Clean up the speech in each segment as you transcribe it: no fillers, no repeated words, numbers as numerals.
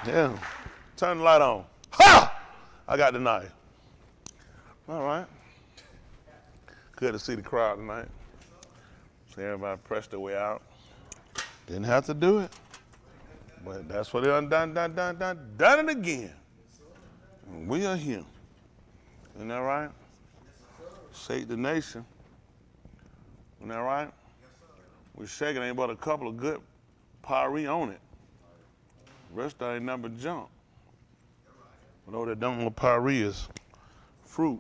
Yeah. Turn the light on. Ha! I got the knife. All right. Good to see the crowd tonight. See everybody press their way out. Didn't have to do it. But that's what they done it again. And we are here. Isn't that right? Shake the nation. Isn't that right? We shaking ain't but a couple of good pottery on it. The rest of it ain't nothing but junk. But all that dumb pottery is fruit.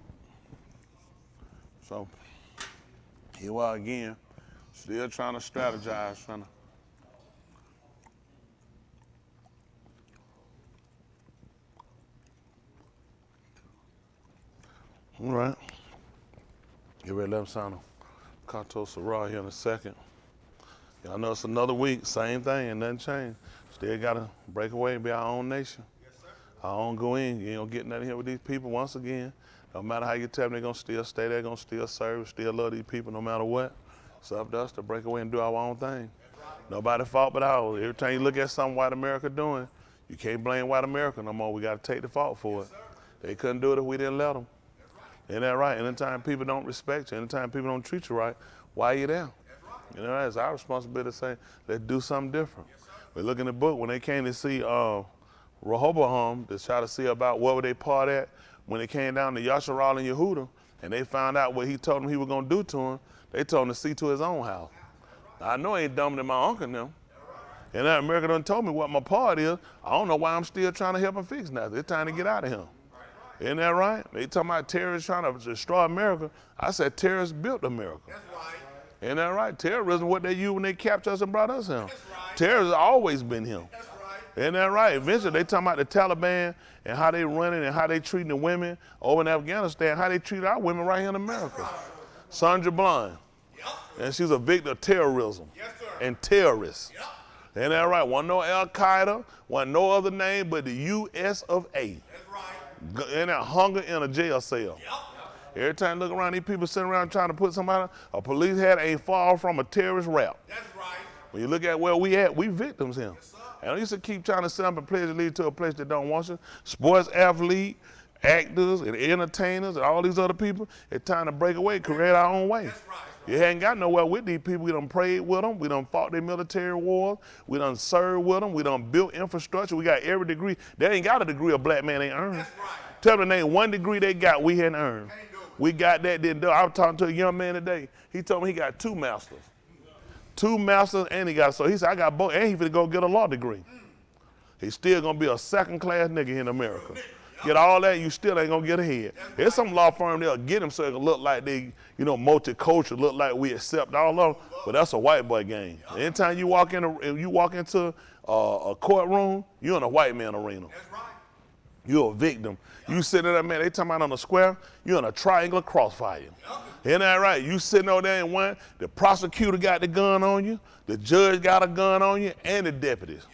So here we are again, still trying to strategize, trying to all right. Get ready to let them sound a Kato Sarah here in a second. Y'all know it's another week, same thing, and nothing changed. Still got to break away and be our own nation. Yes, sir. Our own go in. You ain't going to get nothing here with these people once again. No matter how you tell them, they're going to still stay there, going to still serve, still love these people no matter what. It's up to us to break away and do our own thing. Nobody's fault but ours. Every time you look at something white America doing, you can't blame white America no more. We got to take the fault for it. They couldn't do it if we didn't let them. Isn't that right? Anytime people don't respect you, anytime people don't treat you right, why are you there? You know, it's our responsibility to say, let's do something different. We look in the book, when they came to see Rehoboam, to try to see about what were they part at, when they came down to Yasharal and Yehuda, and they found out what he told them he was going to do to him, they told him to see to his own house. Now, I know he ain't dumber than my uncle now. And that America done told me what my part is. I don't know why I'm still trying to help him fix nothing. They're trying to get out of him. Isn't that right? They talking about terrorists trying to destroy America. I said terrorists built America. That's right. Isn't that right? Terrorism, what they used when they captured us and brought us in. Right. Terrorism has always been him. That's right. Isn't that right? Eventually, they talking about the Taliban and how they running and how they treating the women over in Afghanistan, how they treat our women right here in America. Right. Sandra Bland. Yep. And she's a victim of terrorism. Yes, sir. And terrorists. Yep. Isn't that right? Wasn't no Al-Qaeda, wasn't no other name but the U.S. of A. That's right. In that hunger in a jail cell. Yep. Every time you look around, these people sitting around trying to put somebody, a police hat ain't far from a terrorist rap. That's right. When you look at where we at, we victims here. Yes, and I used to keep trying to set up a place to lead to a place that don't want you. Sports athlete, actors, and entertainers, and all these other people, it's time to break away, create our own way. That's right. You ain't got nowhere with these people. We done prayed with them. We done fought their military wars. We done served with them. We done built infrastructure. We got every degree. They ain't got a degree a black man ain't earned. That's right. Tell them name one degree they got we hadn't earned. We got that, didn't do. I was talking to a young man today. He told me he got 2 masters. 2 masters, and he got, so he said, I got both, and he finna go get a law degree. He's still gonna be a second-class nigga in America. Get all that, you still ain't gonna get ahead. There's some law firm that'll get him so it can look like they, multicultural, look like we accept all of them, but that's a white boy game. Anytime you walk into a courtroom, you're in a white man arena. You're a victim. You sitting there, man, they talking about on the square, you're in a triangular crossfire. Isn't that right? You sitting over there in one, the prosecutor got the gun on you, the judge got a gun on you, and the deputies.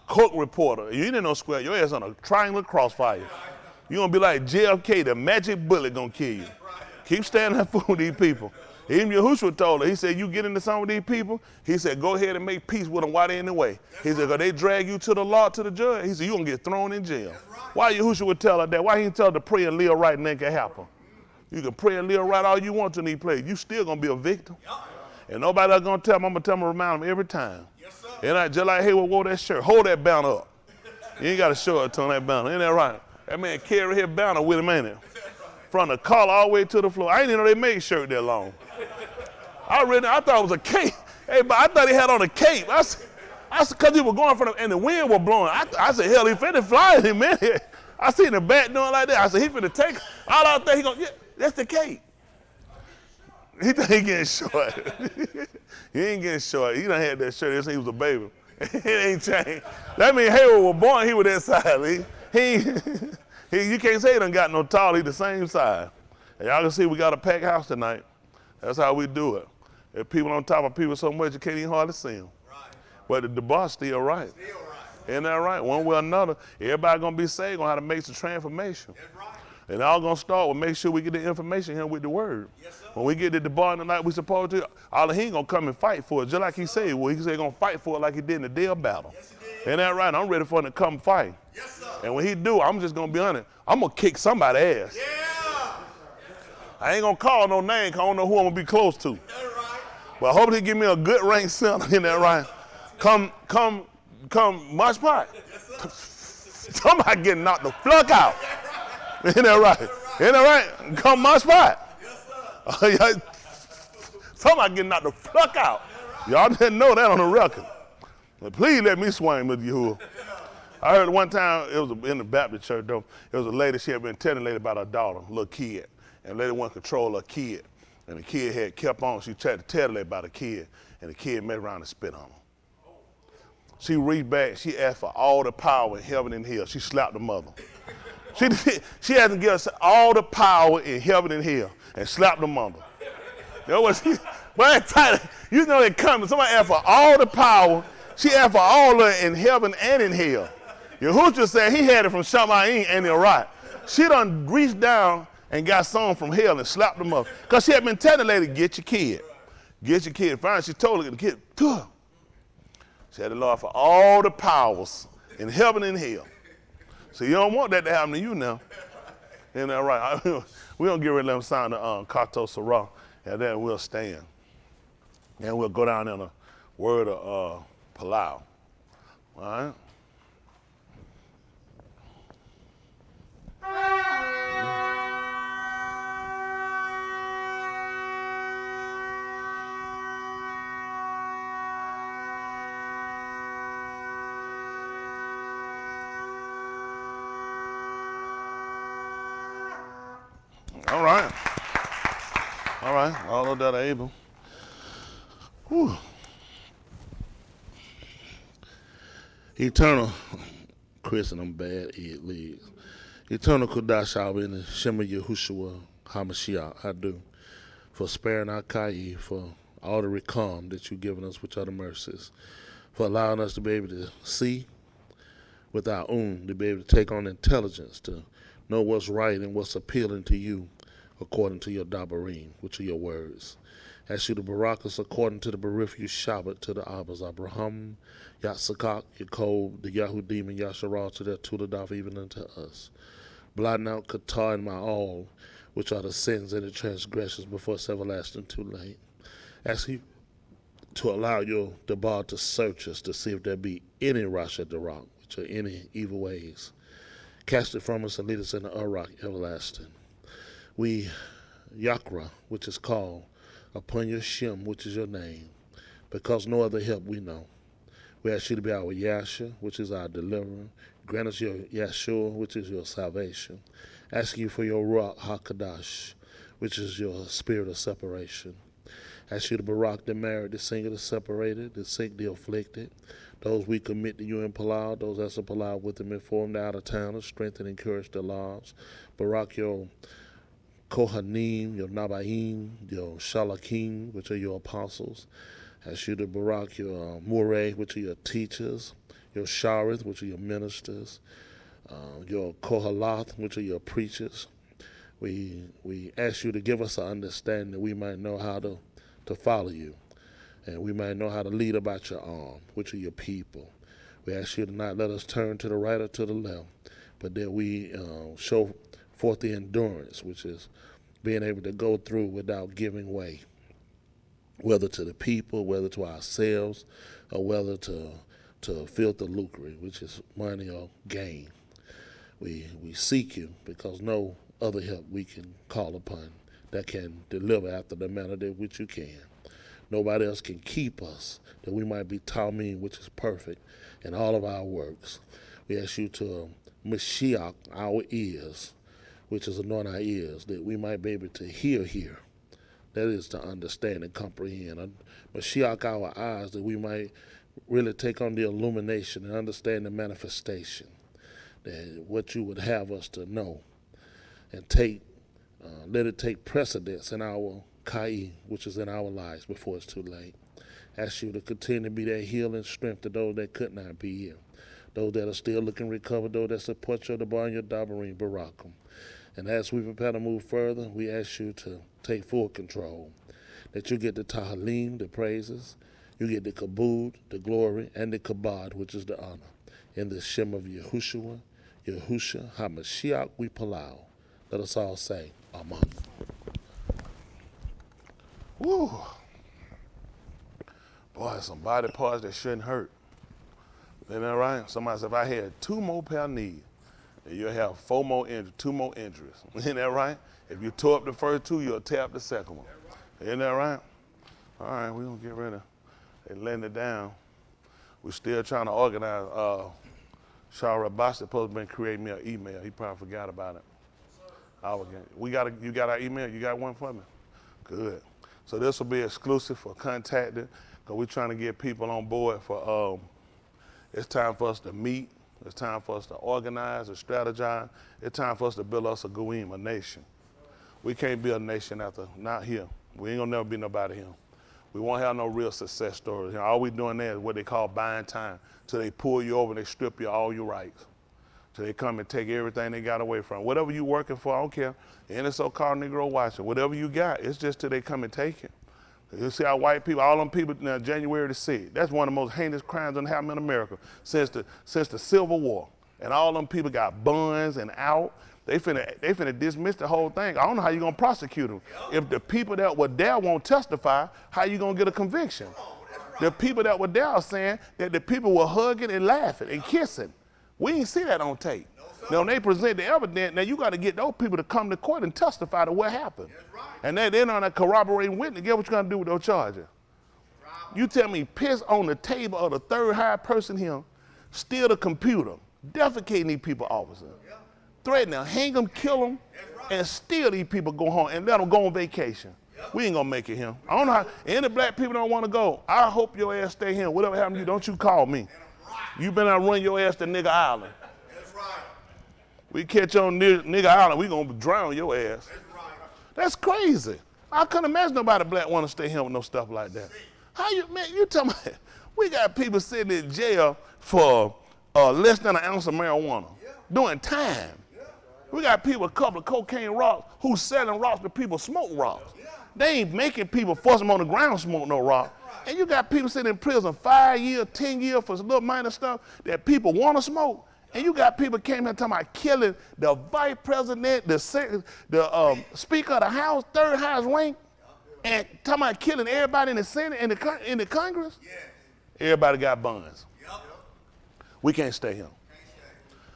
Court reporter, you ain't in no square, your ass on a triangular crossfire. You're gonna be like JFK, the magic bullet gonna kill you. Keep standing up for these people. Even Yahushua told her, he said, you get into some of these people, he said, go ahead and make peace with them while they're in the way. He said, because they drag you to the law, to the judge, he said, you're going to get thrown in jail. Why Yahushua would tell her that? Why he didn't tell her to pray and live right and that can happen? You can pray and live right all you want to in these places. You still going to be a victim. And nobody else going to tell them. I'm going to tell them, remind them every time. And I just like, hey, well, wore that shirt. Hold that banner up. You ain't got to show it to that banner. Ain't that right? That man carry his banner with him, ain't it? From the collar all the way to the floor. I didn't even know they made shirt that long. I thought it was a cape. Hey, but I thought he had on a cape. I said, because he was going for them, and the wind was blowing. I said, hell, he finna fly him, man. I seen the bat doing like that. I said, he finna take, all I think he gonna, yeah, that's the cape. He think he getting short. He ain't getting short. He done had that shirt ever since he was a baby. It ain't changed. That mean Harold was born, he was that size. You can't say he done got no tall, he the same size. And y'all can see we got a packed house tonight. That's how we do it. If people on top of people so much, you can't even hardly see them. Right. But the boss still right. Still right. Isn't that right? One way or another, everybody gonna be saved, gonna have to make the transformation. That's right. And all gonna start with make sure we get the information here with the word. Yes, sir. When we get to the bar tonight, we supposed to, all he ain't gonna come and fight for it, just like he said. Well, he said he gonna fight for it like he did in the day of battle. Yes, he did. Ain't that right? I'm ready for him to come fight. Yes, sir. And when he do, I'm just going to be honest. I'm going to kick somebody's ass. Yeah. I ain't going to call no name because I don't know who I'm going to be close to. That's right. But I hope he give me a good rank center. Ain't that right? Come, much pot. Yes, somebody getting knocked the fuck out. Ain't that right? Ain't that right? Come much pot. Yes, sir. Somebody getting knocked the fuck out. Y'all didn't know that on the record. But please let me swing with you. I heard one time, it was in the Baptist church though, it was a lady, she had been telling a lady about her daughter, a little kid. And the lady wanted to control her kid. And the kid had kept on, she tried to tell the lady about the kid, and the kid messed around and spit on her. She reached back, she asked for all the power in heaven and hell. She slapped the mother. She had to give us all the power in heaven and hell and slapped the mother. You know what she, well, you know it coming. Somebody asked for all the power. She asked for all of it in heaven and in hell. Yahushua said he had it from Shamayim and Iraq. She done reached down and got some from hell and slapped them up. Because she had been telling the lady, get your kid. Get your kid. Finally, she told her, the kid, good. She had the Lord for all the powers in heaven and hell. So you don't want that to happen to you now. Isn't that right? We're going to get ready to let them sign the Kato Sarah, and then we'll stand. And we'll go down in a word of Palau. All right? All right. All right. All of that are able. Whew. Eternal, Chris and I'm bad legs. Eternal Kodash Abba in the Shema Yahushua HaMashiach, I do, for sparing our Kai, for all the recalm that you've given us with other mercies, for allowing us to be able to see with our own, to be able to take on intelligence, to know what's right and what's appealing to you according to your Dabarim, which are your words. Ask you to barak us according to the Barif Shabbat to the Abbas Abraham, Yatsakak, Yaakov, the Yahudim, and Yasharal to their Tuladaf, even unto us. Blotting out Qatar and my all, which are the sins and the transgressions before it's everlasting too late. Ask you to allow your Dabar to search us to see if there be any Rasha Darak, which are any evil ways. Cast it from us and lead us in the Arak everlasting. We, Yakra, which is called, upon your Shem, which is your name, because no other help we know. We ask you to be our Yasha, which is our deliverer. Grant us your Yeshua, which is your salvation. Ask you for your Ruach HaKadosh, which is your spirit of separation. Ask you to barak the married, the single, the separated, the sick, the afflicted. Those we commit to you in Palau, those that's a Palau with them, inform the out-of-towners, strengthen and encourage the lives. Barak your Kohanim, your Nabaim, your Shalakim, which are your apostles. Ask you to barak your Murray, which are your teachers, your Sharith, which are your ministers, your Kohalath, which are your preachers. We ask you to give us an understanding that we might know how to follow you, and we might know how to lead about your arm, which are your people. We ask you to not let us turn to the right or to the left, but that we show forth the endurance, which is being able to go through without giving way, whether to the people, whether to ourselves, or whether to filthy lucre, which is money or gain. We seek you because no other help we can call upon that can deliver after the manner that which you can. Nobody else can keep us, that we might be Talmud, which is perfect in all of our works. We ask you to Mashiach our ears, which is anoint our ears, that we might be able to hear. That is to understand and comprehend. Mashiach our eyes, that we might really take on the illumination and understand the manifestation, that what you would have us to know, and let it take precedence in our Kai, which is in our lives before it's too late. Ask you to continue to be that healing strength to those that could not be here, those that are still looking recovered, those that support your Dabar and your Dabarim, Barakum. And as we prepare to move further, we ask you to take full control, that you get the Tahalim, the praises, You get the kabod, the glory, and the kabod, which is the honor. In the Shem of Yahushua, HaMashiach, we palau. Let us all say, Amen. Woo. Boy, some body parts that shouldn't hurt. Isn't that right? Somebody said, if I had 2 more pair of knees, you'll have 4 more injuries, 2 more injuries. Isn't that right? If you tore up the first 2, you'll tear up the second one. Isn't that right? All right, we're going to get rid of it, letting it down. We're still trying to organize. Shara Bash supposed to been creating me an email. He probably forgot about it. You got our email? You got one for me? Good. So this will be exclusive for contacting, because we're trying to get people on board for, it's time for us to meet. It's time for us to organize and strategize. It's time for us to build us a goyim, a nation. We can't be a nation after, not here. We ain't gonna never be nobody here. We won't have no real success stories. You know, all we doing there is what they call buying time, till they pull you over and they strip you of all your rights. Till they come and take everything they got away from. Whatever you working for, I don't care. Any so-called Negro watching, whatever you got, it's just till they come and take it. You see how white people, all them people now, January the 6th, that's one of the most heinous crimes that happened in America since the Civil War. And all them people got buns and out. They finna dismiss the whole thing. I don't know how you gonna prosecute them. If the people that were there won't testify, how you gonna get a conviction? The people that were there are saying that the people were hugging and laughing and kissing. We ain't see that on tape. Now, when they present the evidence, now you got to get those people to come to court and testify to what happened. And they're on a corroborating witness. Guess what you're going to do with those charges? You tell me piss on the table of the third high person here, steal the computer, defecate these people officers, threaten them, hang them, kill them, and steal these people, go home, and let them go on vacation. We ain't going to make it here. I don't know how, any black people don't want to go. I hope your ass stay here. Whatever happened to you, don't you call me. You better not run your ass to Nigger Island. We catch you on Nigger Island, we gonna drown your ass. That's crazy. I couldn't imagine nobody black want to stay here with no stuff like that. How you, man, you tell me, we got people sitting in jail for less than an ounce of marijuana, doing time. We got people, a couple of cocaine rocks, who's selling rocks to people smoke rocks. They ain't making people force them on the ground smoke no rock. And you got people sitting in prison 5 years, 10 years for some little minor stuff that people want to smoke. And you got people came here talking about killing the vice president, the speaker of the House, third highest rank, and talking about killing everybody in the Senate and in the Congress. Everybody got buns. We can't stay here.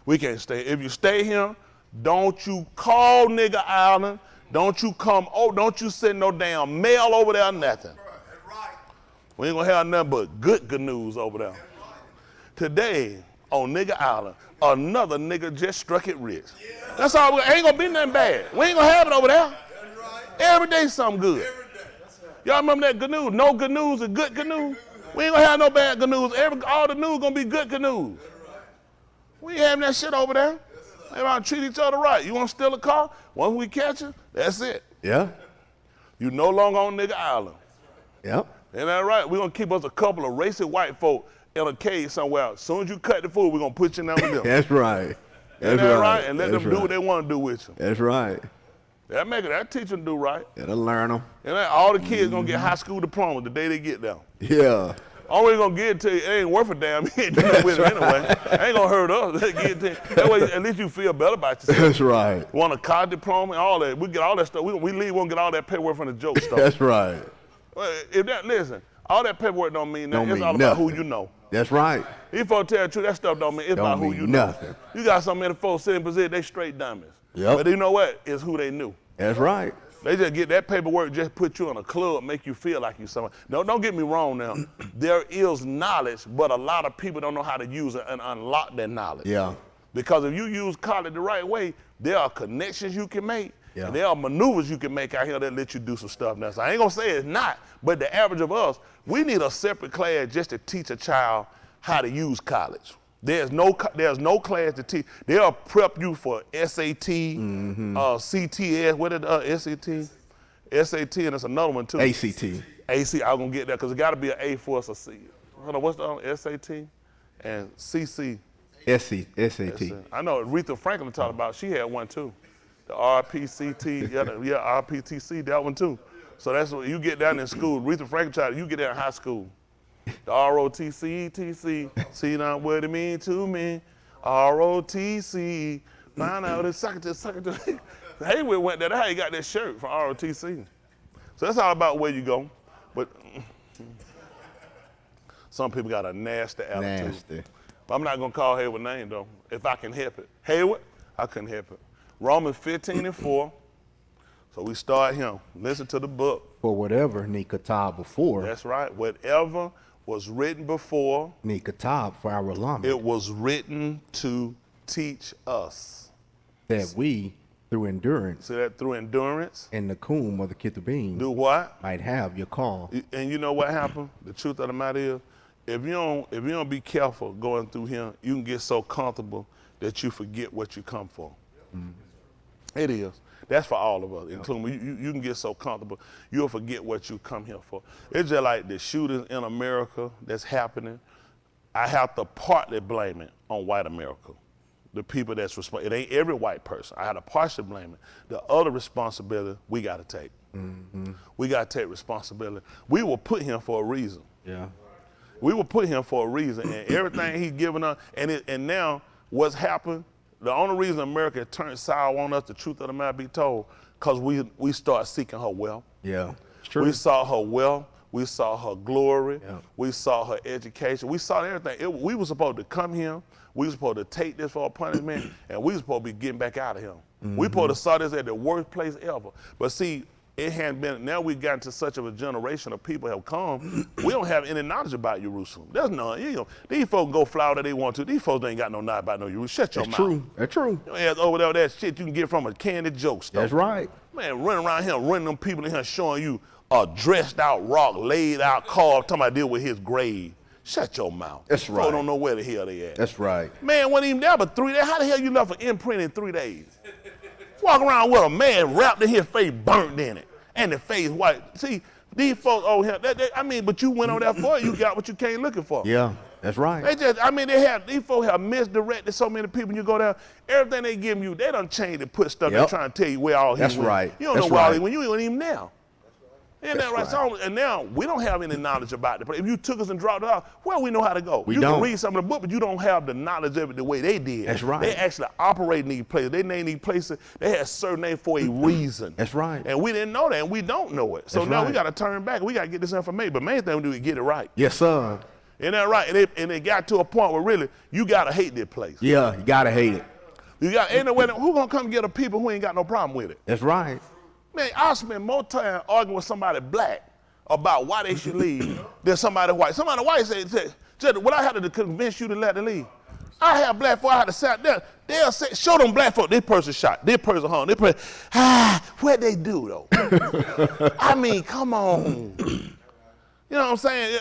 We can't stay. If you stay here, don't you call Nigger Island. Don't you come, don't you send no damn mail over there or nothing. We ain't gonna have nothing but good news over there. Today, on Nigger Island, another nigga just struck it rich. That's all. Ain't gonna be nothing bad. We ain't gonna have it over there. Every day something good. Y'all remember that good news? No good news is good news. We ain't gonna have no bad good news. All the news gonna be good news. We ain't having that shit over there. They want to treat each other right. You want to steal a car? Once we catch you, that's it. Yeah. You no longer on Nigger Island. Yep. Ain't that right? We're gonna keep us a couple of racist white folk in a cage somewhere. As soon as you cut the food, we're gonna put you down with them. That's right. That's right. And let them do what they want to do with you. That's right. That teacher do right. That'll learn them. And all the kids gonna get high school diplomas the day they get there. Yeah. Only gonna get it to you, it ain't worth a damn. You ain't doing it with it anyway. Ain't gonna hurt us. Get it to you. That way, at least you feel better about yourself. That's right. Want a college diploma and all that. We get all that stuff. We leave, we'll get all that paperwork from the joke stuff. That's right. Listen, all that paperwork don't mean nothing. It's all about who you know. That's right. If folks tell the truth, that stuff don't mean, it's about who you know. You got some many folks sitting in position, they straight dummies. Yep. But you know what? It's who they knew. That's right. They just get that paperwork, just put you in a club, make you feel like you someone. No, don't get me wrong now. There is knowledge, but a lot of people don't know how to use it and unlock that knowledge. Yeah. Because if you use college the right way, there are connections you can make, and there are maneuvers you can make out here that let you do some stuff now. So I ain't gonna say it's not, but the average of us, we need a separate class just to teach a child how to use college. There's no class to teach. They'll prep you for SAT, CTS, what is SAT? SAT, and it's another one too. ACT. I'm gonna get that because it gotta be an A for us to C. Hold on, what's the other? SAT and CC. SAT. I know Aretha Franklin talked about, she had one too. The RPCT, RPTC, that one too. So that's what you get down in school. Aretha Franklin tried, you get there in high school. The R-O-T-C-E-T-C. See now what it mean to me. R-O-T-C. Find out it's sucker to. Haywood went there. That's how he got that shirt from R-O-T-C. So that's all about where you go. But some people got a nasty attitude. Nasty. But I'm not going to call Haywood name, though, if I can help it. Haywood, I couldn't help it. Romans 15:4. So we start him. Listen to the book. For whatever Nikatab before. That's right. Whatever was written before. Nikatab for our lament. It was written to teach us. That we, through endurance. See that? Through endurance. And the Kum of the Kitabim. Do what? Might have your call. And you know what happened? The truth of the matter is, if you don't be careful going through here, you can get so comfortable that you forget what you come for. Mm-hmm. It is. That's for all of us, including me. You can get so comfortable, you'll forget what you come here for. It's just like the shootings in America that's happening. I have to partly blame it on white America. The people that's responsible. It ain't every white person. I had to partially blame it. The other responsibility we got to take. Mm-hmm. We got to take responsibility. We were put here for a reason. Yeah. We were put here for a reason, and everything he's given us, and now what's happened, the only reason America turned sour on us, the truth of the matter be told, because we start seeking her wealth. Yeah, it's true. We saw her wealth. We saw her glory. Yeah. We saw her education. We saw everything. We were supposed to come here. We were supposed to take this for a punishment, and we were supposed to be getting back out of here. Mm-hmm. We supposed to saw this at the worst place ever. But see, it hadn't been, now we've gotten to such of a generation of people have come, we don't have any knowledge about Jerusalem. There's none. These folks go fly where they want to. These folks ain't got no knowledge about no Jerusalem. Shut your mouth. That's true. Over there, that shit you can get from a candy joke store. That's right. Man, running around here, running them people in here showing you a dressed out rock, laid out carved, talking about deal with his grave. Shut your mouth. That's right. Folks don't know where the hell they at. That's right. Man, wasn't even there but 3 days. How the hell you left an imprint in 3 days? Walk around with a man wrapped in his face, burnt in it. And the face white. See, these folks over here, but you went over there for it. You got what you came looking for. Yeah, that's right. These folks have misdirected so many people. You go down, everything they give you, they done changed and put stuff. They're trying to tell you where all he went. That's right. You don't know where all he went. You ain't even there. Isn't that right? So, and now we don't have any knowledge about it. If you took us and dropped it out, well, we know how to go. You can read some of the book, but you don't have the knowledge of it the way they did. That's right. They actually operate in these places. They name these places. They had certain names for a reason. That's right. And we didn't know that, and we don't know it. So now we got to turn back. We got to get this information. But main thing we do is get it right. Yes, sir. Isn't that right? And it got to a point where really you got to hate this place. Yeah, you got to hate it. Ain't no way. Who gonna come get the people who ain't got no problem with it? That's right. Man, I spend more time arguing with somebody black about why they should leave than somebody white. Somebody white said, what I had to convince you to let them leave. I have black folk, I had to sit there. They'll say, show them black folk, this person shot, this person hung, this person, what they do though? Come on. You know what I'm saying?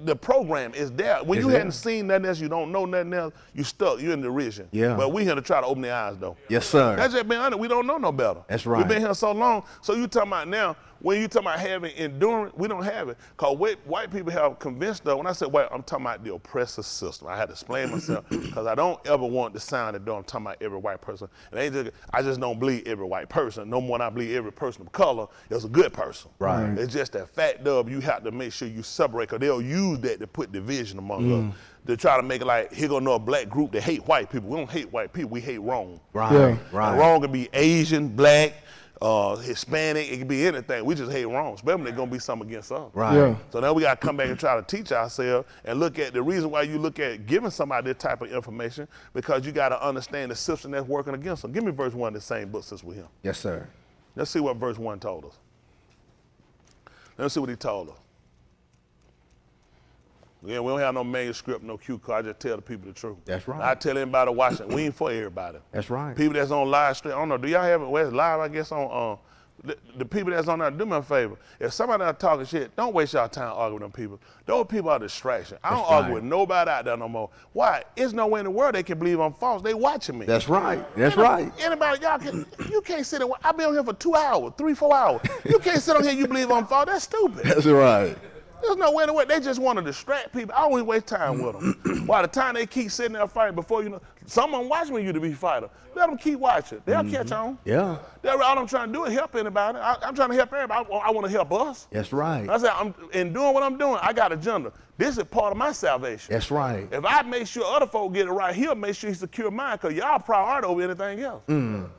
The program is there. When you hadn't seen nothing else, you don't know nothing else, you stuck, you're in derision. Yeah. But we here to try to open their eyes though. Yes, sir. That's just being honest, we don't know no better. That's right. We've been here so long, so you talking about now, when you talking about having endurance, we don't have it. Because white people have convinced us, when I said white, I'm talking about the oppressive system. I had to explain myself, because I don't ever want the sound that I'm talking about every white person. And I just don't believe every white person, no more than I believe every person of color is a good person. Right. It's just that fact of you have to make sure you separate, because they'll use that to put division among us. To try to make it like, here gonna know a black group that hate white people. We don't hate white people, we hate wrong. Right, Yeah. right. And wrong can be Asian, black, Hispanic, it can be anything. We just hate wrong, especially they're gonna be something against us. Right. Yeah. So now we gotta come back and try to teach ourselves and look at the reason why you look at giving somebody this type of information, because you gotta understand the system that's working against them. Give me verse 1 of the same book since we're here. Yes, sir. Let's see what verse 1 told us. Let's see what he told us. Yeah, we don't have no manuscript, no cue card. I just tell the people the truth. That's right. I tell anybody watching, we ain't for everybody. That's right. People that's on live stream, I don't know, do y'all have it where it's live, I guess, on the people that's on there, do me a favor. If somebody out talking shit, don't waste y'all time arguing with them people. Those people are a distraction. I don't argue with nobody out there no more. Why? There's no way in the world they can believe I'm false. They watching me. That's right. That's right. Anybody, you can't sit and I've been on here for 2 hours, 3, 4 hours. You can't sit on here and you believe I'm false. That's stupid. That's right. There's no way to wait. They just want to distract people. I always waste time with them. By the time they keep sitting there fighting, before you know, someone watching you to be fighter. Let them keep watching. They'll catch on. Yeah. That's all I'm trying to do is help anybody. I'm trying to help everybody. I want to help us. That's right. I said, in doing what I'm doing, I got agenda. This is part of my salvation. That's right. If I make sure other folk get it right, he'll make sure he secure mine, because y'all priority over anything else.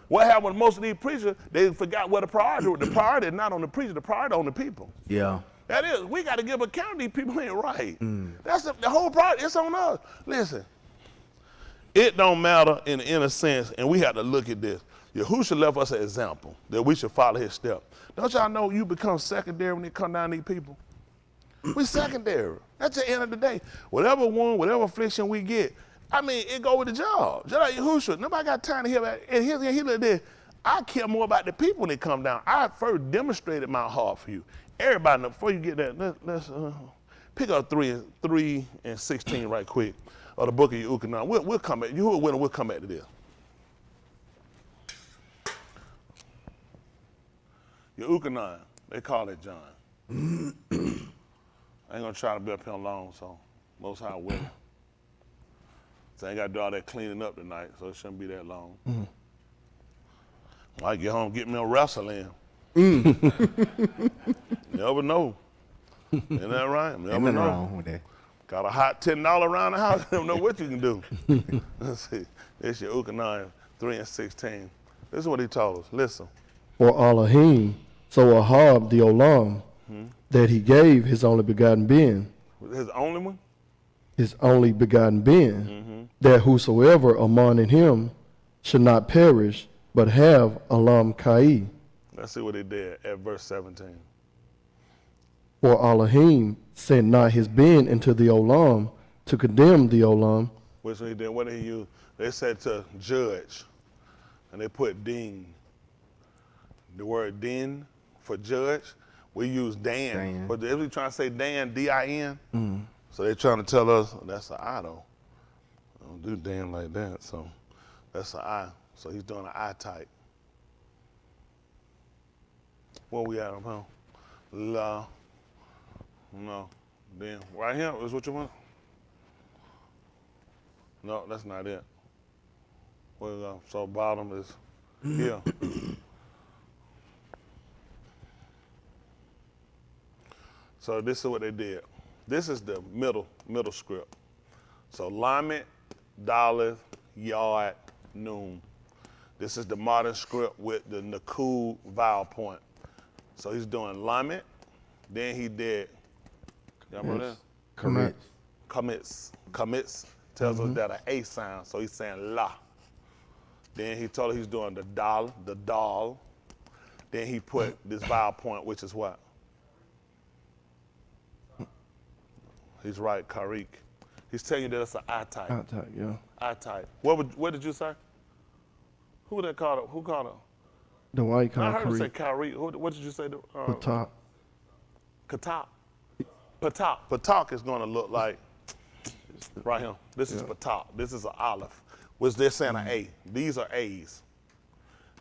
What happened with most of these preachers, they forgot what the priority was. The priority is not on the preacher, the priority on the people. Yeah. That is, we got to give account to these people ain't right. That's the whole priority, it's on us. Listen, it don't matter in a sense, and we have to look at this. Yahushua left us an example that we should follow his step. Don't y'all know you become secondary when they come down to these people? We secondary. That's the end of the day. Whatever wound, whatever affliction we get, I mean, it go with the job. Just like Yahushua, nobody got time to hear about it. And he looked there, I care more about the people when they come down. I first demonstrated my heart for you. Everybody, before you get that, let's pick up 3 and 16 right quick, or the book of Yahushua. We'll come back. We'll come back to this. Yahushua, they call it John. I ain't gonna try to be up here long, so Most High will. So I ain't gotta do all that cleaning up tonight, so it shouldn't be that long. I get home, get me a wrestling. Never know. Isn't that right? Never know. Wrong with that. Got a hot $10 around the house, never know what you can do. Let's see. This your Ukanai 3 and 16. This is what he told us. Listen. For Elohim, so Ahab the Olam, that he gave his only begotten being. His only one? His only begotten being, that whosoever among in him should not perish, but have Olam Kai. Let's see what he did at verse 17. For Elohim sent not his being into the Olam to condemn the Olam. Which he did, what did he use? They said to judge, and they put din. The word din for judge, we use Dan. But if we trying to say Dan, D-I-N, so they're trying to tell us that's an I though. Don't do Dan like that, so that's an I. So he's doing an I type. Where we at, huh? La. No. Then right here is what you want? No, that's not it. Where we go? So bottom is here. So this is what they did. This is the middle script. So Lamed, Daleth, Yod, Noon. This is the modern script with the Nakud vowel point. So he's doing Lamed, then he did, y'all remember that? Commits tells us that an A sound, so he's saying La. Then he told us he's doing the Dal. Then he put this vowel point, which is what? He's right, Karik. He's telling you that it's an I type. I type, yeah. I type. What did you say? Who that called it? Who called it? The white I kind heard him say of Karik. What did you say? top. Katak. Patak. Patak is going to look like, right here. This is Patak. This is an olive, which they're saying an A. These are A's.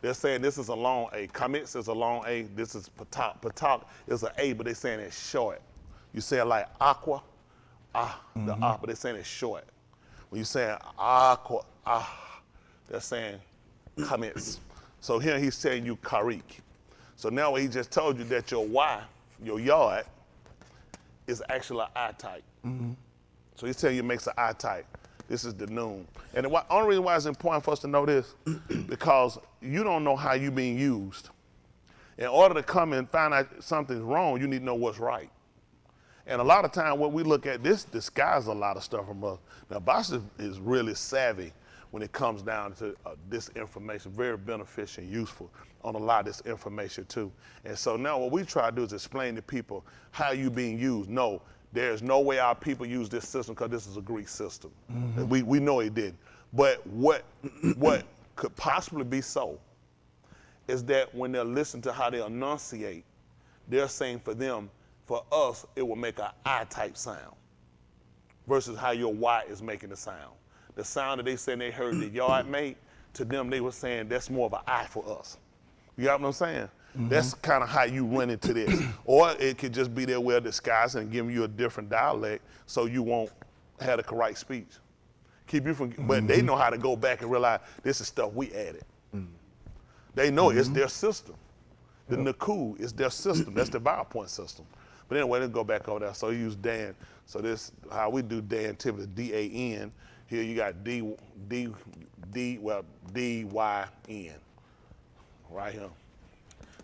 They're saying this is a long A. Commits is a long A. This is Patak. Patak is an A, but they're saying it's short. You say it like aqua, the but they're saying it's short. When you say aqua, they're saying commits. So here he's saying you karik. So now what he just told you that your Y, your yard, is actually an I type. So he's telling you it makes an I type. This is the noon. And the only reason why it's important for us to know this, because you don't know how you're being used. In order to come and find out something's wrong, you need to know what's right. And a lot of time when we look at this, disguises a lot of stuff from us. Now, Boss is really savvy when it comes down to this information, very beneficial and useful on a lot of this information too. And so now what we try to do is explain to people how you being used. No, there's no way our people use this system because this is a Greek system. We know it did. But what could possibly be so is that when they're listening to how they enunciate, they're saying for them, for us, it will make an I-type sound versus how your Y is making the sound. The sound that they said they heard the yard made, to them they were saying that's more of an I for us. You got what I'm saying? That's kind of how you run into this. Or it could just be their way of disguising and giving you a different dialect so you won't have the correct speech. Keep you from, but they know how to go back and realize this is stuff we added. They know it's their system. The Naku is their system. That's the PowerPoint system. But anyway, let's go back over there. So you use Dan. So this how we do Dan typically, D-A-N. Here you got D-Y-N. Right here.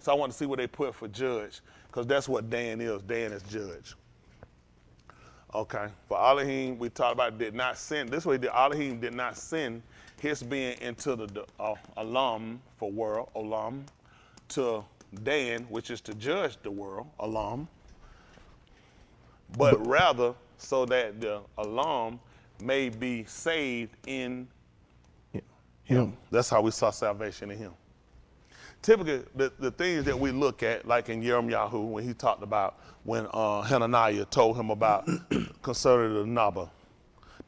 So I want to see what they put for judge, because that's what Dan is. Dan is judge. Okay. For Elohim, we talked about did not send. This way, the Elohim did not send his being into the Olam for world, Olam, to Dan, which is to judge the world, Olam, but rather so that the Olam may be saved in him. That's how we saw salvation in him. Typically, the things that we look at, like in Yirmiyahu, when he talked about when Hananiah told him about concerning the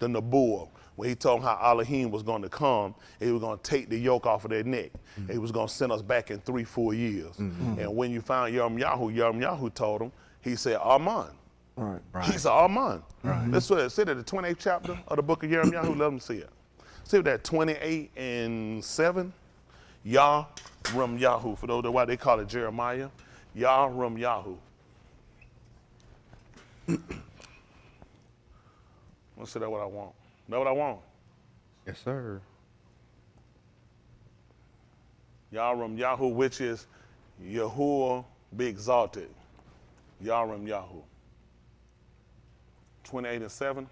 Nabuah, when he told him how Elohim was going to come, and he was going to take the yoke off of their neck. And he was going to send us back in 3-4 years. And when you found Yirmiyahu told him, he said, Aman. Right. He said, Aman. That's what it said in the 28th chapter of the book of Yirmiyahu. Let them see it. See that 28 and 7? Yah Rum Yahu, for those that why they call it Jeremiah. Yah Rum Yahu. Let's see that what I want. That what I want? Yes, sir. Yah Rum Yahu, which is Yahuwah be exalted. Yah Rum Yahu. 28 and 7.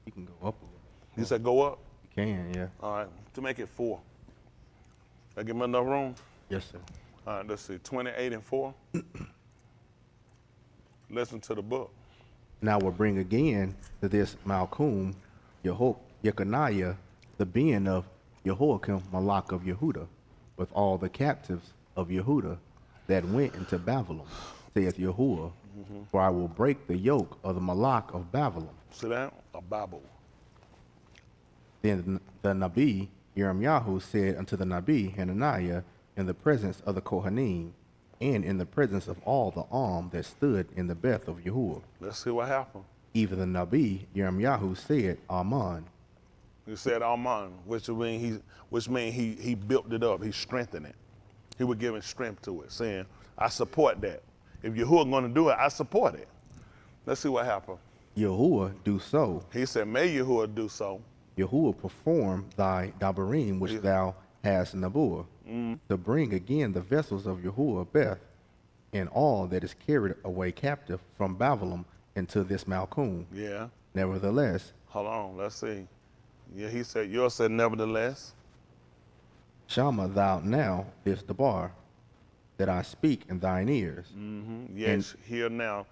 You can go up a little. You said go up? You can, yeah. All right, to make it 4. That give me enough room? Yes, sir. All right, let's see, 28 and 4. Listen to the book. Now we'll bring again to this Malkuth, Yekaniah, the being of Jehoiakim, Malak of Yehuda, with all the captives of Yehuda that went into Babylon, saith Yahuwah, for I will break the yoke of the Malak of Babylon. See that? A Bible. Then the Nabi, Yirmiyahu, said unto the Nabi, Hananiah, in the presence of the Kohanim, and in the presence of all the that stood in the Beth of Yahuwah. Let's see what happened. Even the Nabi, Yirmiyahu, said, Aman. He said Aman, which means he built it up, he strengthened it. He was giving strength to it, saying, I support that. If Yahuwah going to do it, I support it. Let's see what happened. Yahuwah do so. He said, may Yahuwah do so. Yahuwah perform thy dabarim which thou hast Nabuah, to bring again the vessels of Yahuwah Beth, and all that is carried away captive from Babylon into this Malkuth. Yeah. Nevertheless, Hold on, let's see. Yeah, he said, yours said nevertheless. Shama thou now this debar, that I speak in thine ears. Yes, hear now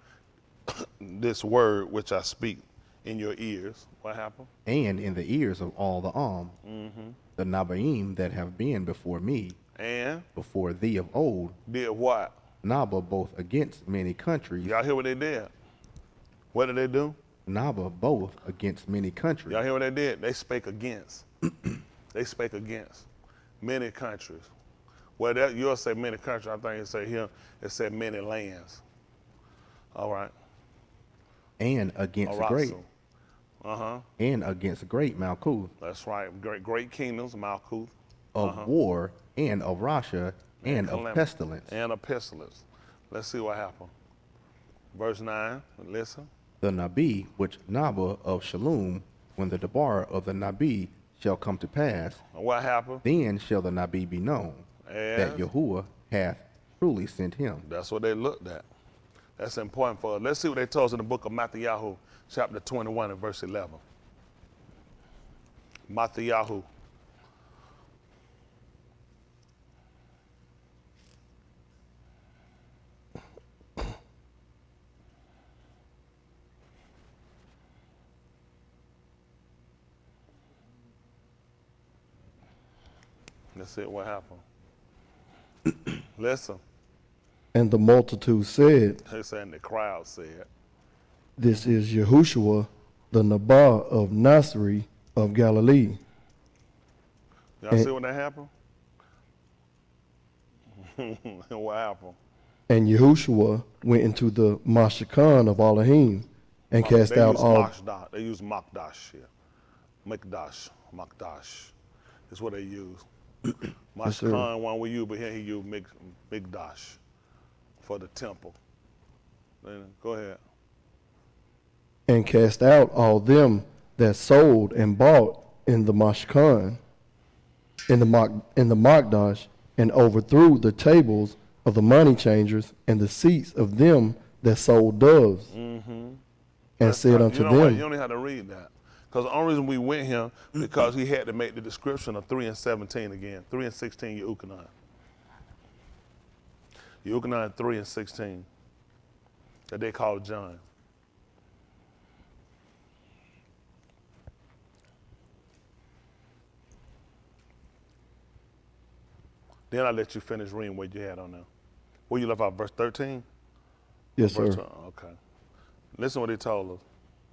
this word which I speak in your ears. What happened? And in the ears of all the Nabaim that have been before me, And before thee of old, did what? Naba both against many countries. Y'all hear what they did? What did they do? Naba both against many countries. Y'all hear what they did? They spake against. They spake against many countries. Well, that, you'll say many countries. I think it say here, it said many lands. All right. And against All right, great. so, And against great Malkuth that's right. Great kingdoms, Malkuth. of war and of Rasha and of calamity, pestilence. And a pestilence. Let's see what happened. Verse 9, listen. The Nabi, which Naba of Shalom, when the debar of the Nabi shall come to pass, What happened? then shall the Nabi be known, that And Yahuwah hath truly sent him. that's what they looked at. That's important for us. Let's see what they told us in the book of Matthew, chapter 21 and verse 11. Matthew. Let's see what happened. Listen, And the multitude said, they saying the crowd said, This is Yahushua, the Nabah of Nasri of Galilee. y'all see what that happened? What happened? And Yahushua went into the Mashkan of Elohim and cast out all. They use Makdash here. Makdash. That's what they use. Mashkan, one we use, but here he used Mikdash for the temple. Then go ahead. And cast out all them that sold and bought in the Mashkan, in the Makdash, and overthrew the tables of the money changers and the seats of them that sold doves. And said unto them, what? You only had to read that. Because the only reason we went here, because he had to make the description of 3 and 17 again. 3 and 16, Yehukanan. Yehukanan 3 and 16. That they call John. Then I'll let you finish reading what you had on there. Where you left out, verse 13? yes, sir. Okay. Listen what he told us.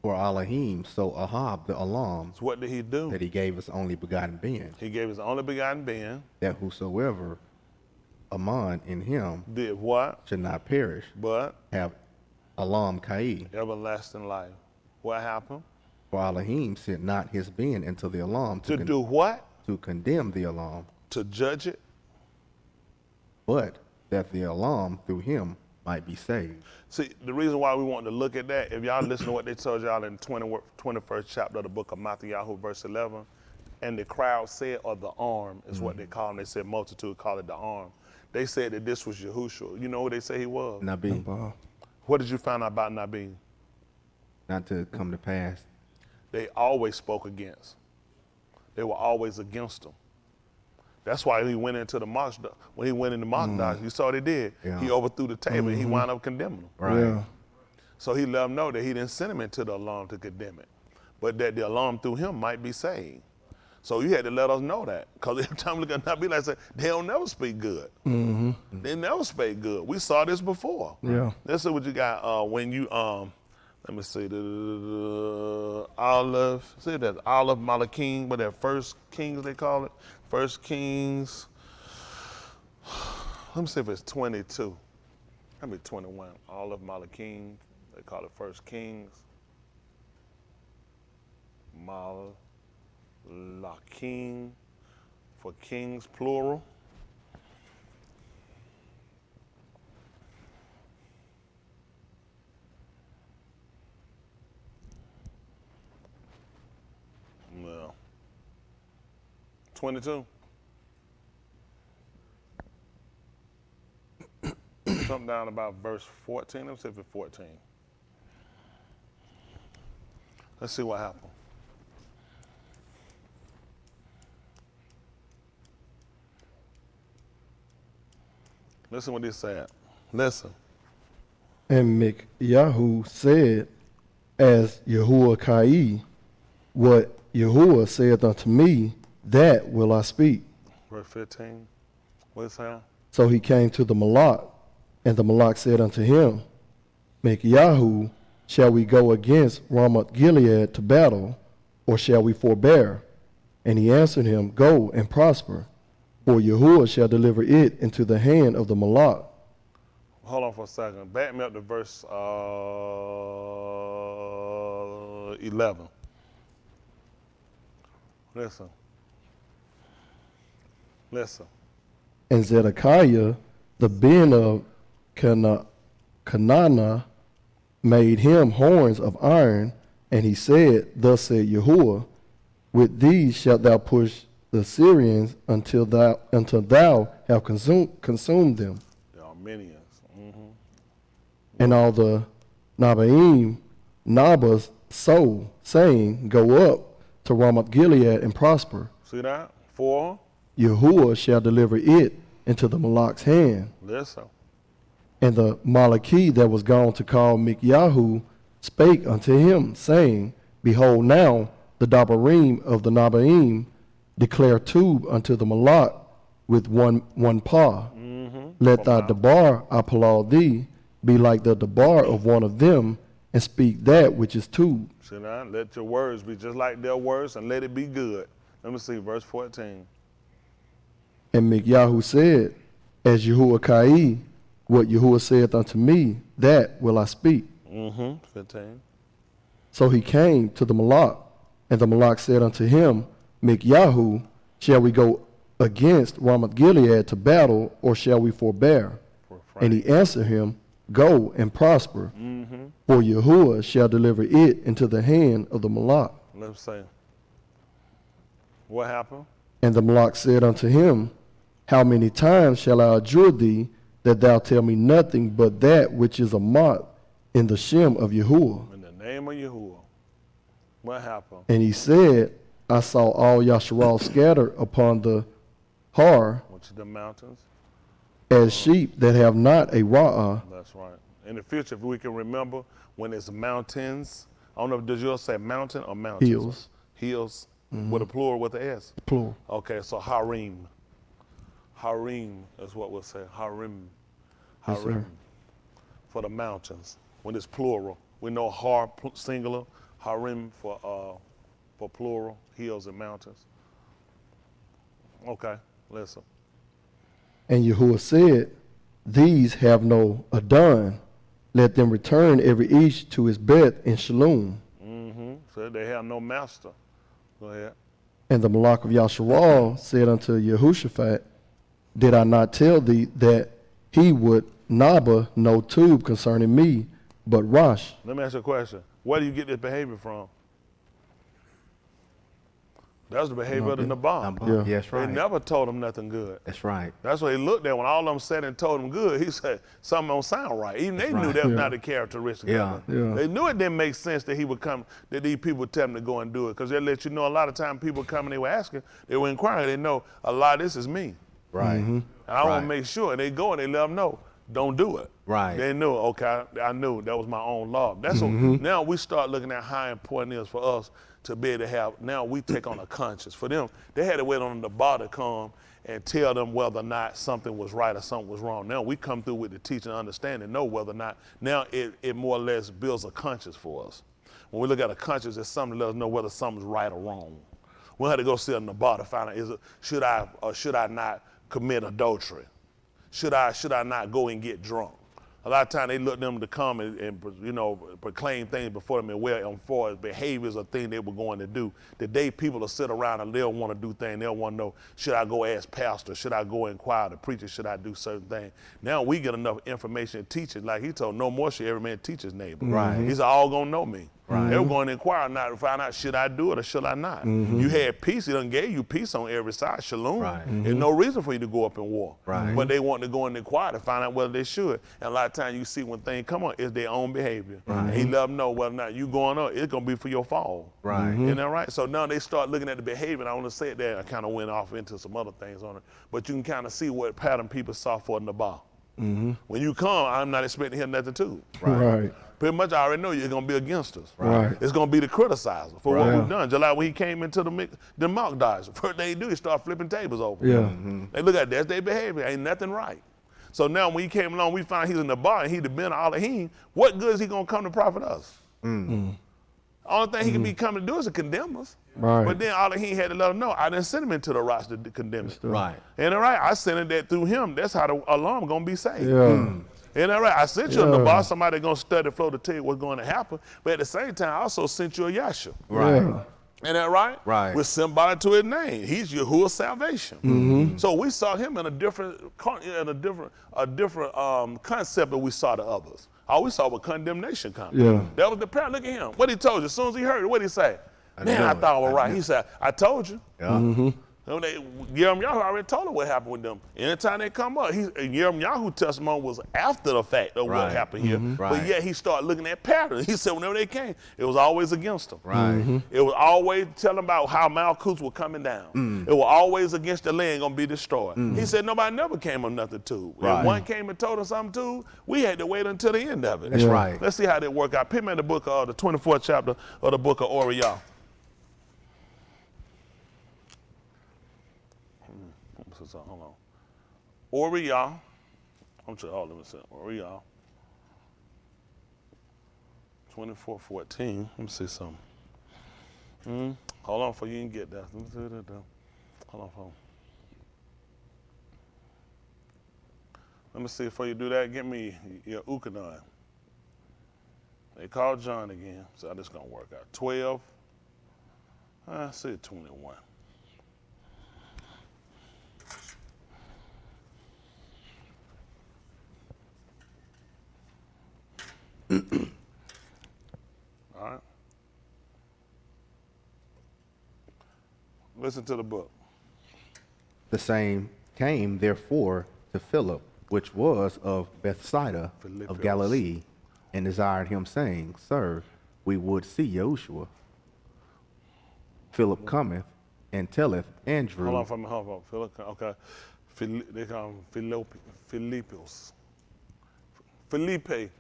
For Elohim, so Ahab the Alam, So what did he do? that he gave his only begotten being, He gave his only begotten being. that whosoever Aman in him Did what? should not perish, But have Alam Kai. everlasting life. What happened? For Elohim sent not his being into the Alam To do what? to condemn the Alam, To judge it? but that the Alam through him might be saved. See, the reason why we want to look at that, if y'all listen to what they told y'all in 21st chapter of the book of Matthew, verse 11, and the crowd said, or the arm is what they call them. They said multitude, call it the arm. They said that this was Yahushua. You know who they say he was? Nabi, What did you find out about Nabi? not to come to pass. They always spoke against. They were always against him. That's why he went into the Makdash. When he went into Makdash, you saw what he did. Yeah. He overthrew the table and he wound up condemning them. Right. Yeah. So he let them know that he didn't send him into the alarm to condemn it, but that the alarm through him might be saved. So you had to let us know that. Because every time we look at Nabi, like I said, they don't never speak good. They never speak good. We saw this before. Yeah. Let's see what you got when you, let me see, the Olive, see that Olive Malakim, but that First Kings they call it. First Kings, let me see if it's 22. Let me 21. Olive Malakim, they call it First Kings. Malakim, for kings, plural. No. 22. Something down about verse 14. Let's see if it's 14. Let's see what happened. Listen what he said. Listen. And Mikyahu said, as Yahuwah Kai, what Yahuwah saith unto me, that will I speak. Verse 15. What is that? So he came to the Malak, and the Malak said unto him, Mikyahu, shall we go against Ramoth Gilead to battle, or shall we forbear? And he answered him, Go and prosper, for Yahuwah shall deliver it into the hand of the Malak. Hold on for a second. Back me up to verse 11. Listen. Listen. And Zedekiah, the ben of Canana, made him horns of iron, and he said, Thus said Yahuwah, with these shalt thou push the Syrians until thou have consumed them. The Armenians. And all the Nabaim, Nabas so, saying, Go up to Ramoth Gilead and prosper. See that? 4. Yahuwah shall deliver it into the Malak's hand. Listen. And the Malaki that was gone to call Mikyahu spake unto him, saying, Behold now, the Dabarim of the Nabaim declare tube unto the Malak with one paw. Let thy Dabar, I applaud thee, be like the Dabar of one of them, and speak that which is tube. See that? Let your words be just like their words, and let it be good. Let me see, verse 14. And Mikyahu said, as Yahuwah Kai, what Yahuwah saith unto me, that will I speak. 15. So he came to the Malak, and the Malak said unto him, Mikyahu, shall we go against Ramoth Gilead to battle, or shall we forbear? And he answered him, Go and prosper, for Yahuwah shall deliver it into the hand of the Malak. Let's say, what happened? And the Malak said unto him, How many times shall I adjure thee that thou tell me nothing but that which is a mock in the Shem of Yahuwah? In the name of Yahuwah. What happened? And he said, I saw all Yasharal scattered upon the Har Which is the mountains. as sheep that have not a Ra'ah. That's right. In the future, if we can remember, when it's mountains, I don't know, does yours say mountain or mountains? Hills. Hills, with a plural with a S. Plural. Okay, so harim. Harim is what we'll say. Harim. Yes, sir. Harim. For the mountains. When it's plural. We know har singular, harim for plural, hills and mountains. Okay, listen. And Yahuwah said, These have no Adon. Let them return every each to his bed in Shalom. So they have no master. Go ahead. And the Malak of Yasharal said unto Yehoshaphat, Did I not tell thee that he would Naba no tube concerning me, but Rosh? Let me ask you a question. Where do you get this behavior from? That's the behavior of the Nabal. Yeah. Yes, They right. never told him nothing good. That's right. That's what he looked at when all of them said and told him good. He said, something don't sound right. Even they knew that was not the characteristic of him. Yeah. They knew it didn't make sense that he would come, that these people would tell him to go and do it. Because they let you know a lot of time people come and they were asking, they were inquiring, they know a lot of this is me. Right. And I want to make sure, and they go and they let them know, don't do it. Right. They knew, okay, I knew that was my own law. That's what, now we start looking at how important it is for us to be able to have, now we take on a conscience. For them, they had to wait on the bar to come and tell them whether or not something was right or something was wrong. Now we come through with the teaching and understanding, know whether or not, now it more or less builds a conscience for us. When we look at a conscience, it's something that lets us know whether something's right or wrong. We don't have to go sit on the bar to find out, should I or should I not commit adultery? Should I not go and get drunk? A lot of times they look them to come and proclaim things before them and well for behaviors or things they were going to do. Today people will sit around and they'll want to do things. They'll want to know, should I go ask pastor? Should I go inquire the preacher? Should I do certain things? Now we get enough information and teaching. Like he told, no more should every man teach his neighbor. Right. He's all gonna know me. Right. They were going to inquire now to find out, should I do it or should I not? You had peace. He done gave you peace on every side. Shalom. Right. There's no reason for you to go up in war. Right. But they want to go and inquire to find out whether they should. And a lot of times you see when things come up, it's their own behavior. Right. And he let them know whether or not you going up, it's going to be for your fall. Right. Isn't that right? So now they start looking at the behavior. And I want to say it there. I kind of went off into some other things on it. But you can kind of see what pattern people saw for Nabal. When you come, I'm not expecting to hear nothing too. Right. Pretty much I already know you're going to be against us. Right. It's going to be the criticizer for what Right. we've done. Just like when he came into the mock dies, first thing he do is start flipping tables over. Yeah. They look at that's their behavior. Ain't nothing right. So now when he came along, we find he's in the bar and he'd have been Elohim. What good is he going to come to profit us? Only thing he can be coming to do is to condemn us. Right. But then Elohim had to let him know, I didn't send him into the rocks to condemn us. Right. Ain't that right? I sent him that through him. That's how the alarm going to be saved. Yeah. Ain't that right? I sent you in the Yeah. bar, somebody going to study the flow to tell you what's going to happen. But at the same time, I also sent you a Yasha. Right. Yeah. Ain't that right? Right. With symbolic to his name. He's Yahuwah's salvation. So we saw him in a different concept than we saw the others. All we saw was condemnation coming. Yeah. That was the parent. Look at him. What he told you. As soon as he heard it, what did he say? Man, knew I it. thought I was I right. knew He said, I told you. Yeah. Yirmiyahu already told her what happened with them. Anytime they come up, Yirmiyahu's testimony was after the fact of what Right. happened here. Right. But yet he started looking at patterns. He said whenever they came, it was always against them. Right. It was always telling about how Malkuth was coming down. It was always against the land going to be destroyed. He said nobody never came up nothing to. Right. If one came and told us something too, we had to wait until the end of it. That's right. Let's see how that work out. Pick me in the book of the 24th chapter of the book of Oriah. Hold on. Oriah. I'm sure all of them said Oriah. 24:14. Let me see something. Hold on for you can get that. Hold on for Let me see, before you do that, give me your Ukanon. They called John again, so this gonna work out. 12, I said 21. All right. Listen to the book. The same came therefore to Philip, which was of Bethsaida Philippians. of Galilee, and desired him, saying, Sir, we would see Joshua. Philip cometh and telleth Andrew. Hold on for me, hold on. Philip, okay. They call him Philippos. Felipe.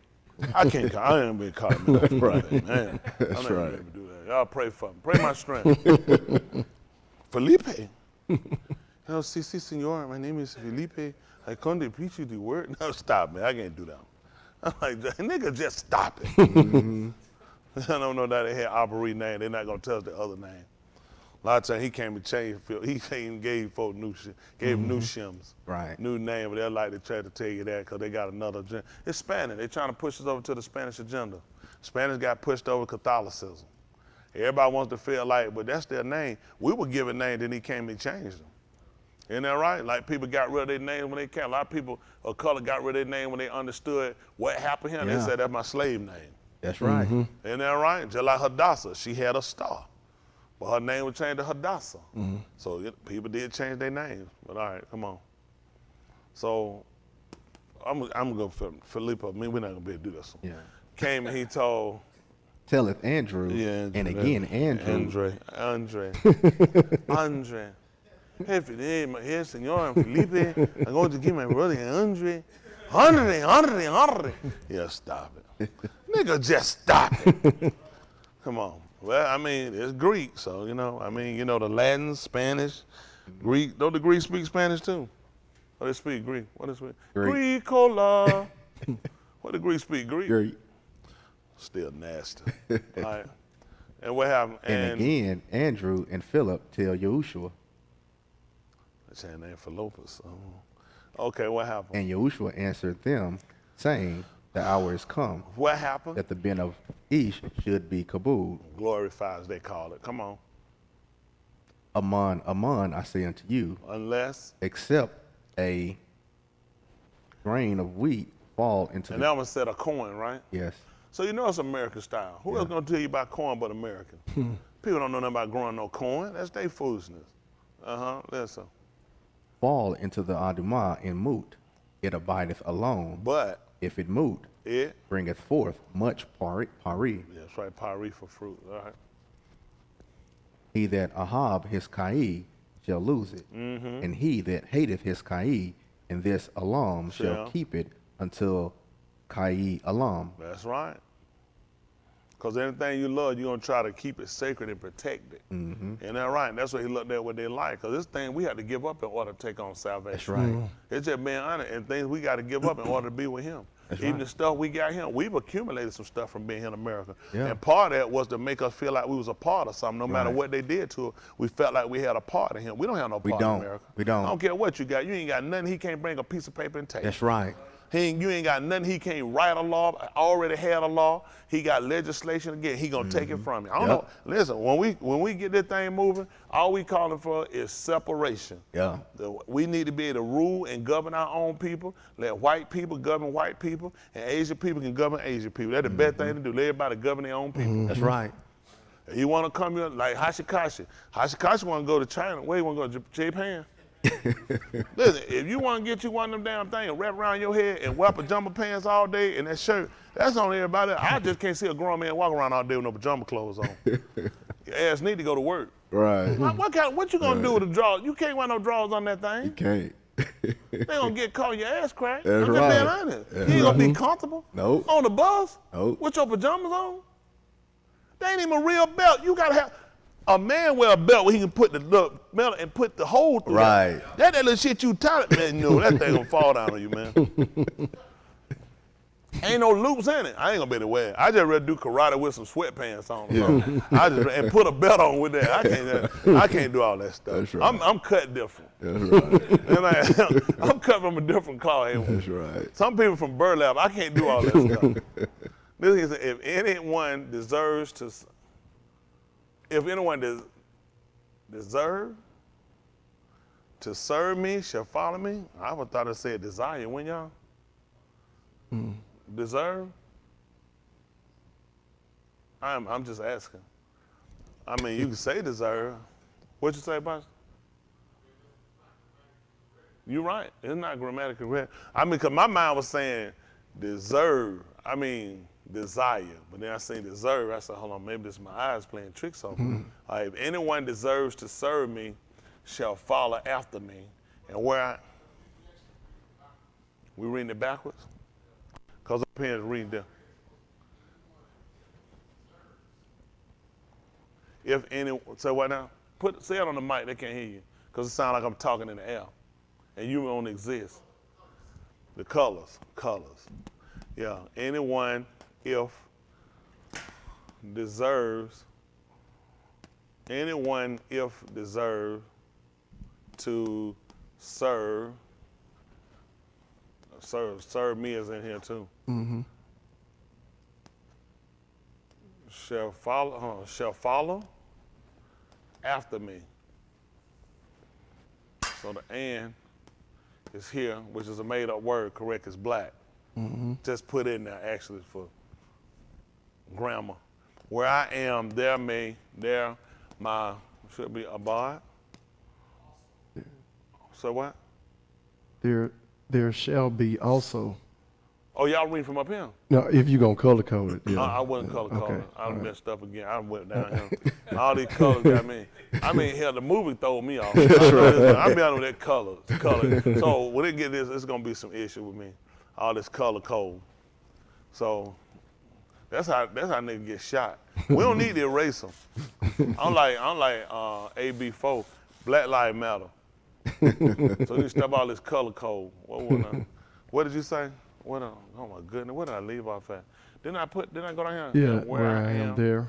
I can't call, I ain't been calling me that Friday, man. That's I'm not right. able to do that. Y'all pray for me. Pray my strength. Felipe. Oh, si, senor, my name is Felipe. I come to preach you the word. No, stop, man. I can't do that. I'm like, nigga, just stop it. I don't know that they had Aubrey name. They're not going to tell us the other name. A lot of times he came and changed. He came and gave folks new shit, gave them new shims. Right. New name, but they like to try to tell you that because they got another agenda. It's Spanish. They're trying to push us over to the Spanish agenda. Spanish got pushed over Catholicism. Everybody wants to feel like, but that's their name. We were given name, then he came and changed them. Isn't that right? Like people got rid of their name when they came. A lot of people of color got rid of their name when they understood what happened here. Yeah. They said that's my slave name. That's right. Isn't that right? Just like Hadassah, she had a star. But her name was changed to Hadassah. So people did change their names. But all right, come on. So I'm gonna go for Filippo. I mean, we're not gonna be able to do this one. Yeah. Came and he told Telleth Andrew, and again Andrew. Andre. Hey, here, senor, Felipe. I'm going to give my brother Andre. Andre. Yeah, stop it. Nigga, just stop it. Come on. Well, I mean, it's Greek, so, the Latin, Spanish, Greek. Don't the Greeks speak Spanish too? Oh, they speak Greek. What is it? Greek. Greekola. What do Greeks speak? Greek? Greek. Still nasty. All right. And what happened? And again, Andrew and Philip tell Yahushua. That's his name for Lopez. Okay, what happened? And Yahushua answered them, saying, The hour is come What happened? that the ben of Ish should be kabod. Glorified, as they call it. Come on. Amon, I say unto you, Unless. except a grain of wheat fall into And the... that one said a coin, right? Yes. So you know it's American style. Who else gonna tell you about corn but American? People don't know nothing about growing no corn. That's their foolishness. Listen. Fall into the adumah in moot, it abideth alone. But If it moot, it, bringeth forth much pari. that's right, pari for fruit. All right. He that ahab his kai shall lose it, and he that hateth his kai in this alam shall Shall. keep it until kai alam. That's right. Because anything you love, you're going to try to keep it sacred and protect it. Isn't that right? And that's what he looked at what they like. Because this thing we had to give up in order to take on salvation. That's right. It's just being honest and things we got to give up in order to be with him. That's Even right. the stuff we got here, we've accumulated some stuff from being here in America. Yeah. And part of that was to make us feel like we was a part of something. No matter Right. what they did to us, we felt like we had a part of him. We don't have no part don't. in America. We don't. I don't care what you got. You ain't got nothing. He can't bring a piece of paper and take. That's right. You ain't got nothing. He can't write a law. Already had a law. He got legislation again. He gonna take it from you. I don't know. Listen, when we get this thing moving, all we calling for is separation. Yeah. We need to be able to rule and govern our own people. Let white people govern white people, and Asian people can govern Asian people. That's the best thing to do. Let everybody govern their own people. That's right. If you want to come here like Hashikashi. Hashikashi want to go to China. Where you want to go to Japan? Listen, if you want to get you one of them damn things and wrap around your head and wear pajama pants all day and that shirt, that's on everybody. I just can't see a grown man walking around all day with no pajama clothes on. Your ass need to go to work. Right. What you gonna do with a drawers? You can't wear no drawers on that thing. Can't. They gonna get caught, your ass cracked. That's I'm just being right. honest. That's You ain't gonna be right. comfortable Nope. on the bus Nope. with your pajamas on. They ain't even a real belt. You gotta have a man wear a belt where he can put the metal and put the hole through. Right. That little shit you tight, man. You know that thing gonna fall down on you, man. Ain't no loops in it. I ain't gonna be able to wear it. I just rather do karate with some sweatpants on. And put a belt on with that. I can't do all that stuff. That's right. I'm cut different. That's right. And I'm cut from a different cloth. That's right. Some people from burlap, I can't do all that stuff. This is, if anyone deserves to serve me, shall follow me. I would thought it said desire, when y'all? Deserve? I'm just asking. I mean, you can say deserve. What you say, Pastor? You're right. It's not grammatically correct. I mean, because my mind was saying deserve. I mean, desire. But then I seen deserve. I said, hold on, maybe this is my eyes playing tricks on me. If anyone deserves to serve me, shall follow after me. And we reading it backwards? Because the parents read them. If any, say what now? Say it on the mic, they can't hear you. Because it sounds like I'm talking in the air. And you don't exist. The colors. Yeah, anyone, if deserves to serve me is in here too. Shall follow after me. So the and is here, which is a made up word, correct, is black. Just put in there actually for grammar. Where I am, there should be abide. So what? There shall be also. Oh, y'all reading from up here? No, if you're going to color code it. Yeah. I wasn't color coding. Okay. I done messed up again. I went down here. All these colors got me. I mean, hell, the movie throw me off. I be on that color. So when they get this, it's going to be some issue with me. All this color code. So that's how niggas get shot. We don't need to erase them. I'm like AB4, Black Lives Matter. So you step all this color code. What did you say? Oh my goodness, what did I leave off at? Didn't I go down here? Yeah, where I am there.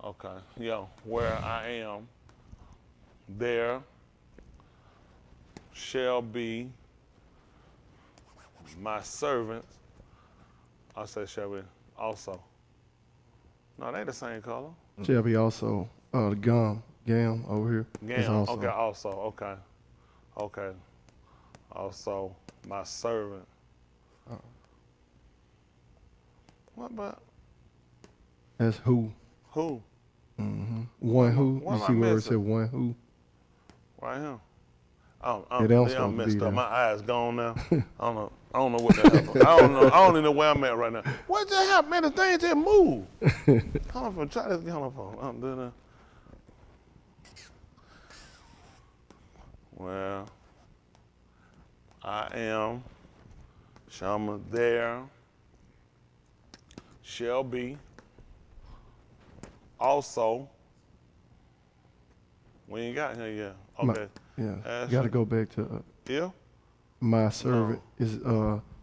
Okay, yeah, where I am, there shall be my servants. I said shall be also. No, they ain't the same color. Shall be also the gam over here. is Gam, also. okay, also, okay. Also, my servant. What about? That's who. Who? One who. What You am I see where it missing? said one who? Right here. It don't supposed to I'm messed be up. there. My eyes gone now. I don't know what the hell. I don't even know where I'm at right now. What the hell, man? The thing just moved. Hold on, try this. Hold on. Well, I am. Shama there. Shall be. Also. We ain't got here yet. Okay. Yeah. You got to go back to Yeah. my servant is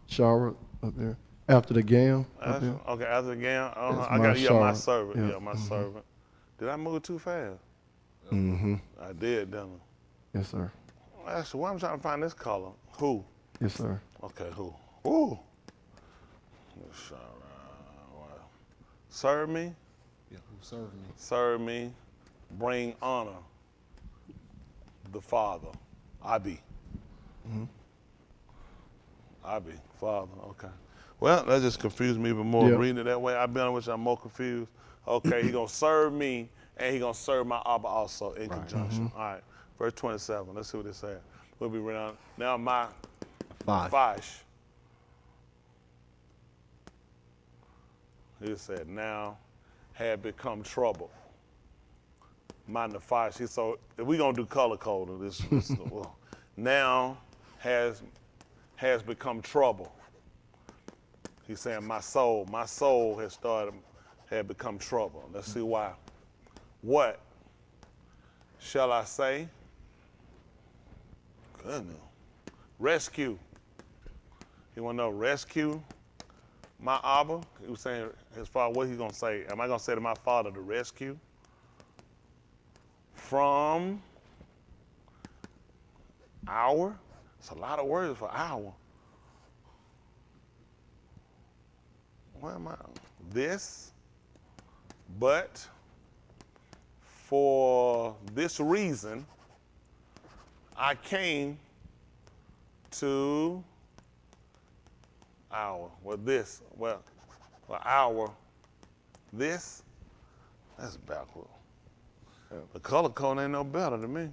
Shara up there. After the gam. Up there. Okay, after the game, That's I got my Shara. servant. Yeah. My servant. Did I move too fast? Mm-hmm. I did, didn't Yes, sir. I? Actually, why I'm trying to find this color? Who? Yes, sir. Okay, who? Ooh. Serve me. Yeah, who served me? Serve me. Bring honor. The Father. I be. I be. Father. Okay. Well, that just confused me even more. Yeah. Reading it that way, I've been with you, I'm more confused. Okay, he gonna serve me and he gonna serve my Abba also in conjunction. All right. Verse 27. Let's see what it says. We'll be reading now. My Fash. He said, now had become trouble. My Nefash. So if we gonna do color code, this well, now has become trouble. He's saying my soul had become trouble. Let's see why. What shall I say? Goodness. Rescue. You wanna know rescue? My Abba, he was saying, as far as what he's going to say, am I going to say to my Father to rescue from our? It's a lot of words for our. Where am I? This, but for this reason, I came to our. Well, this. Well, for our. This. That's backward. The color code ain't no better than me.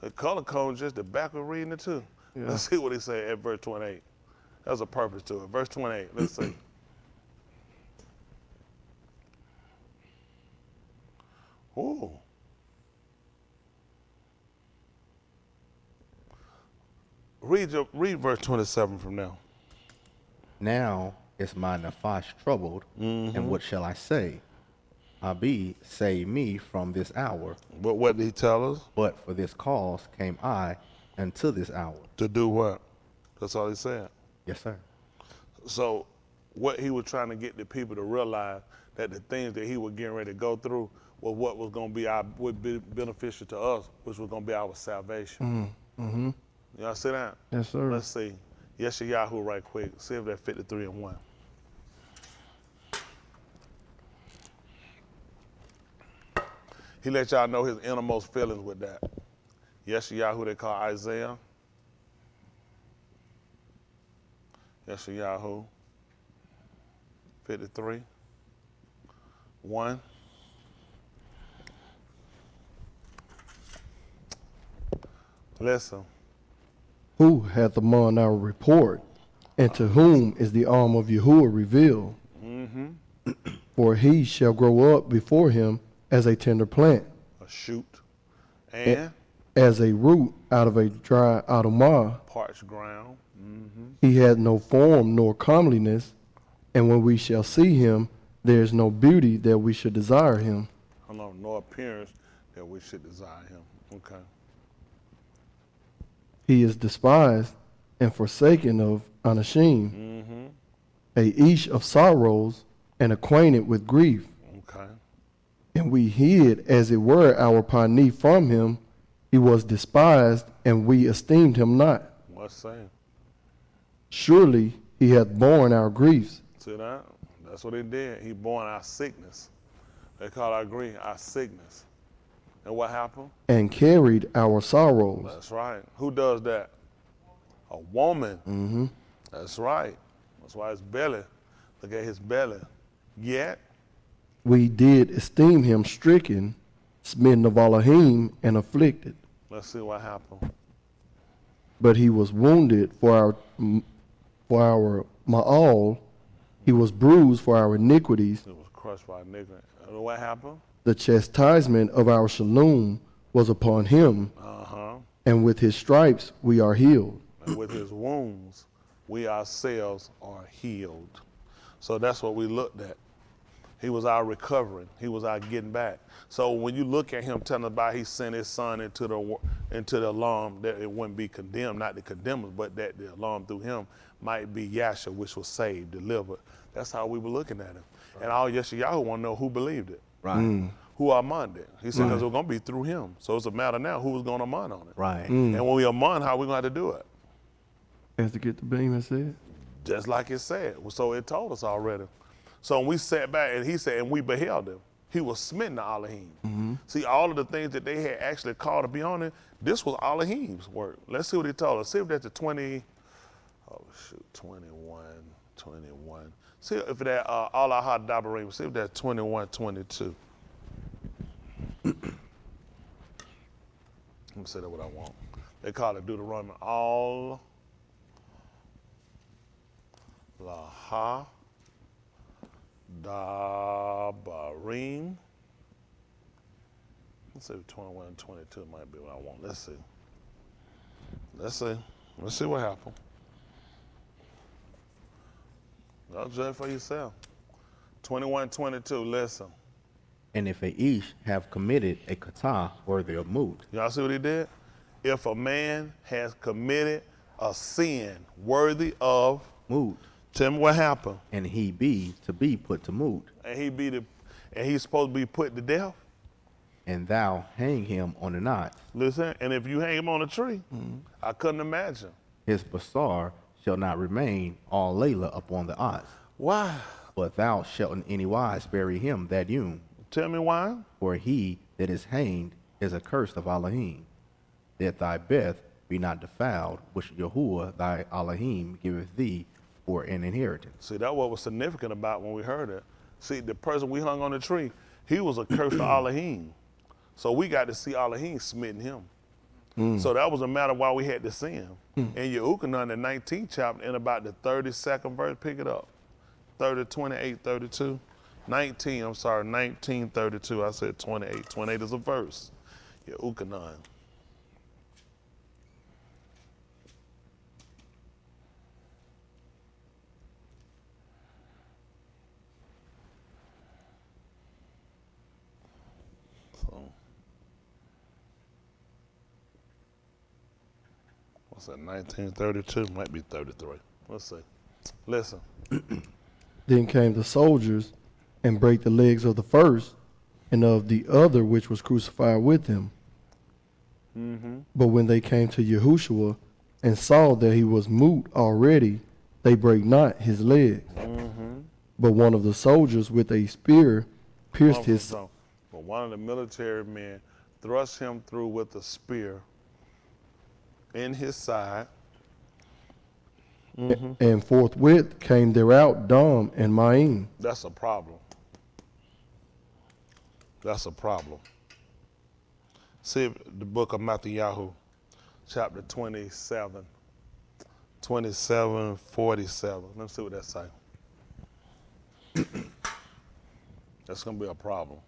The color code is just the backward reading it too. Yeah. Let's see what he said at verse 28. There's a purpose to it. Verse 28. Let's see. Ooh. Read verse 27 from now. Now is my nefesh troubled, and what shall I say? Abi, save me from this hour. But what did he tell us? But for this cause came I unto this hour. To do what? That's all he said. Yes, sir. So what he was trying to get the people to realize that the things that he was getting ready to go through was what was going to be would be beneficial to us, which was going to be our salvation. Y'all see that? Yes, sir. Let's see. Yeshayahu right quick. See if that 53 and 1. He let y'all know his innermost feelings with that. Yeshayahu they call Isaiah. Yeshayahu 53 1. Listen. Who hath among our report, and to whom is the arm of Yahuwah revealed? For he shall grow up before him as a tender plant, A shoot. And as a root out of a dry Adamah. parched ground. He had no form nor comeliness, and when we shall see him, there is no beauty that we should desire him. No appearance that we should desire him. Okay. He is despised and forsaken of Anashim, a ish of sorrows and acquainted with grief. Okay. And we hid, as it were, our pani from him. He was despised, and we esteemed him not. What's saying? Surely he hath borne our griefs, See that? That's what he did. He bore our sickness. They call our grief our sickness. And what happened? and carried our sorrows. That's right. Who does that? A woman. That's right. That's why his belly. Look at his belly. Yet, We did esteem him stricken, smitten of Elohim, and afflicted. let's see what happened. But he was wounded for our ma'al. He was bruised for our iniquities. It was crushed by a nigger. And what happened? The chastisement of our shalom was upon him, and with his stripes we are healed. And with his wounds, we ourselves are healed. So that's what we looked at. He was our recovering. He was our getting back. So when you look at him telling about he sent his son into the alarm, that it wouldn't be condemned, not the condemners, but that the alarm through him might be Yasha, which was saved, delivered. That's how we were looking at him. And all Yeshayahu want to know who believed it. Right. Who among it? He said, because it was going to be through him. So it's a matter now who was going to among on it. Right. And when we among, how we going to have to do it? As to get the beam and said. Just like it said. So it told us already. So when we sat back and he said, and we beheld him, he was smitten to Elohim. See, all of the things that they had actually called to be on it, this was Elohim's work. Let's see what he told us. See if that's the 21. See if that Allah had Dabarim, see if that's 21, 22. Let me say that what I want. They call it Deuteronomy all Laha Dabarim. Let's see if 21 and 22 might be what I want. Let's see. Let's see what happened. Y'all judge for yourself. 21, 22, listen. And if a ish have committed a kata worthy of moot, Y'all see what he did? If a man has committed a sin worthy of moot, Tell me what happened. And he be to be put to moot, And he's supposed to be put to death. and thou hang him on a knot. Listen, and if you hang him on a tree, I couldn't imagine. His basar shall not remain all Layla upon the ox. Why? But thou shalt in any wise bury him that young. Tell me why? For he that is hanged is accursed of Elohim, that thy beth be not defiled, which Yahuwah thy Elohim giveth thee for an inheritance. See, that's what was significant about when we heard it. See, the person we hung on the tree, he was accursed to Elohim. So we got to see Elohim smitten him. So that was a matter why we had to see him. In Yehukanan, the 19th chapter, in about the 32nd verse, pick it up. 28, 32. 19, 32. I said 28. 28 is a verse. Yehukanan. What's that, 1932? Might be 33. Let's see. Listen. Then came the soldiers and brake the legs of the first and of the other which was crucified with him. But when they came to Yahushua and saw that he was moot already, they brake not his legs. But one of the soldiers with a spear pierced his. But one of the military men thrust him through with a spear in his side. And forthwith came there out Dom and Maim. That's a problem. That's a problem. See the book of Matthew, chapter 27, 47. Let me see what that say. That's going to be a problem.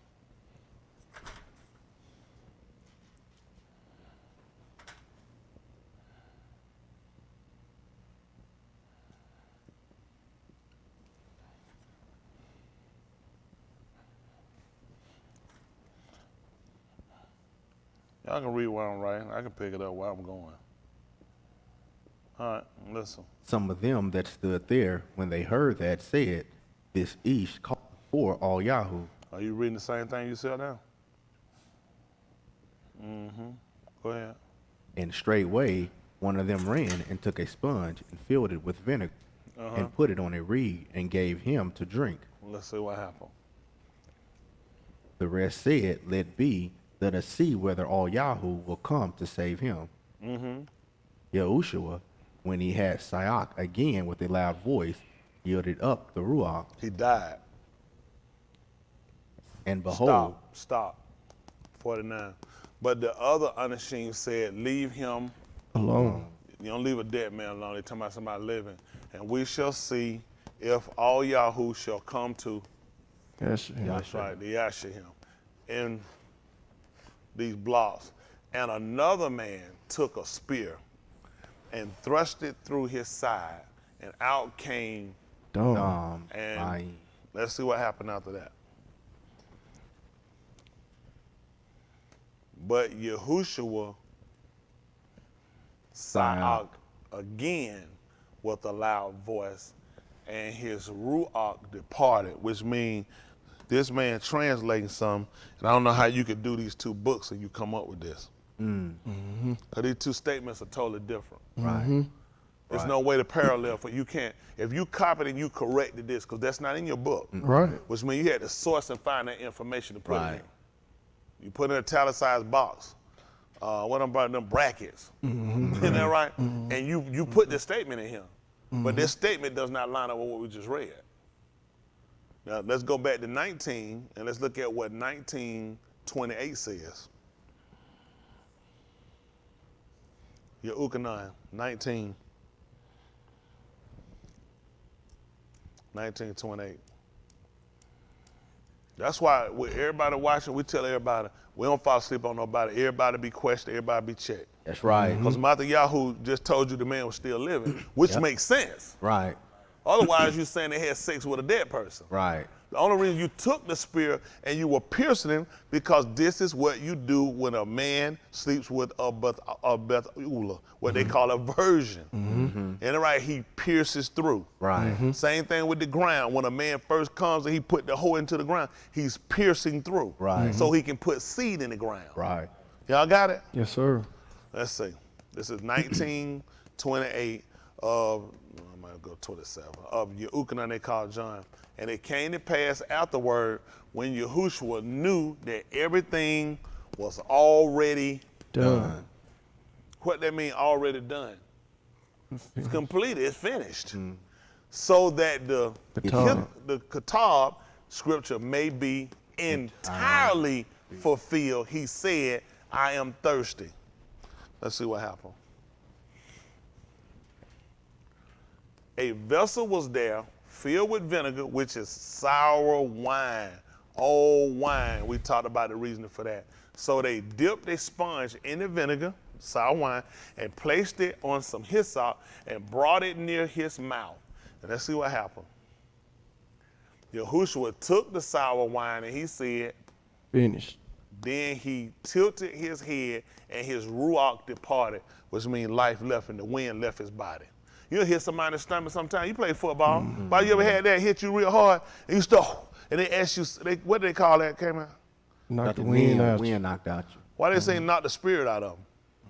Y'all can read while I'm writing. I can pick it up while I'm going. All right, listen. Some of them that stood there, when they heard that, said, This Ish called for all Yahoo. Are you reading the same thing you said now? Go ahead. And straightway one of them ran and took a sponge and filled it with vinegar and put it on a reed and gave him to drink. Let's see what happened. The rest said, Let be, let us see whether all Yahoo will come to save him. Yahushua, when he had Sayak again with a loud voice, yielded up the Ruach, He died. and behold, Stop. 49. But the other unashamed said, Leave him Alone. You don't leave a dead man alone. They're talking about somebody living. And we shall see if all Yahoo shall come to, Yes, that's right, the Yashahim, in these blocks. And another man took a spear and thrust it through his side, and out came, Dom. and Maim. let's see what happened after that. But Yahushua Saak again with a loud voice, and his Ruach departed, which means this man translating something, and I don't know how you could do these two books and you come up with this. Because these two statements are totally different. Right. There's no way to parallel, for you can't, if you copied and you corrected this, because that's not in your book, Right. which means you had to source and find that information to put it Right. in. You put in an italicized box. What about them brackets? Isn't that right? And you put this statement in here. But this statement does not line up with what we just read. Now let's go back to 19 and let's look at what 19:28 says. Yehukanan, 19:28. That's why with everybody watching, we tell everybody, we don't fall asleep on nobody. Everybody be questioned, everybody be checked. That's right. Because Yahoo just told you the man was still living, which makes sense. Right. Otherwise, you're saying they had sex with a dead person. Right. The only reason you took the spear and you were piercing him because this is what you do when a man sleeps with a Bethula, what they call a virgin. And right, he pierces through. Right. Same thing with the ground. When a man first comes and he put the hoe into the ground, he's piercing through. Right. So he can put seed in the ground. Right. Y'all got it? Yes, sir. Let's see. This is 1928 of, I might go 27, of Yehukanah they call John. And it came to pass afterward when Yahushua knew that everything was already Done. What that mean, already done? It's completed, it's finished. So that the Kitab scripture may be entirely fulfilled. He said, I am thirsty. Let's see what happened. A vessel was there filled with vinegar, which is sour wine, old wine. We talked about the reason for that. So they dipped a sponge in the vinegar, sour wine, and placed it on some hyssop and brought it near his mouth. And let's see what happened. Yahushua took the sour wine and he said, Finished. then he tilted his head and his ruach departed, which means life left and the wind left his body. You'll hit somebody in the stomach sometimes. You play football. But you ever had that hit you real hard and you stop, and they ask you, what do they call that, came out? Knock the wind out. Wind knocked out you. Why they say knock the spirit out of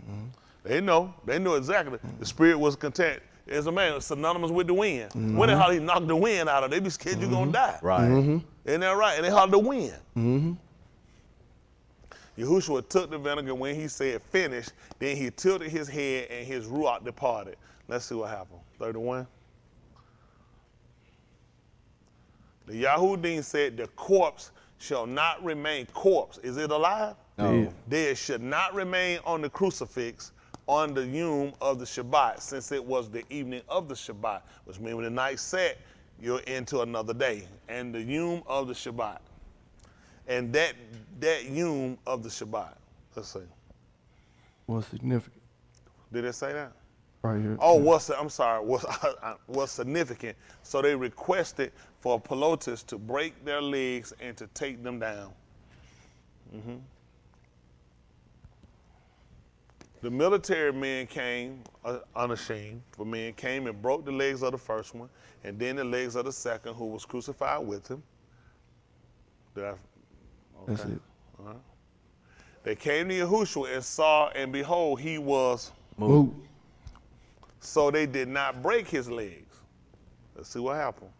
them? They know exactly. The spirit was content. As a man, synonymous with the wind. When they holler, he knocked the wind out of them, they be scared you're gonna die. Right. Isn't that right? And they holler the wind. Yahushua took the vinegar when he said finish, then he tilted his head and his ruach departed. Let's see what happened. 31. The Yahudim said the corpse shall not remain corpse. Is it alive? No. Dead should not remain on the crucifix on the yom of the Shabbat, since it was the evening of the Shabbat, which means when the night set, you're into another day. And the yom of the Shabbat. And that yom of the Shabbat. Let's see. What's significant? Did it say that? Right here. Oh, what's significant? So they requested for Pelotus to break their legs and to take them down. The military men came unashamed, for men came and broke the legs of the first one, and then the legs of the second, who was crucified with him. That's it. They came to Yahushua and saw, and behold, he was Move. so they did not break his legs. Let's see what happened.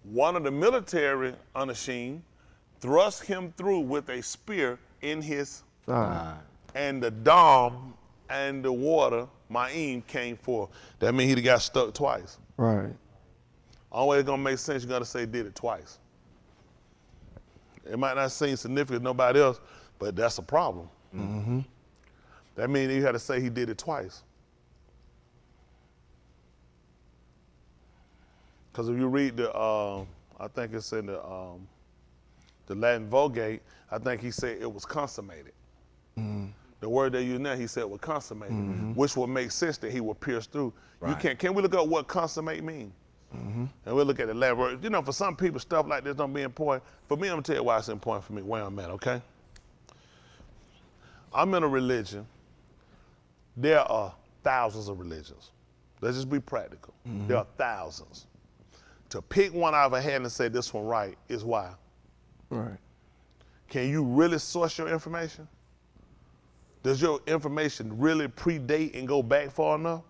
One of the military unashamed thrust him through with a spear in his Side. and the dam and the water, Ma'im, came forth. That means he got stuck twice. Right. Only way it's gonna make sense, you gotta say did it twice. It might not seem significant to nobody else, but that's a problem. That means you had to say he did it twice. Because if you read the, I think it's in the Latin Vulgate, I think he said it was consummated. The word they use now, he said was consummated, which would make sense that he would pierce through. Right. You can we look up what consummate means? And we'll look at the Latin word. You know, for some people, stuff like this don't be important. For me, I'm gonna tell you why it's important for me, where I'm at, okay? I'm in a religion. There are thousands of religions. Let's just be practical. There are thousands. To pick one out of a hat and say this one right is why. Right. Can you really source your information? Does your information really predate and go back far enough?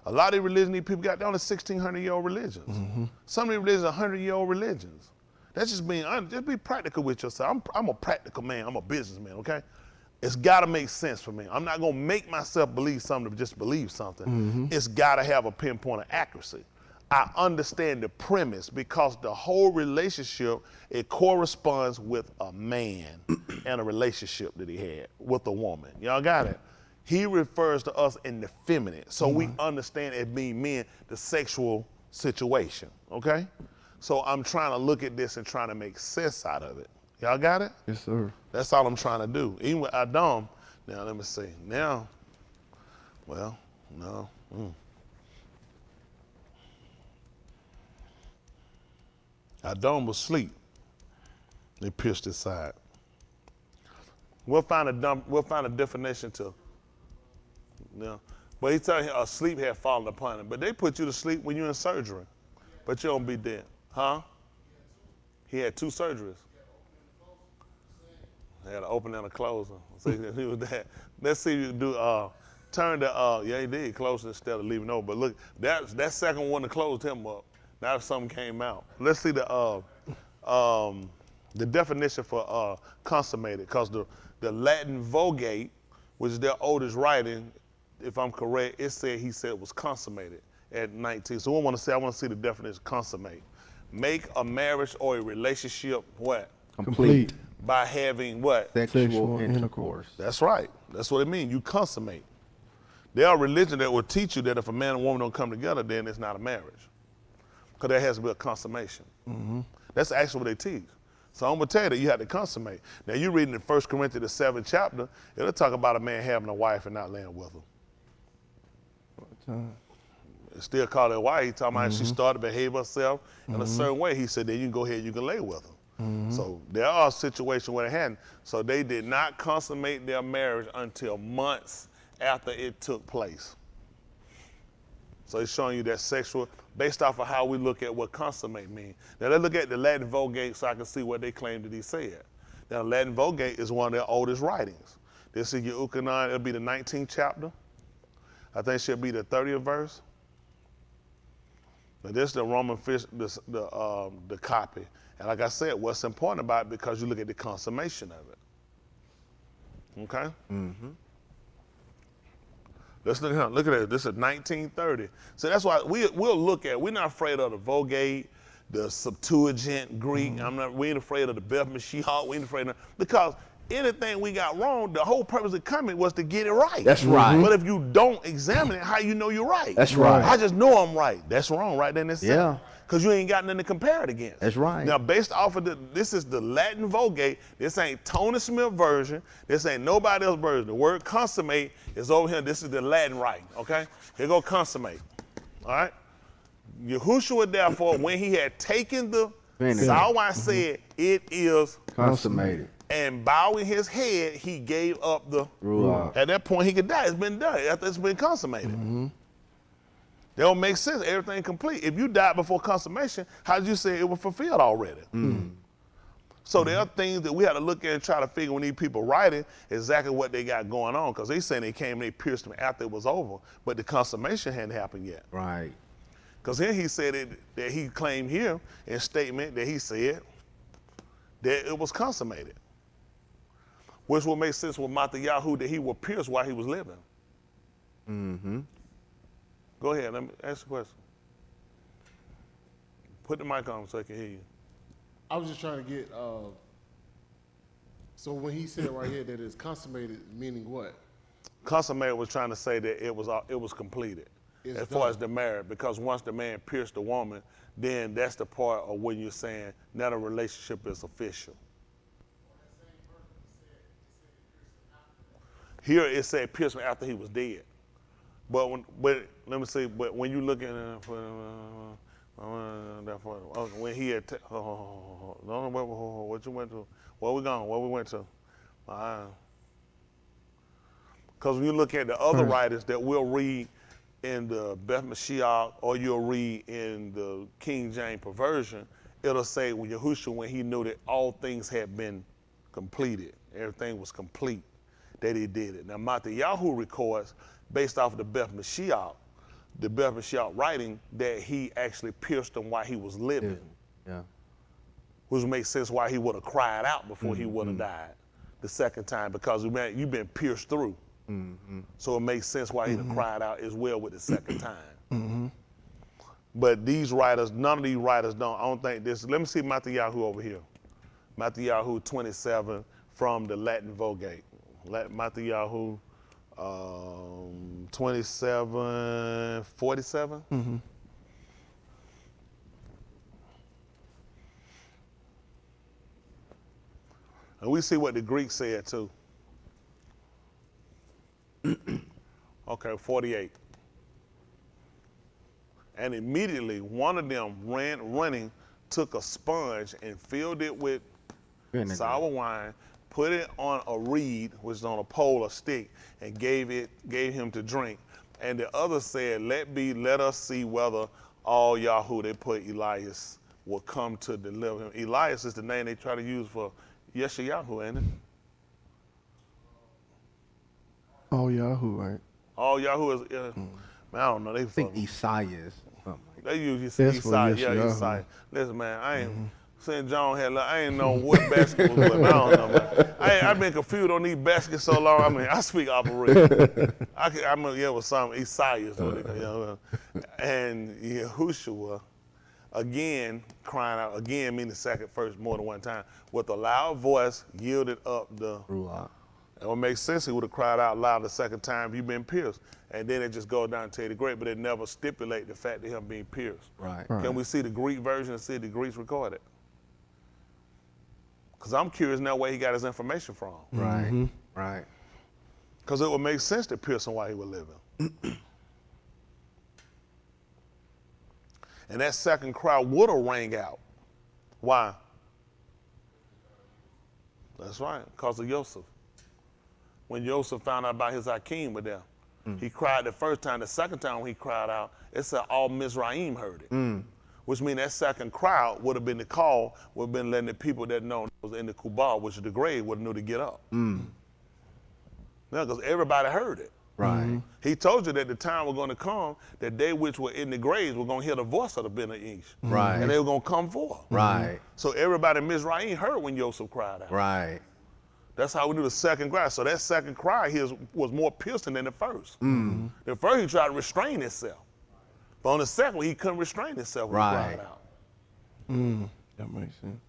A lot of these religions, these people got down to 1,600-year-old religions. Some of these religions are 100-year-old religions. That's just being honest. Just be practical with yourself. I'm a practical man. I'm a businessman, okay? It's got to make sense for me. I'm not going to make myself believe something to just believe something. It's got to have a pinpoint of accuracy. I understand the premise because the whole relationship, it corresponds with a man and a relationship that he had with a woman. Y'all got it? He refers to us in the feminine. So we understand it being men, the sexual situation, okay? So I'm trying to look at this and trying to make sense out of it. Y'all got it? Yes, sir. That's all I'm trying to do. Even with Adam, now let me see. Now, well, no. Adon was asleep. They pierced his side. We'll find a definition to. You know. But he telling him sleep had fallen upon him. But they put you to sleep when you're in surgery. But you don't be dead. Huh? He had 2 surgeries. He had an open and a closing. So he was that. Let's see if you do turn the yeah, he did close instead of leaving over. But look, that second one that closed him up. Now something came out. Let's see the definition for consummated, because the Latin Vulgate, which is their oldest writing, if I'm correct, he said it was consummated at 19. So I want to see the definition consummate. Make a marriage or a relationship what? Complete. By having what? Sexual intercourse. That's right. That's what it means. You consummate. There are religions that will teach you that if a man and woman don't come together, then it's not a marriage. Because there has to be a consummation. That's actually what they teach. So I'm going to tell you that you have to consummate. Now, you reading in 1 Corinthians, the 7th chapter, it'll talk about a man having a wife and not laying with her. It's still called a wife. He talking about she started to behave herself in a certain way. He said, then you can go ahead, you can lay with her. So there are situations where it hadn't. So they did not consummate their marriage until months after it took place. So it's showing you that sexual, based off of how we look at what consummate means. Now let's look at the Latin Vulgate so I can see what they claim that he said. Now Latin Vulgate is one of their oldest writings. This is your Euchanon, it'll be the 19th chapter. I think it should be the 30th verse. Now this is the Roman fish, the copy. And like I said, what's important about it, because you look at the consummation of it. Okay? Let's look at it. This is 1930. So that's why we'll look at, we're not afraid of the Vulgate, the Septuagint Greek. We ain't afraid of the Beth Mashiach. We ain't afraid of, because anything we got wrong, the whole purpose of coming was to get it right. That's right. But if you don't examine it, how you know you're right? That's right. I just know I'm right. That's wrong right then. Yeah. Because you ain't got nothing to compare it against. That's right. Now, based off of this is the Latin Vulgate. This ain't Tony Smith version. This ain't nobody else version. The word consummate is over here. This is the Latin writing, okay? Here go consummate, all right? Yahushua, therefore, when he had taken the Sawai said, it is consummated. And bowing his head, he gave up the Ruach. At that point, he could die. It's been done. After it's been consummated. That don't make sense. Everything complete. If you died before consummation, how did you say it was fulfilled already? So there are things that we have to look at and try to figure when these people writing exactly what they got going on, because they saying they came and they pierced him after it was over, but the consummation hadn't happened yet. Right. Because here he said that he claimed here in statement that he said that it was consummated, which will make sense with Matthew that he was pierced while he was living. Go ahead, let me ask a question. Put the mic on so I can hear you. I was just trying to get, so when he said right here that it's consummated, meaning what? Consummated was trying to say that it was completed as far as the marriage, because once the man pierced the woman, then that's the part of when you're saying now the relationship is official. Here it said pierced him after he was dead. But let me see. But when you look at when he had, what you went to? Where we going? Where we went to? Because when you look at the other writers that we'll read in the Beth Mashiach, or you'll read in the King James Perversion, it'll say when Yahushua, when he knew that all things had been completed, everything was complete, that he did it. Now Matthew records, based off of the Beth Mashiach writing, that he actually pierced him while he was living. Yeah. Which makes sense why he would have cried out before he would have died the second time, because you've been pierced through. So it makes sense why he'd have cried out as well with the second time. But these writers, none of these writers don't. I don't think this. Let me see Matthew over here. Matthew 27 from the Latin Vulgate. Matthew 27:47. And we see what the Greek said too. Okay, 48. And immediately one of them ran running took a sponge and filled it with Vinegar. sour wine, put it on a reed, which is on a pole or stick, and gave him to drink. And the other said, let us see whether all Yahoo, they put Elias, will come to deliver him. Elias is the name they try to use for Yeshayahu, ain't it? Oh, Yahoo, right? All Yahoo is, man, I don't know. They I think Isaiah is something like They use That's for Incite. Yeah, Yeshayahu. Incite. Listen, man, I ain't St. John had. I ain't know what basketball was. I don't know, man. I've been confused on these baskets so long. I mean, I speak operation. I mean, yeah, with some Isaiah, and Yahushua again crying out again, meaning second, first, more than one time, with a loud voice yielded up the. Ruach. It would make sense he would have cried out loud the second time, you've been pierced. And then it just goes down and tell you the great, but it never stipulate the fact of him being pierced. Right. Can we see the Greek version and see the Greeks recorded? Because I'm curious now where he got his information from. Right. Right. Because it would make sense to pierce him while he was living. And that second cry would have rang out. Why? That's right, because of Joseph. When Joseph found out about his Akeem with them, he cried the first time. The second time when he cried out, it said all Mizraim heard it. Which means that second cry would have been the call, would have been letting the people that know was in the Kubal, which is the grave, would have knew to get up. Yeah, because everybody heard it. Right. He told you that the time was going to come that they which were in the graves were going to hear the voice of the Ben Ish. Right. And they were going to come forth. Right. So everybody in Mizraim heard when Joseph cried out. Right. That's how we knew the second cry. So that second cry was more piercing than the first. The first he tried to restrain himself. But on the second one, he couldn't restrain himself when he cried out. That makes sense.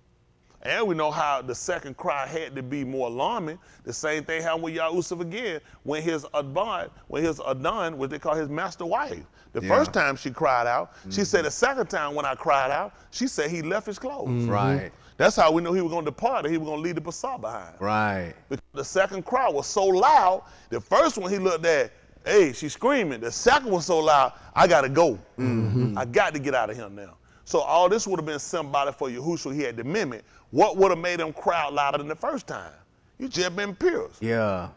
And we know how the second cry had to be more alarming. The same thing happened with Yahusuf again when his Adon, what they call his master wife. The first time she cried out, she said the second time when I cried out, she said he left his clothes. Right. That's how we knew he was going to depart and he was going to leave the Basar behind. Right. Because the second cry was so loud, the first one he looked at, hey, she's screaming. The second one so loud, I got to go. I got to get out of here now. So all this would have been symbolic for Yahushua. He had to mimic. What would have made him cry out louder than the first time? You just been pierced. Yeah.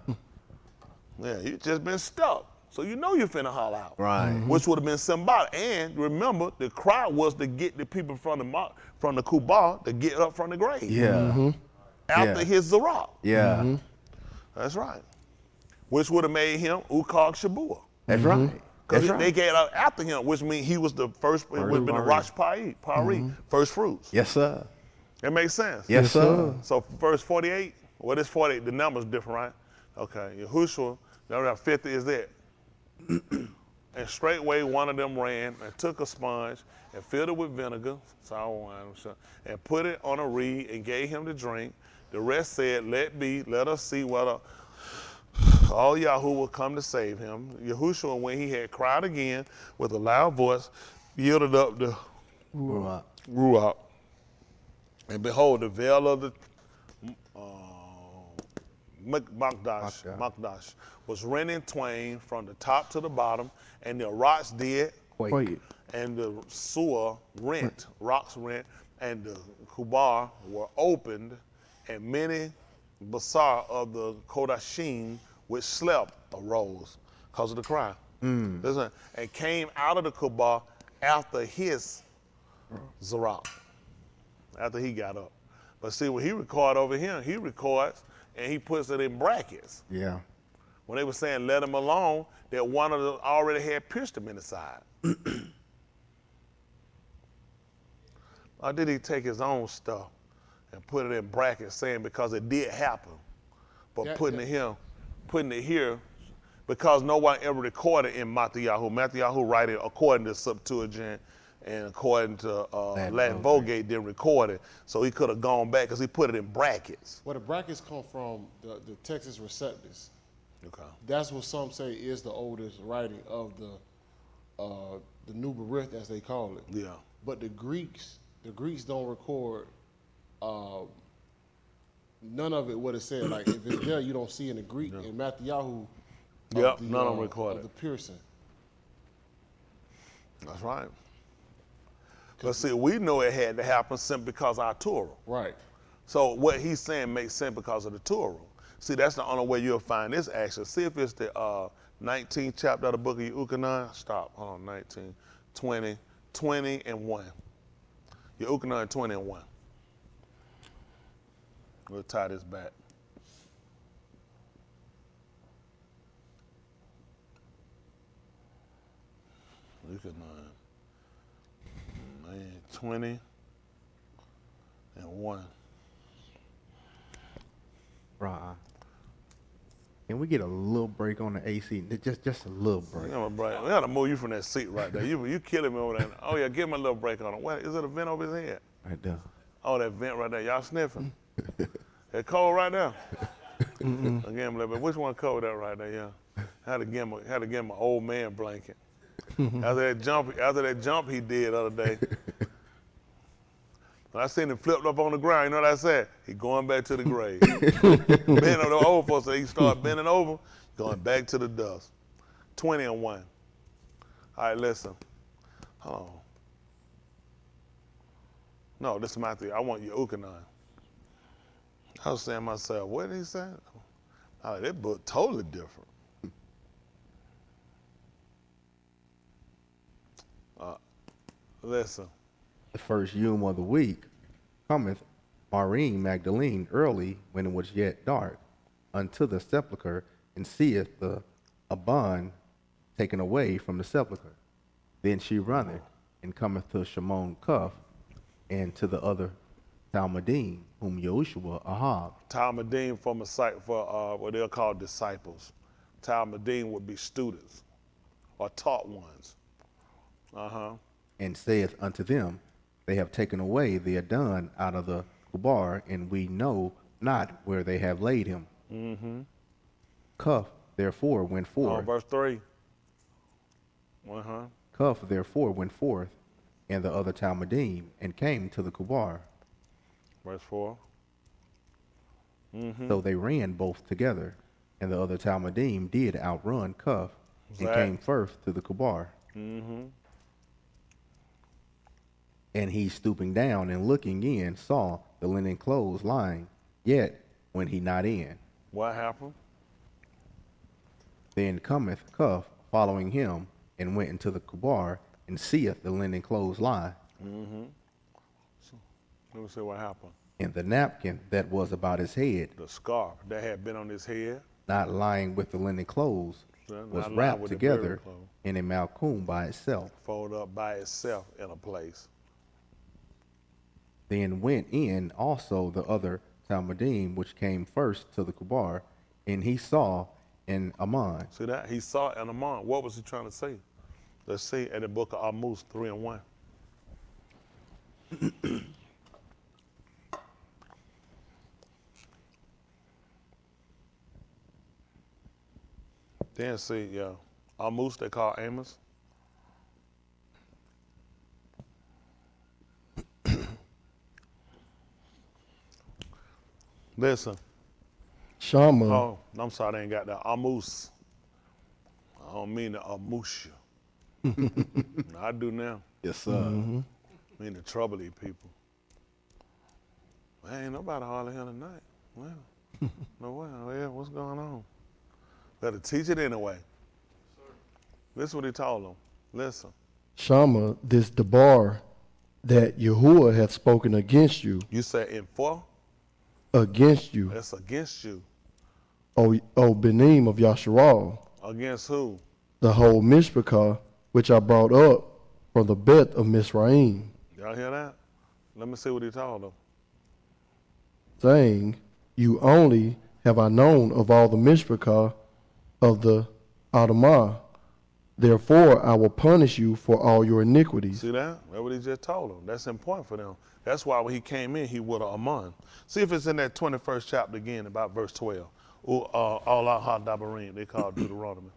Yeah, you just been stuck. So you know you're finna holler out. Right. Which would have been symbolic. And remember, the cry was to get the people from the Kubal to get up from the grave. Yeah. After his Zerah. Yeah. That's right. Which would have made him Ukag Shabua. That's right. Because That's they right. gave out after him, which means he was the first, it would have been the Rosh Pari, first fruits. Yes, sir. That makes sense. Yes, sir. So verse 48, what is 48? The number's different, right? Okay, Yahushua, now 50 is that. And straightway one of them ran and took a sponge and filled it with vinegar, sour wine, and put it on a reed and gave him to drink. The rest said, let us see whether all Yahoo will come to save him. Yahushua, when he had cried again with a loud voice, yielded up the Ruach. And behold, the veil of the Makdash was rent in twain from the top to the bottom, and the rocks did Wait. and the sewer rocks rent, and the kubar were opened, and many basar of the Kodashim which slept arose because of the cry. Listen, and came out of the kubar after his Zerah, after he got up. But see, when he recorded over here, he records and he puts it in brackets. Yeah. When they were saying let him alone, that one of them already had pierced him in the side. Or did he take his own stuff and put it in brackets saying because it did happen, but putting it here because no one ever recorded in Mattheyahu. Mattheyahu write it according to Septuagint and according to Latin Vulgate didn't record it. So he could have gone back because he put it in brackets. Where the brackets come from, the Texas Receptus. Okay. That's what some say is the oldest writing of the New Berith, as they call it. Yeah. But the Greeks don't record none of it what it said. Like if it's there, you don't see in the Greek in Mattheyahu. Yep, none of them recorded. Of the piercing. That's right. But see, we know it had to happen simply because of our Torah. Right. So what he's saying makes sense because of the Torah. See, that's the only way you'll find this action. See if it's the 19th chapter of the book of Yehukanan. Stop. Hold on, 19, 20, 20 and 1. Yehukanan 20 and 1. We'll tie this back. Yehukanan 20 and 1. Right. Can we get a little break on the AC? Just a little break. We gotta move you from that seat right there. You killing me over there. Oh yeah, give him a little break on it. What, is it a vent over his head? Right there. Oh, that vent right there. Y'all sniffing. That cold right there. Again, a little bit. Which one cold that right there? Yeah. Had to give him an old man blanket. After that jump he did the other day. When I seen him flipped up on the ground, you know what I said? He going back to the grave. Bending on the old folks, so he started bending over, going back to the dust. 20 and 1. All right, listen. Hold on. No, this is Matthew. I want Yehukanan. I was saying to myself, what did he say? Oh, that book totally different. Listen. The first Yom of the week cometh Marim Magdalene early when it was yet dark unto the sepulchre, and seeth the Abban taken away from the sepulchre. Then she runneth and cometh to Shimon Cuff and to the other Talmudim, whom Yahushua Ahab. Talmudim from a site for what they'll call disciples. Talmudim would be students or taught ones. And saith unto them, they have taken away the Adon out of the Kubar, and we know not where they have laid him. Cuff therefore went forth. Verse 3. Cuff therefore went forth, and the other Talmudim, and came to the Kubar. Verse 4. So they ran both together, and the other Talmudim did outrun Cuff, and came first to the Kubar. And he, stooping down and looking in, saw the linen clothes lying, yet went he not in. What happened? Then cometh Cuff, following him, and went into the Kubar, and seeth the linen clothes lie. So, let me see what happened. And the napkin that was about his head, The scarf that had been on his head, not lying with the linen clothes, not was lying wrapped with the together burial clothes. in a malkum by itself. folded up by itself in a place. Then went in also the other Talmudim, which came first to the Kubar, and he saw an Ammon. See that? He saw an Ammon. What was he trying to say? Let's see at the book of Amos 3 and 1. Then see, Amos, they call Amos. Listen. Shama. Oh, I'm sorry, they ain't got that. Amos. I don't mean the Amusha. I do now. Yes, sir. I mean to trouble these people. Man, ain't nobody hardly here tonight. Well, no way. Well, what's going on? Better teach it anyway. Listen what he told them. Listen. Shama, this debar that Yahuwah hath spoken against you, You say in for? against you, That's against you. O Benim of Yasharal, Against who? the whole Mishpachah, which I brought up from the Beth of Misraim, Y'all hear that? Let me see what he told them. saying, you only have I known of all the Mishpachah of the Adamah. Therefore I will punish you for all your iniquities. See that? That's what he just told them. That's important for them. That's why when he came in, he would have Ammon. See if it's in that 21st chapter again, about verse 12. All out hot dabarim, they call it Deuteronomy.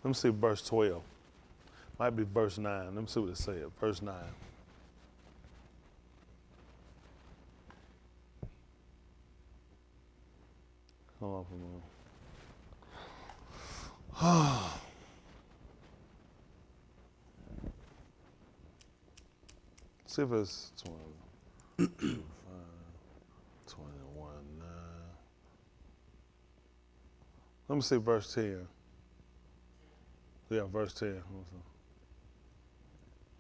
Let me see verse 12. Might be verse 9. Let me see what it says. Verse 9. Hold on for a minute. See if it's 20, 21, 9. Let me see verse 10. Yeah, verse 10.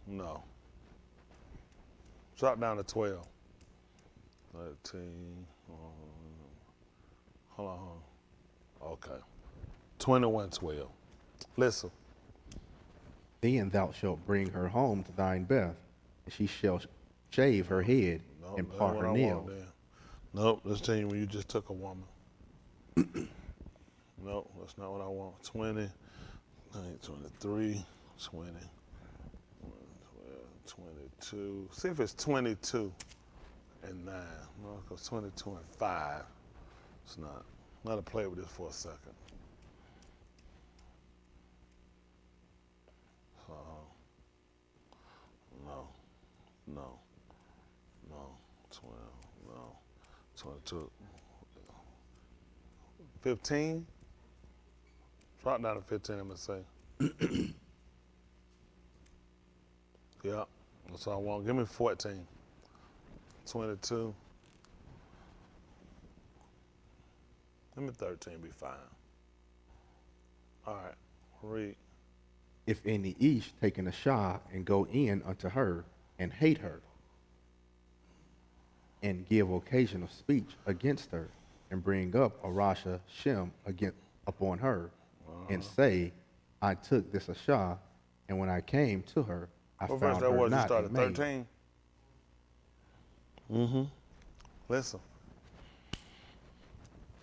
No. Drop down to 12. 13. Hold on. Okay. 21:12. Listen. Then thou shalt bring her home to thine bed, and she shall shave her head Nope, and that's part what her I nails. want there. Nope, let's tell you when you just took a woman. Nope, that's not what I want. 20, 23, 20, 12, 22. See if it's 22 and 9. No, because 22 and 5. It's not. I'm going to play with this for a second. No. 12, no. 22. 15? Drop down to 15, I'm going to say. Yeah, that's all I want. Give me 14. 22. Give me 13, be fine. All right, read. If any ish take an ashah and go in unto her and hate her, and give occasional speech against her, and bring up a rasha shem upon her, and say, I took this ashah, and when I came to her, I What verse found that her was? You not a started maid. 13? Mm-hmm. Listen.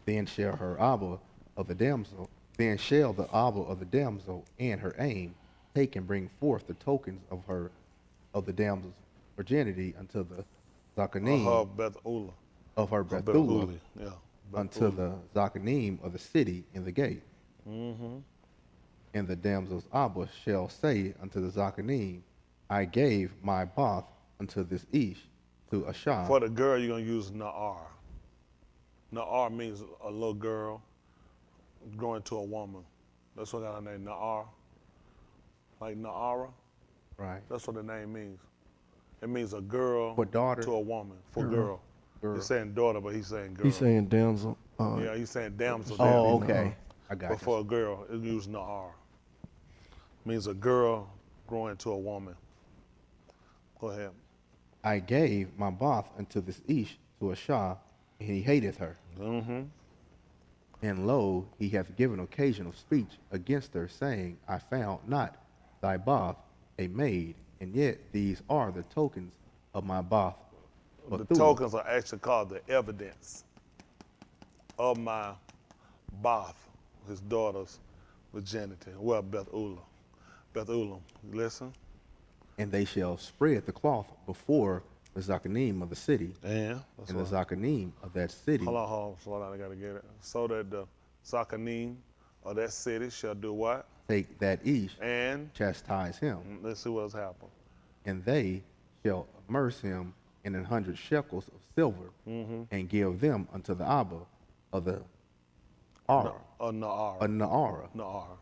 Then shall her abba of the damsel, then shall the abba of the damsel and her aim take and bring forth the tokens of the damsel's virginity unto the Zakanim Beth-Ula. of her Beth-Uli, Bethula yeah. unto the Zakanim of the city in the gate. Mm-hmm. And the damsel's abba shall say unto the Zakanim, I gave my bath unto this ish to Ashah. For the girl, you're going to use Na'ar. Na'ar means a little girl growing to a woman. That's what got her name, Na'ar. Like Na'ara. Right. That's what the name means. It means a girl For daughter. to a woman. For girl. Girl. He's saying daughter, but he's saying girl. He's saying damsel. Yeah, he's saying damsel. Oh, damsel. okay. I got But you. for a girl, it uses Na'ar. Means a girl growing to a woman. Go ahead. I gave my bath unto this ish to Ashah, and he hateth her. Mm-hmm. And lo, he hath given occasional speech against her, saying, I found not thy bath a maid, and yet these are the tokens of my bath. The Bethula. tokens are actually called the evidence of my bath, his daughter's virginity. Well, Beth-Ula. Beth-Ula, listen. And they shall spread the cloth before the Zakanim of the city, And that's and the what. Zakanim of that city Hold on, slow down, I gotta get it. So that the Zakanim of that city shall do what? take that ish, And chastise him, let's see what's happened. and they shall immerse him in 100 shekels of silver, and give them unto the Abba of the Ara, Na'ar. a Naara, Na'ar.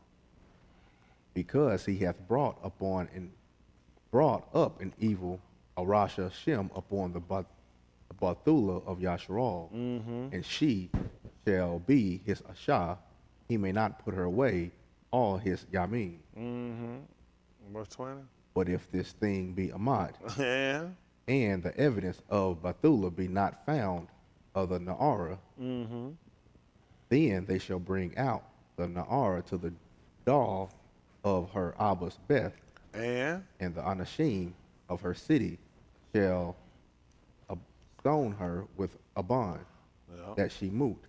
because he hath brought up an evil Arasha Shem upon the Bethula of Yasharal, and she shall be his Ashah. He may not put her away all his Yamin. Verse 20. But if this thing be Amat, And and the evidence of Bethula be not found of the Naara, then they shall bring out the Naara to the doll of her Abba's Beth, and and the Anashim of her city shall stone her with a bond, yeah. that she moot,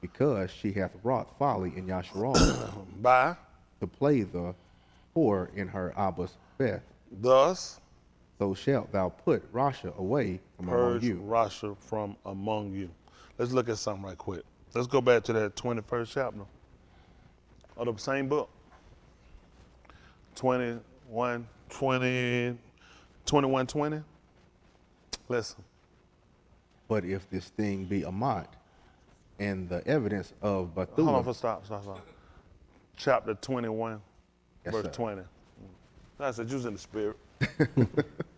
because she hath wrought folly in Yasharal, by to play the whore in her Abba's Beth. thus So shalt thou put Rasha away from among purge you. Rasha from among you. Let's look at something right quick. Let's go back to that 21st chapter of the same book. 21:20. Listen. But if this thing be Amat, and the evidence of Hold on, Bethula, stop. Chapter 21, Yes, verse sir. 20. I said you was in the spirit.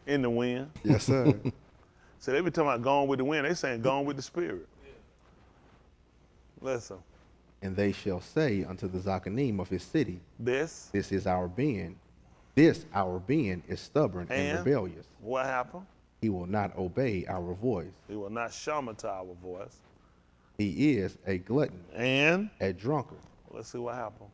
in the wind. Yes, sir. So they be talking about going with the wind. They saying going with the Spirit. Listen, And they shall say unto the Zakanim of his city, this this is our being. This our being is stubborn and rebellious. what happened? He will not obey our voice. He will not shama to our voice. He is a glutton, And a drunkard, let's see what happened.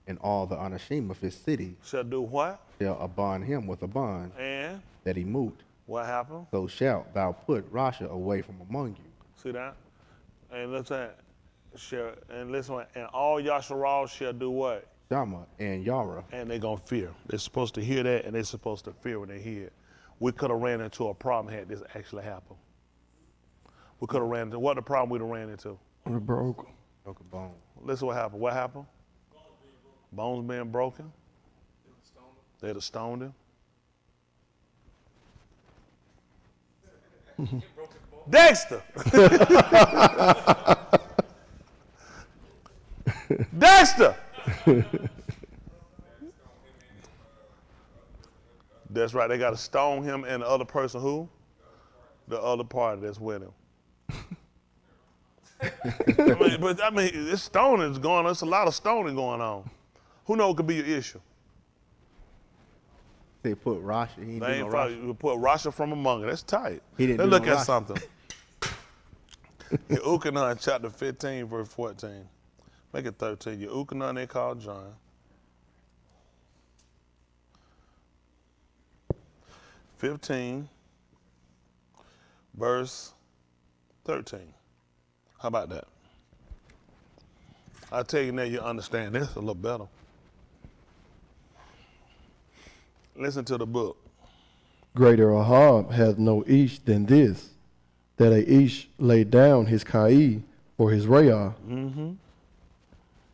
and all the unashamed of his city Shall do what? shall bond him with a bond And that he moot. what happened? So shalt thou put Rasha away from among you. See that? And listen, and all Yasharal shall do what? Shama and Yara. And they're gonna fear. They're supposed to hear that, and they're supposed to fear when they hear it. We could have ran into a problem had this actually happened. We could have ran into what the problem we'd have ran into. We broke. Broke a bone. Listen what happened. What happened? Bones being broken. They'd have stoned him. Dexter! Dexter! That's right. They got to stone him and the other person who? The other party that's with him. I mean, this stoning is going on. There's a lot of stoning going on. Who knows what could be your issue? They put Rasha. He didn't They do ain't no probably Rasha. you put Rasha from among it. That's tight. He didn't Let's do look no at Rasha. something. Euchanan chapter 15, verse 14. Make it 13. Euchanan they call John. 15, verse 13. How about that? I'll tell you now you understand this a little better. Listen to the book. Greater Ahab hath no ish than this, that a ish lay down his kai for his rayah.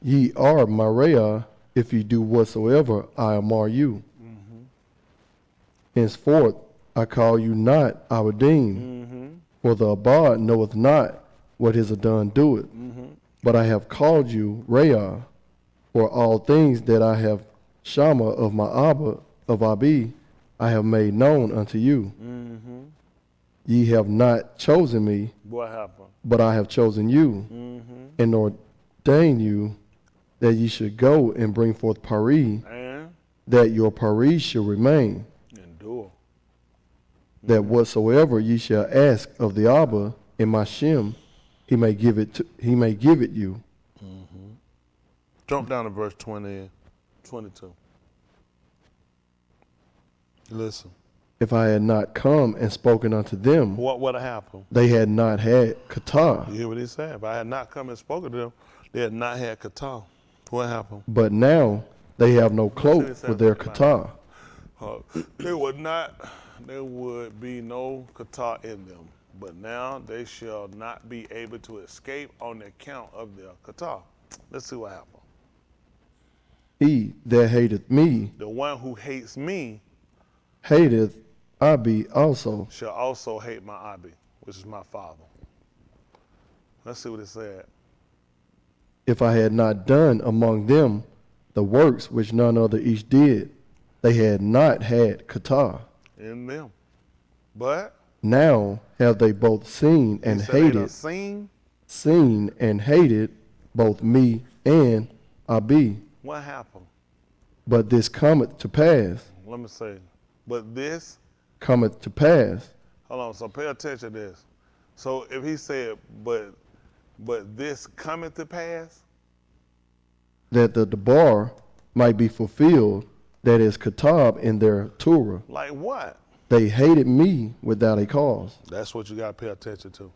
Ye are my rayah, if ye do whatsoever I amar you. Henceforth I call you not Abadim, for the Abad knoweth not what his Adon doeth. But I have called you rayah, for all things that I have shama of my Abba, of Abi, I have made known unto you. Ye have not chosen me, What happened? but I have chosen you, and ordained you that ye should go and bring forth pari, And that your pari shall remain, endure. that whatsoever ye shall ask of the Abba in my Shem, he may give it you. Jump down to verse 20 and 22. Listen. If I had not come and spoken unto them, What would have happened? they had not had You kata. hear what he said? If I had not come and spoken to them, they had not had kata. What happened? But now they have no What did cloak it say for their about kata. There would be no kata in them. But now they shall not be able to escape on the account of their kata. Let's see what happened. He that hateth me The one who hates me hateth Abi also. shall also hate my Abi, which is my father. Let's see what it said. If I had not done among them the works which none other each did, they had not had kata. In them. But Now have they both seen and he said they done hated, seen and hated both me and Abi. what happened. But this cometh to pass, Let me say. But this, cometh to pass, hold on, so pay attention to this. So if he said, but this cometh to pass, that the debar might be fulfilled, that is katab in their Torah. like what? They hated me without a cause. That's what you got to pay attention to.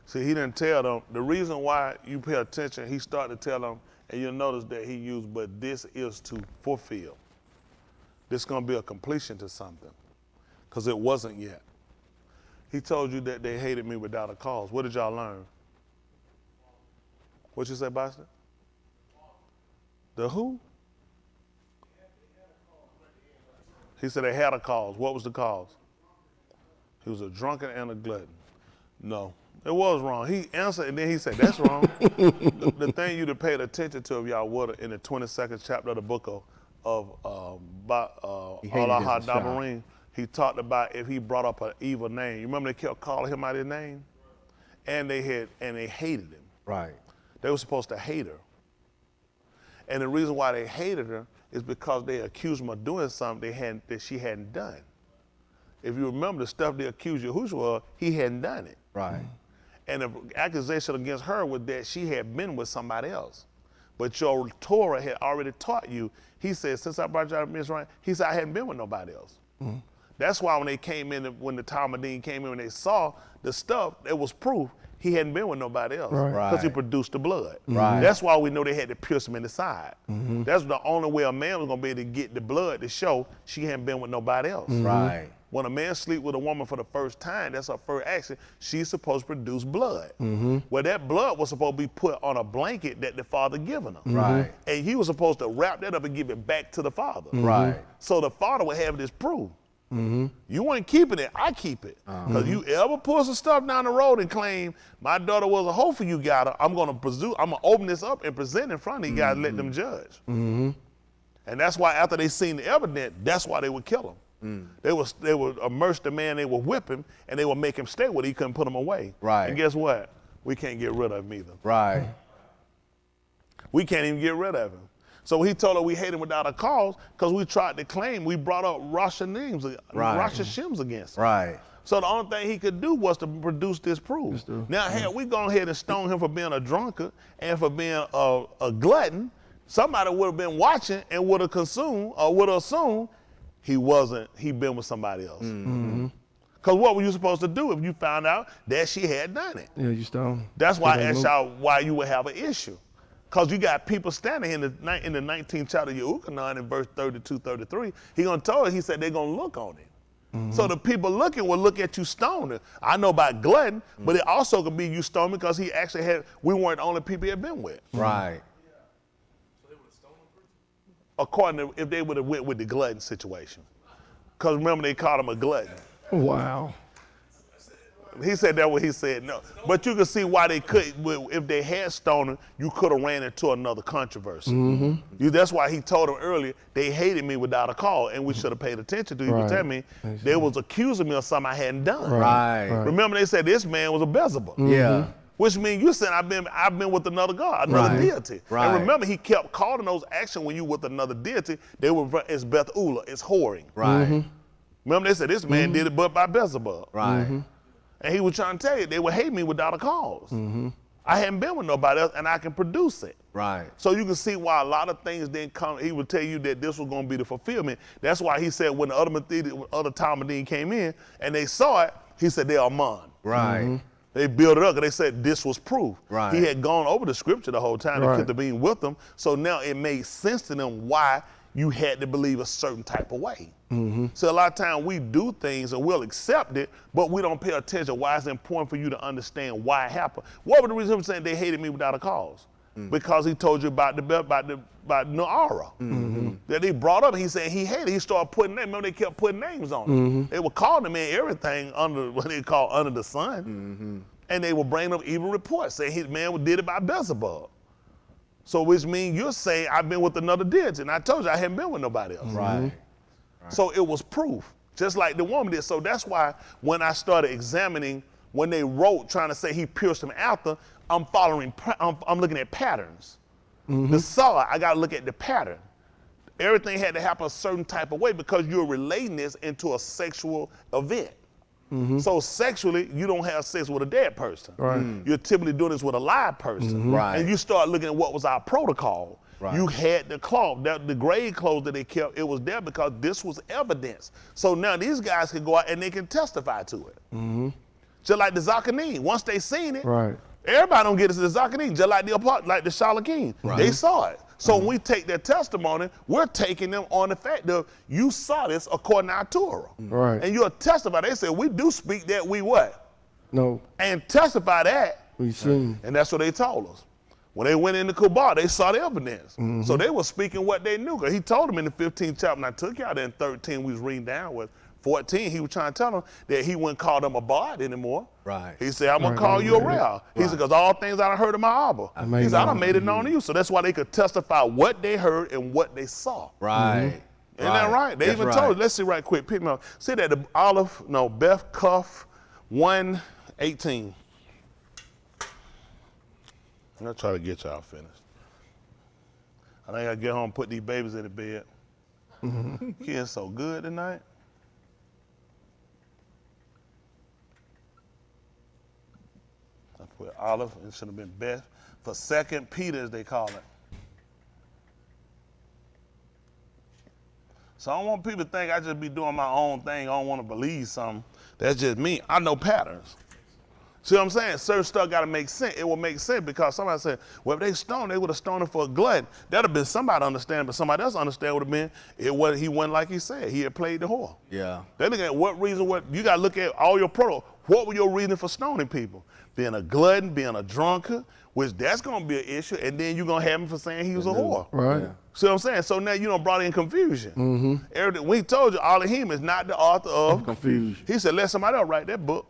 See, he didn't tell them. The reason why you pay attention, he started to tell them, and you'll notice that he used, but this is to fulfill. This is going to be a completion to something, because it wasn't yet. He told you that they hated me without a cause. What did y'all learn? What you say, Boston? The who? He said they had a cause. What was the cause? He was a drunkard and a glutton. No, it was wrong. He answered, and then he said, that's wrong. the thing you'd have paid attention to if y'all would in the 22nd chapter of the book of He hated Allah his Messiah. Dabarim, he talked about if he brought up an evil name. You remember they kept calling him out his name? And they hated him. Right. They were supposed to hate her. And the reason why they hated her is because they accused him of doing something that she hadn't done. If you remember the stuff they accused Yahushua of, he hadn't done it. Right. And the accusation against her was that she had been with somebody else. But your Torah had already taught you, he said, since I brought you out of Mitzrayim, he said, I hadn't been with nobody else. Mm-hmm. That's why when they came in, when the Talmudim came in and they saw the stuff, it was proof he hadn't been with nobody else. Because he produced the blood. Right. That's why we know they had to pierce him in the side. Mm-hmm. That's the only way a man was going to be able to get the blood to show she hadn't been with nobody else. Mm-hmm. Right. When a man sleeps with a woman for the first time, that's her first action, she's supposed to produce blood. Mm-hmm. Well, that blood was supposed to be put on a blanket that the father given her. Right. And he was supposed to wrap that up and give it back to the father. Mm-hmm. Right. So the father would have this proof. Mm-hmm. You ain't keeping it, I keep it. Because you ever pull some stuff down the road and claim, my daughter was a hoe for you, got her, I'm gonna open this up and present in front of you guys, let them judge. Mm-hmm. And that's why after they seen the evidence, that's why they would kill him. They would immerse the man, they would whip him, and they would make him stay with it. He couldn't put him away. Right. And guess what? We can't get rid of him either. Right. We can't even get rid of him. So he told her we hate him without a cause because we tried to claim we brought up Rosh Hashims against him. Right. So the only thing he could do was to produce this proof. Now, had we gone ahead and stoned him for being a drunkard and for being a glutton, somebody would have been watching and would have consumed or would have assumed he'd been with somebody else. Mm-hmm. Because what were you supposed to do if you found out that she had done it? Yeah, you stoned. That's why I asked y'all why you would have an issue. Because you got people standing in the 19th chapter of Yehukanan in verse 32, 33. He gonna tell her, he said they're gonna look on it. Mm-hmm. So the people looking will look at you stoning. I know about glutton, but it also could be you stoning because we weren't the only people he had been with. Right. So they would have stolen the person? According to if they would have went with the glutton situation. Because remember they called him a glutton. Wow. He said that what he said, no. But you can see why they could, if they had stoned him, you could have ran into another controversy. Mm-hmm. That's why he told them earlier, they hated me without a cause, and we should have paid attention to you. Right. Tell me, they was accusing me of something I hadn't done. Right. Remember they said this man was a Beelzebub. Mm-hmm. Yeah. Which means you said I've been with another God, another deity. Right. And remember, he kept calling those actions when you with another deity, they were, it's Beth-Ula, it's whoring. Right. Mm-hmm. Remember they said this man did it but by Beelzebub. Right. Mm-hmm. And he was trying to tell you, they would hate me without a cause. Mm-hmm. I hadn't been with nobody else, and I can produce it. Right. So you can see why a lot of things didn't come. He would tell you that this was going to be the fulfillment. That's why he said when the other Talmudim came in and they saw it, he said they are mine. Right. Mm-hmm. They built it up and they said this was proof. Right. He had gone over the scripture the whole time. Right. They could have been with them. So now it made sense to them why you had to believe a certain type of way. Mm-hmm. So a lot of times we do things and we'll accept it, but we don't pay attention why it's important for you to understand why it happened. What was the reason for saying they hated me without a cause? Mm-hmm. Because he told you about Noara. Mm-hmm. That he brought up, he said he hated it. He started putting names. Remember they kept putting names on him. Mm-hmm. They were calling him in everything under what they call under the sun. Mm-hmm. And they were bringing up evil reports saying his man did it by Beelzebub. So which means you're saying I've been with another deity, and I told you I hadn't been with nobody else. Right. So it was proof, just like the woman did. So that's why when I started examining, when they wrote trying to say he pierced him after, I'm looking at patterns. Mm-hmm. The saw, I got to look at the pattern. Everything had to happen a certain type of way because you're relating this into a sexual event. Mm-hmm. So sexually, you don't have sex with a dead person. Right. You're typically doing this with a live person. Mm-hmm. Right. And you start looking at what was our protocol. Right. You had the cloth, the grave clothes that they kept, it was there because this was evidence. So now these guys can go out and they can testify to it. Mm-hmm. Just like the Zakanim, once they seen it, Right. everybody don't get it to the Zakanim, just like the Shalakim. Right. They saw it. So when we take their testimony, we're taking them on the fact that you saw this according to our Torah. Right. And you'll testify. They said, we do speak that we what? No, And testify that. we seen. And that's what they told us. When they went into Kubar, they saw the evidence. Mm-hmm. So they were speaking what they knew. Because he told them in the 15th chapter, and I took y'all there in 13, we was reading down with 14, he was trying to tell them that he wouldn't call them a bard anymore. Right. He said, I'm going to call you a real. He said, because all things I done heard of my Abba. He said, I done made it known to you. So that's why they could testify what they heard and what they saw. Right. Isn't that right? They That's even right. told us. Let's see right quick. Pick me up. See that the Beth Cuff 1:18. I'll try to get y'all finished. I think I get home and put these babies in the bed. Kids so good tonight. I put Olive, it should have been Beth. For 2 Peter, as they call it. So I don't want people to think I just be doing my own thing. I don't want to believe something. That's just me. I know patterns. See what I'm saying? Certain stuff got to make sense. It will make sense because somebody said, well, if they stoned, they would have stoned him for a glutton. That would have been somebody understand, but somebody else understand would have been he wasn't like he said. He had played the whore. Yeah. They look at what reason, you got to look at all your what were your reason for stoning people? Being a glutton, being a drunkard, which that's going to be an issue, and then you're going to have him for saying he was a whore. Right. Yeah. See what I'm saying? So now you done brought in confusion. Everything, we told you, Elohim is not the author of Confusion. He said, let somebody else write that book.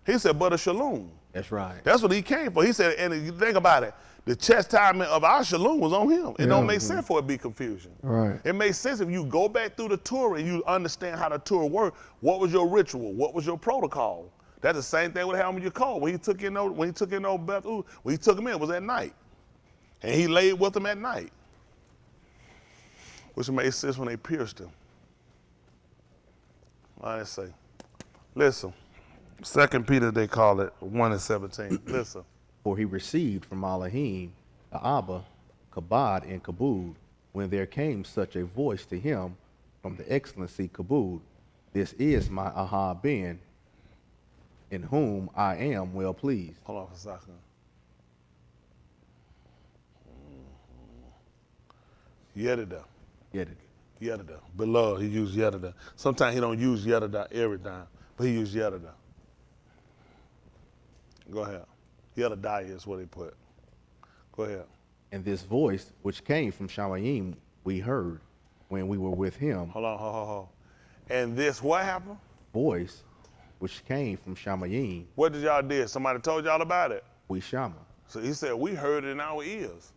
He said, but a shalom. That's right. That's what he came for. He said, and if you think about it, the chastisement of our shalom was on him. It don't make sense for it to be confusion. Right. It makes sense if you go back through the Torah and you understand how the Torah worked. What was your ritual? What was your protocol? That's the same thing with him when you called. When he took in when he took him in, it was at night. And he laid with them at night. Which made sense when they pierced him. I didn't say. Listen. 2 Peter, they call it 1:17. Listen. For he received from Elohim the Abba, Kabod, and Kabod, when there came such a voice to him from the excellency Kabod, this is my Aha Ben, in whom I am well pleased. Hold on for a second. Yedida. Yedida. Beloved, he used Yedida. Sometimes he don't use Yedida every time, but he used Yedida. Go ahead. Yedida is what he put. Go ahead. And this voice, which came from Shamayim, we heard when we were with him. Hold on. And this, what happened? Voice, which came from Shamayim, What did y'all do? Somebody told y'all about it. we Shama. So he said, we heard it in our ears.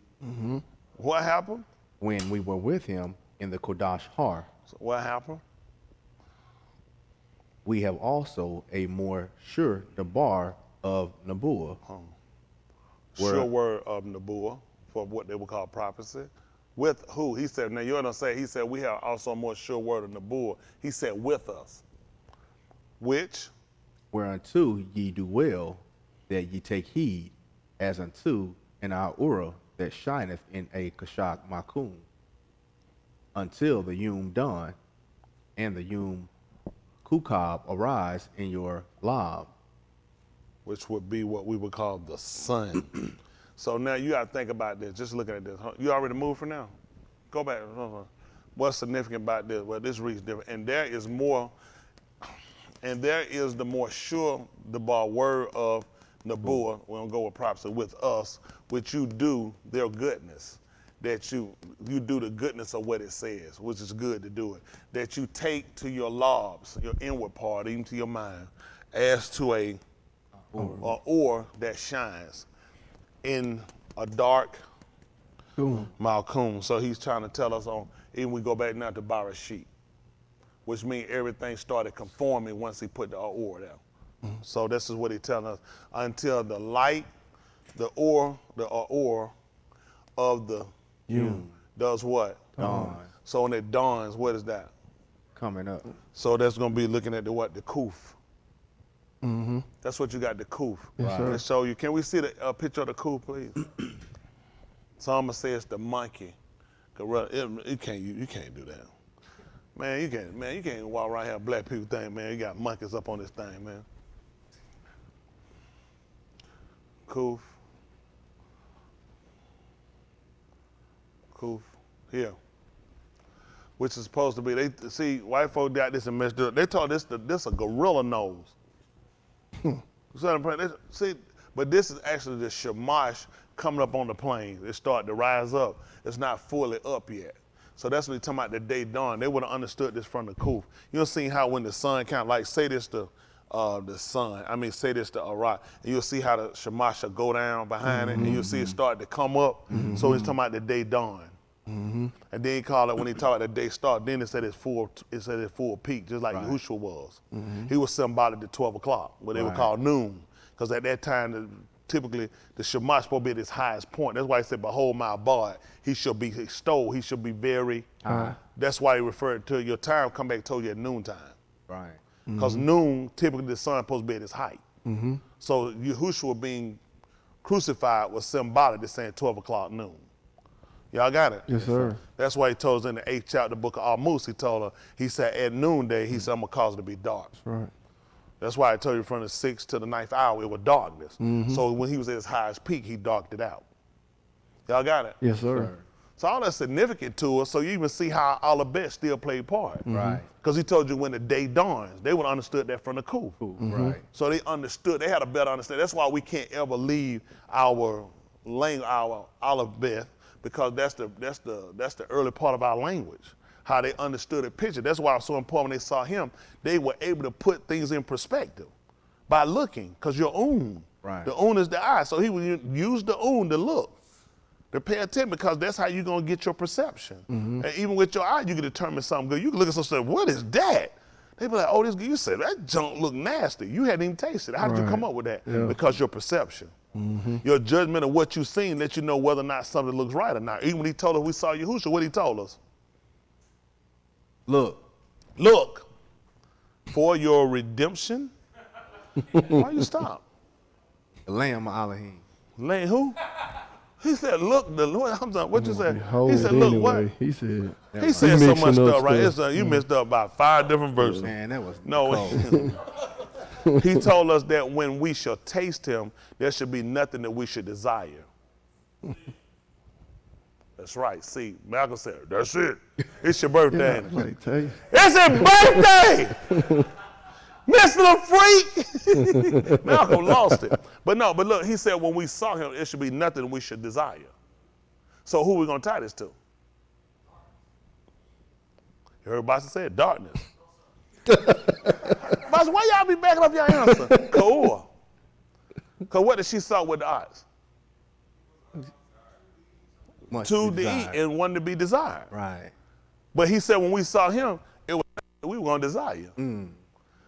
What happened? When we were with him in the Kodash Har, So what happened? we have also a more sure debar of Nebuah. Sure word of Nebuah for what they would call prophecy. With who? He said, now you're going to say, he said, we have also a more sure word of Nebuah. He said, with us. Which? Whereunto ye do well that ye take heed, as unto an Aura that shineth in a Kashak Makum, until the Yom dawn, and the Yom Kukab arise in your Lab. Which would be what we would call the sun. So now you got to think about this. Just looking at this. You already moved for now? Go back. What's significant about this? Well, this reads different. And there is the more sure the word of Nebuah, we don't go with prophecy, with us, which you do their goodness. That you do the goodness of what it says, which is good to do it. That you take to your lobs, your inward part, even to your mind, as to a or that shines in a dark Malkuth. So he's trying to tell us even we go back now to Barashit, which means everything started conforming once he put the or there. So this is what he's telling us. Until the light, the or of the does what? Dawn. So when it dawns, what is that? Coming up. So that's going to be looking at the Kuf. That's what you got, the Kuf. Yes, sir. Let's show you. Can we see the picture of the Kuf, please? Some say it's the monkey. You can't do that. Man, you can't walk around here black people think, man, you got monkeys up on this thing, man. Kuf. Here. Which is supposed to be, white folk got this and messed up. They told this a gorilla nose. See, but this is actually the shamash coming up on the plains. It started to rise up. It's not fully up yet. So that's what they're talking about the day dawn. They would have understood this from the Kuf. You'll see how when the sun kind of like, say this to the sun, say this to Arat, and you'll see how the shamash will go down behind it, and you'll see it start to come up. So he's talking about the day dawn. And then he called it, when he talked about the day start, then it said it's full peak, just like Yahushua was. He was symbolic to 12 o'clock, what they would call noon. Because at that time, typically, the Shema is supposed to be at its highest point. That's why he said, behold my abode, he shall be extolled, he shall be very, that's why he referred to your time, come back told you at noontime. Right. Because noon, typically the sun supposed to be at its height. So Yahushua being crucified was symbolic to saying 12 o'clock noon. Y'all got it? Yes, sir. That's why he told us in the 8th chapter of the book of Amos, he said at noonday, he said, I'm gonna cause it to be dark. Right. That's why I told you from the 6th to the 9th hour, it was darkness. So when he was at his highest peak, he darked it out. Y'all got it? Yes, sir. So all that's significant to us, so you even see how Olivet still played part. Right. Because he told you when the day dawns, they would have understood that from the coup. Right. So they understood, they had a better understanding. That's why we can't ever leave our language, our Olivet, because that's the early part of our language, how they understood the picture. That's why it was so important when they saw him, they were able to put things in perspective by looking, because your own, Right. the own is the eye. So he would use the own to look, to pay attention, because that's how you're gonna get your perception. And even with your eye, you can determine something good. You can look at something and say, what is that? They be like, oh, this, you said that junk look nasty. You hadn't even tasted it. How did you come up with that? Yeah. Because your perception. Your judgment of what you've seen let you know whether or not something looks right or not. Even when he told us we saw Yahushua, what he told us? Look, for your redemption. Why you stop? The Lamb of Elohim. Lane who? He said, look, the Lord. I'm sorry, what you said? Behold He it said, look, anyway. what? He said. He said so mixing much up stuff, right? stuff. You messed up about 5 different verses. Man, that was No, cold. he told us that when we shall taste him, there should be nothing that we should desire. That's right. See, Malcolm said, that's it. It's your birthday. Yeah, like, tell you. It's his birthday! Mr. Freak! Malcolm lost it. But look, he said when we saw him, it should be nothing we should desire. So who we gonna tie this to? You heard Boston say it, darkness. Boston, why y'all be backing up your answer? Cool. Because what did she saw with the eyes? Much Two to desired. eat and one to be desired. Right. But he said when we saw him, it was we were gonna desire.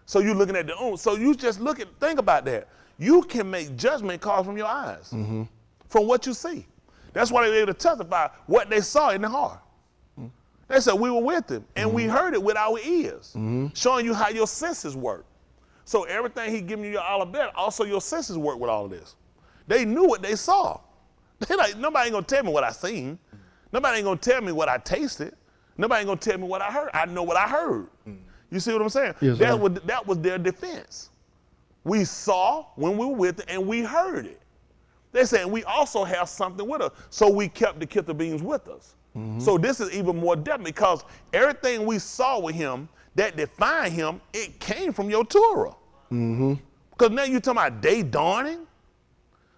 So you looking at the own. So you just think about that. You can make judgment calls from your eyes, from what you see. That's why they were able to testify what they saw in the heart. They said we were with him and we heard it with our ears, showing you how your senses work. So everything he giving you your Olivet, also your senses work with all of this. They knew what they saw. They like, nobody ain't gonna tell me what I seen. Nobody ain't gonna tell me what I tasted. Nobody ain't gonna tell me what I heard. I know what I heard. You see what I'm saying? Yes, sir. That was their defense. We saw when we were with it and we heard it. They said we also have something with us. So we kept the Kitha beings with us. So this is even more definite because everything we saw with him that defined him, it came from your Torah. Because now you're talking about day dawning.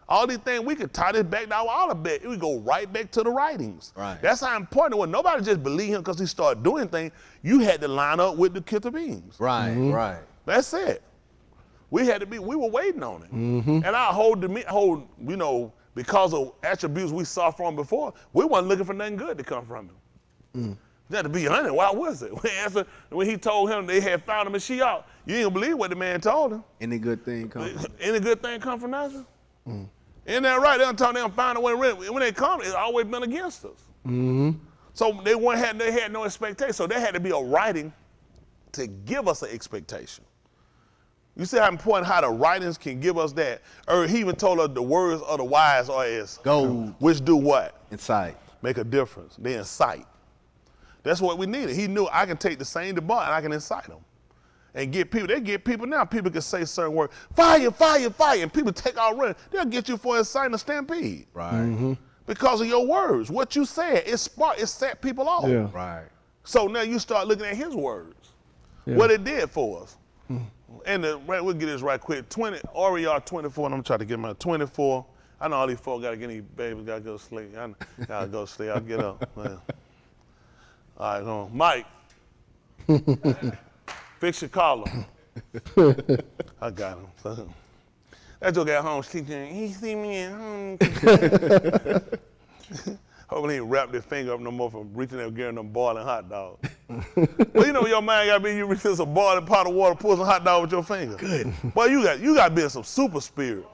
All these things, we could tie this back to our Olivet. We go right back to the writings. Right. That's how important it was. Nobody just believed him because he started doing things. You had to line up with the Kitha beings. Right, right. That's it. We were waiting on it. And our whole, because of attributes we saw from him before, we wasn't looking for nothing good to come from him. That to be honest, why was it? When he told him they had found him in Shiach, you ain't gonna believe what the man told him. Any good thing comes. Any good thing come from Nazareth? Isn't that right? They don't tell them find a way to win. When they come, it's always been against us. So they had no expectation. So there had to be a writing to give us an expectation. You see how important how the writings can give us that. Or he even told us the words of the wise are as gold, which do what? Incite. Make a difference. They incite. That's what we needed. He knew I can take the same debate and I can incite them. And get people, they get people now, people can say certain words, fire, fire, fire, and people take out running. They'll get you for inciting a stampede. Right. Because of your words. What you said, it set people off. Yeah. Right. So now you start looking at his words. Yeah. What it did for us. And we'll get this right quick. Oriar 24, and I'm trying to get my 24. I know all these folks gotta get any babies, gotta go to sleep. I gotta go to sleep, I'll get up. Man. All right, go on. Mike. Fix your collar. I got him. That joke at home, sleeping. He see me at home. Hopefully he wrapped wrap their finger up no more from reaching and getting them boiling hot dogs. Well, you know your mind gotta be you reach in some boiling pot of water, pull some hot dog with your finger. Good. Boy, you got to be in some super spirit.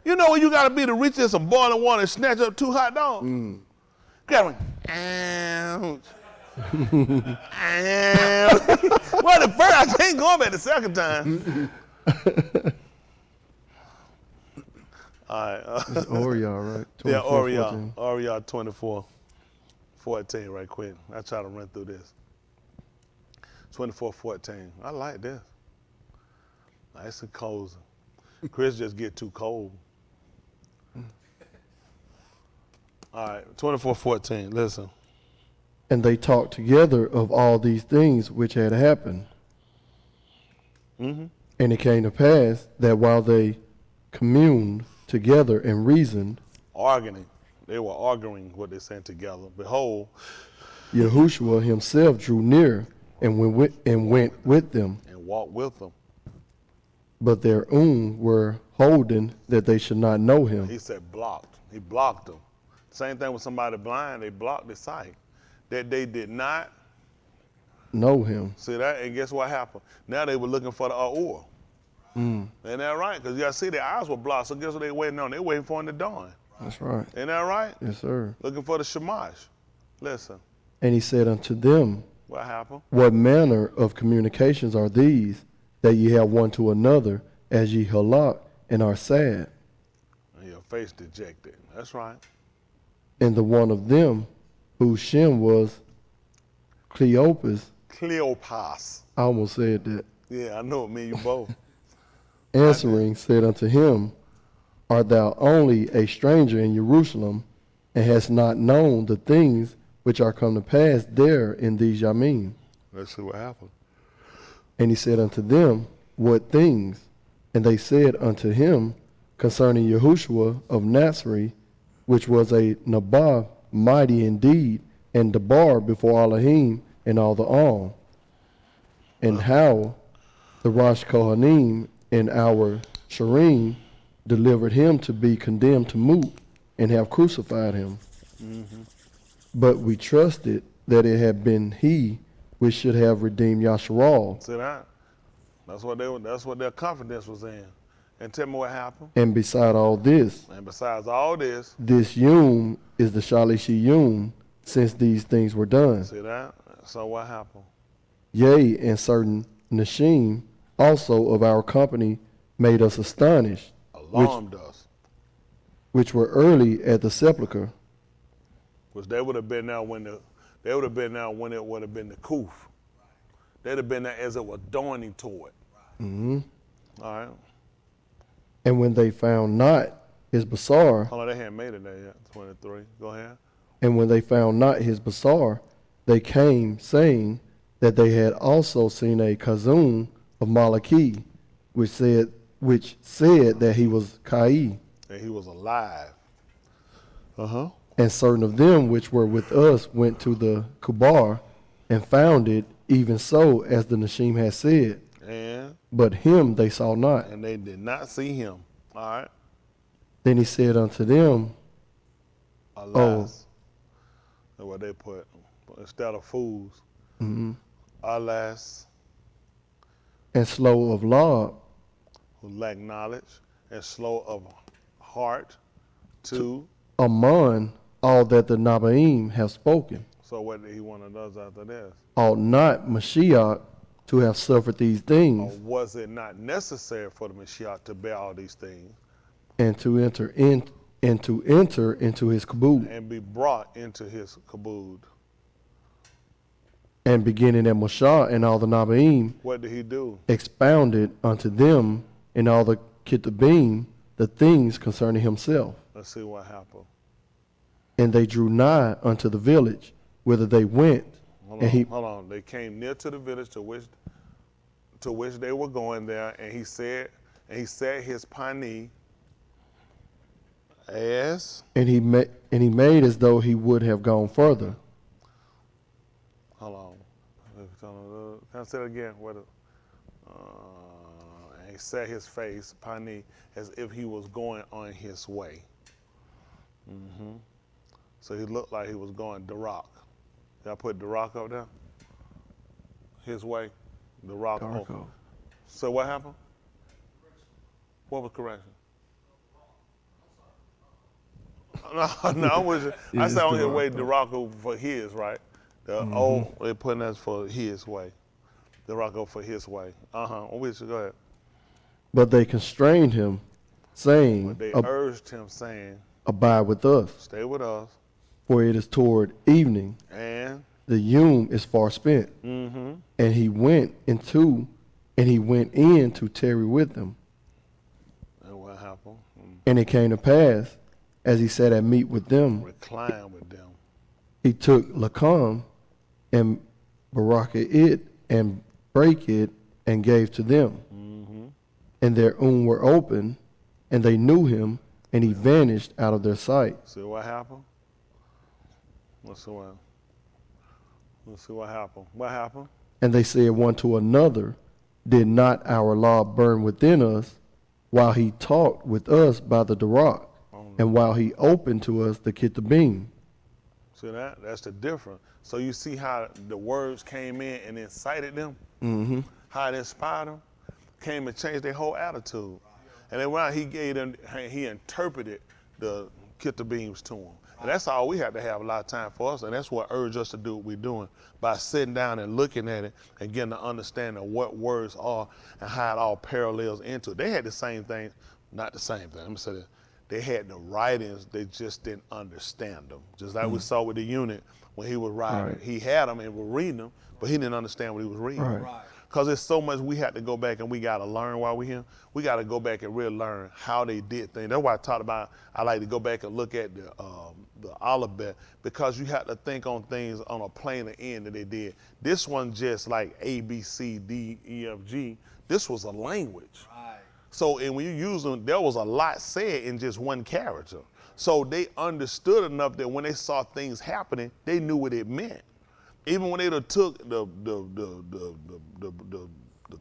You know what you got to be to reach in some boiling water and snatch up 2 hot dogs? Grab one. Ouch. Ouch. Well, the first, I can't go back the second time. All right. It's Oriel, right? Yeah, 24:14. Oriel 24:14 right quick. I try to run through this. 24:14. I like this. Nice and cozy. Chris just get too cold. All right, 24:14. Listen. And they talked together of all these things which had happened. Mm-hmm. And it came to pass that while they communed together and reasoned, Arguing. They were arguing what they said together. Behold, Yahushua himself drew near and went with them. and walked with them. But their own were holden that they should not know him. He said blocked. He blocked them. Same thing with somebody blind. They blocked the sight. That they did not Know him. see that. And guess what happened? Now they were looking for the oil. Ain't that right? Because you got to see their eyes were blocked. So guess what they waiting on? They waiting for him to dawn. That's right. Ain't that right? Yes, sir. Looking for the shamash. Listen, And he said unto them, what happened? what manner of communications are these that ye have one to another as ye halak and are sad? And your face dejected. That's right. And the one of them, whose shin was Cleopas, Cleopas. I almost said that, Yeah, I know it. Me and you both. answering said unto him, art thou only a stranger in Jerusalem, and hast not known the things which are come to pass there in these Yamim? Let's see what happened. And he said unto them, what things? And they said unto him, concerning Yahushua of Nazareth, which was a Nabah, mighty indeed, and debar before Elohim and all the alm, and how the Rosh Kohanim and our Sharim delivered him to be condemned to moot, and have crucified him. But we trusted that it had been he which should have redeemed Yasharal. See that? That's what their confidence was in. And tell me what happened. And beside all this, And besides all this, this Yom is the Shalishi Yom, since these things were done. see that? So what happened? Yea, and certain Nashim also of our company made us astonished, Alarmed us. which were early at the sepulchre. Which they would have been there when it would have been the Kuf. They'd have been there as it was dawning toward. All right. And when they found not his basar, Hold on, they hadn't made it there yet. 23. Go ahead. and when they found not his basar, they came saying that they had also seen a kazum of Malaki, which said that he was Kai. And he was alive. And certain of them which were with us went to the Kubar and found it even so as the Nashim had said. And But him they saw not. they did not see him. All right. Then he said unto them, Alas. That's what they put. Instead of fools. Alas, and slow of law, who lack knowledge, and slow of heart to. among all that the Nabaim have spoken, So what did he want to do after this? ought not Mashiach to have suffered these Or things, was it not necessary for the Messiah to bear all these things and to enter into his kabod? and be brought into his kabod? And beginning at Moshe and all the Nabaim, What did he do? expounded unto them in all the Kitabim the things concerning himself. Let's see what happened. And they drew nigh unto the village, whither they went. Hold on. They came near to the village to which they were going there, and he said his pani as. And he made as though he would have gone further. Hold on. Can I say it again? And he set his face, pani, as if he was going on his way. So he looked like he was going Duroc. Y'all put Duroc up there? His way, Duroc. Darko. So what happened? What was correction? No, I'm with you. I said on his way Duroc for his, right? The old, they're putting that for his way. Duroc for his way. I'm with you, go ahead. But they constrained him, saying, They urged him, saying, Abide with us, stay with us. for it is toward evening. And The ewe is far spent. And he went in to tarry with them. and what happened? And it came to pass, as he sat at meat with them, Recline with them. he took Lacan and baraka it and brake it and gave to them. And their were open, and they knew him, and he vanished out of their sight. See what happened? Let's see what happened. What happened? And they said one to another, Did not our law burn within us while he talked with us by the Duroc, and while he opened to us the Kitabim? See that? That's the difference. So you see how the words came in and incited them? How it inspired them? Came and changed their whole attitude. And then when he gave them, he interpreted the Kitabeams to them. And that's all we have to have a lot of time for us, and that's what urged us to do what we're doing, by sitting down and looking at it and getting to understand of what words are and how it all parallels into it. They had the same thing, not the same thing, let me say this. They had the writings, they just didn't understand them. Just like we saw with the eunuch when he was writing. Right. He had them and was reading them, but he didn't understand what he was reading. Right. Because there's so much we have to go back and we got to learn while we're here. We got to go back and really learn how they did things. That's why I talked about, I like to go back and look at the alphabet, because you have to think on things on a plainer end that they did. This one just like A, B, C, D, E, F, G. This was a language. Right. So and when you use them, there was a lot said in just one character. So they understood enough that when they saw things happening, they knew what it meant. Even when they took the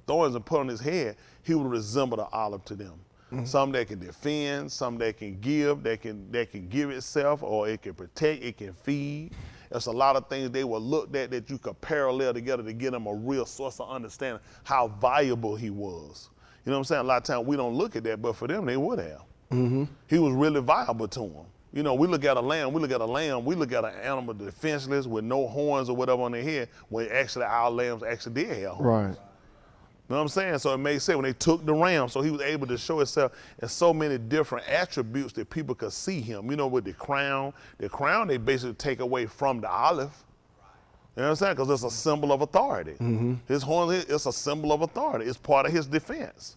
thorns and put on his head, he would resemble the olive to them. Some that can defend, some that can give, that can give itself, or it can protect, it can feed. There's a lot of things they were looked at that you could parallel together to get them a real source of understanding how valuable he was. You know what I'm saying? A lot of times we don't look at that, but for them they would have. He was really valuable to them. You know, we look at a lamb, we look at an animal defenseless with no horns or whatever on their head, when actually our lambs actually did have horns. Right. You know what I'm saying? So it made sense when they took the ram, so he was able to show himself in so many different attributes that people could see him. You know, with the crown they basically take away from the olive. You know what I'm saying? Because it's a symbol of authority. His horn, it's a symbol of authority. It's part of his defense.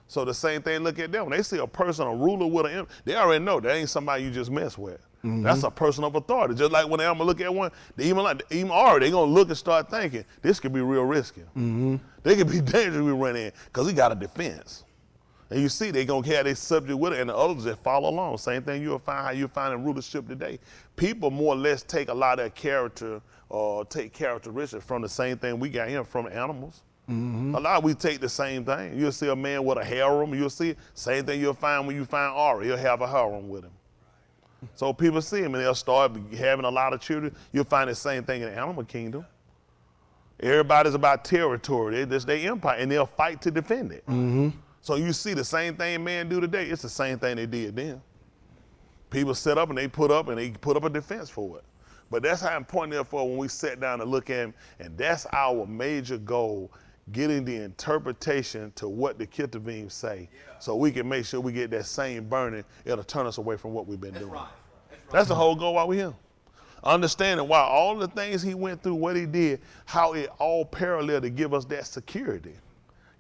So the same thing, look at them. When they see a person, a ruler with an, they already know that ain't somebody you just mess with. That's a person of authority. Just like when I'm gonna look at one, even already, they gonna look and start thinking, this could be real risky. They could be dangerous we run in, because he got a defense. And you see, they gonna have their subject with it, and the others that follow along. Same thing you'll find how you find in rulership today. People more or less take a lot of character, or take characteristics from the same thing we got here from animals. A lot we take the same thing. You'll see a man with a harem. You'll see same thing you'll find when you find Ari. He'll have a harem with him. So people see him and they'll start having a lot of children. You'll find the same thing in the animal kingdom. Everybody's about territory. This their empire, and they'll fight to defend it. So you see the same thing men do today. It's the same thing they did then. People set up and they put up a defense for it. But that's how important it is for when we sit down and look at him, and that's our major goal. Getting the interpretation to what the Kitabim say, so we can make sure we get that same burning. It'll turn us away from what we've been doing. Right. That's the whole goal while we're here. Understanding why all the things he went through, what he did, how it all parallel to give us that security.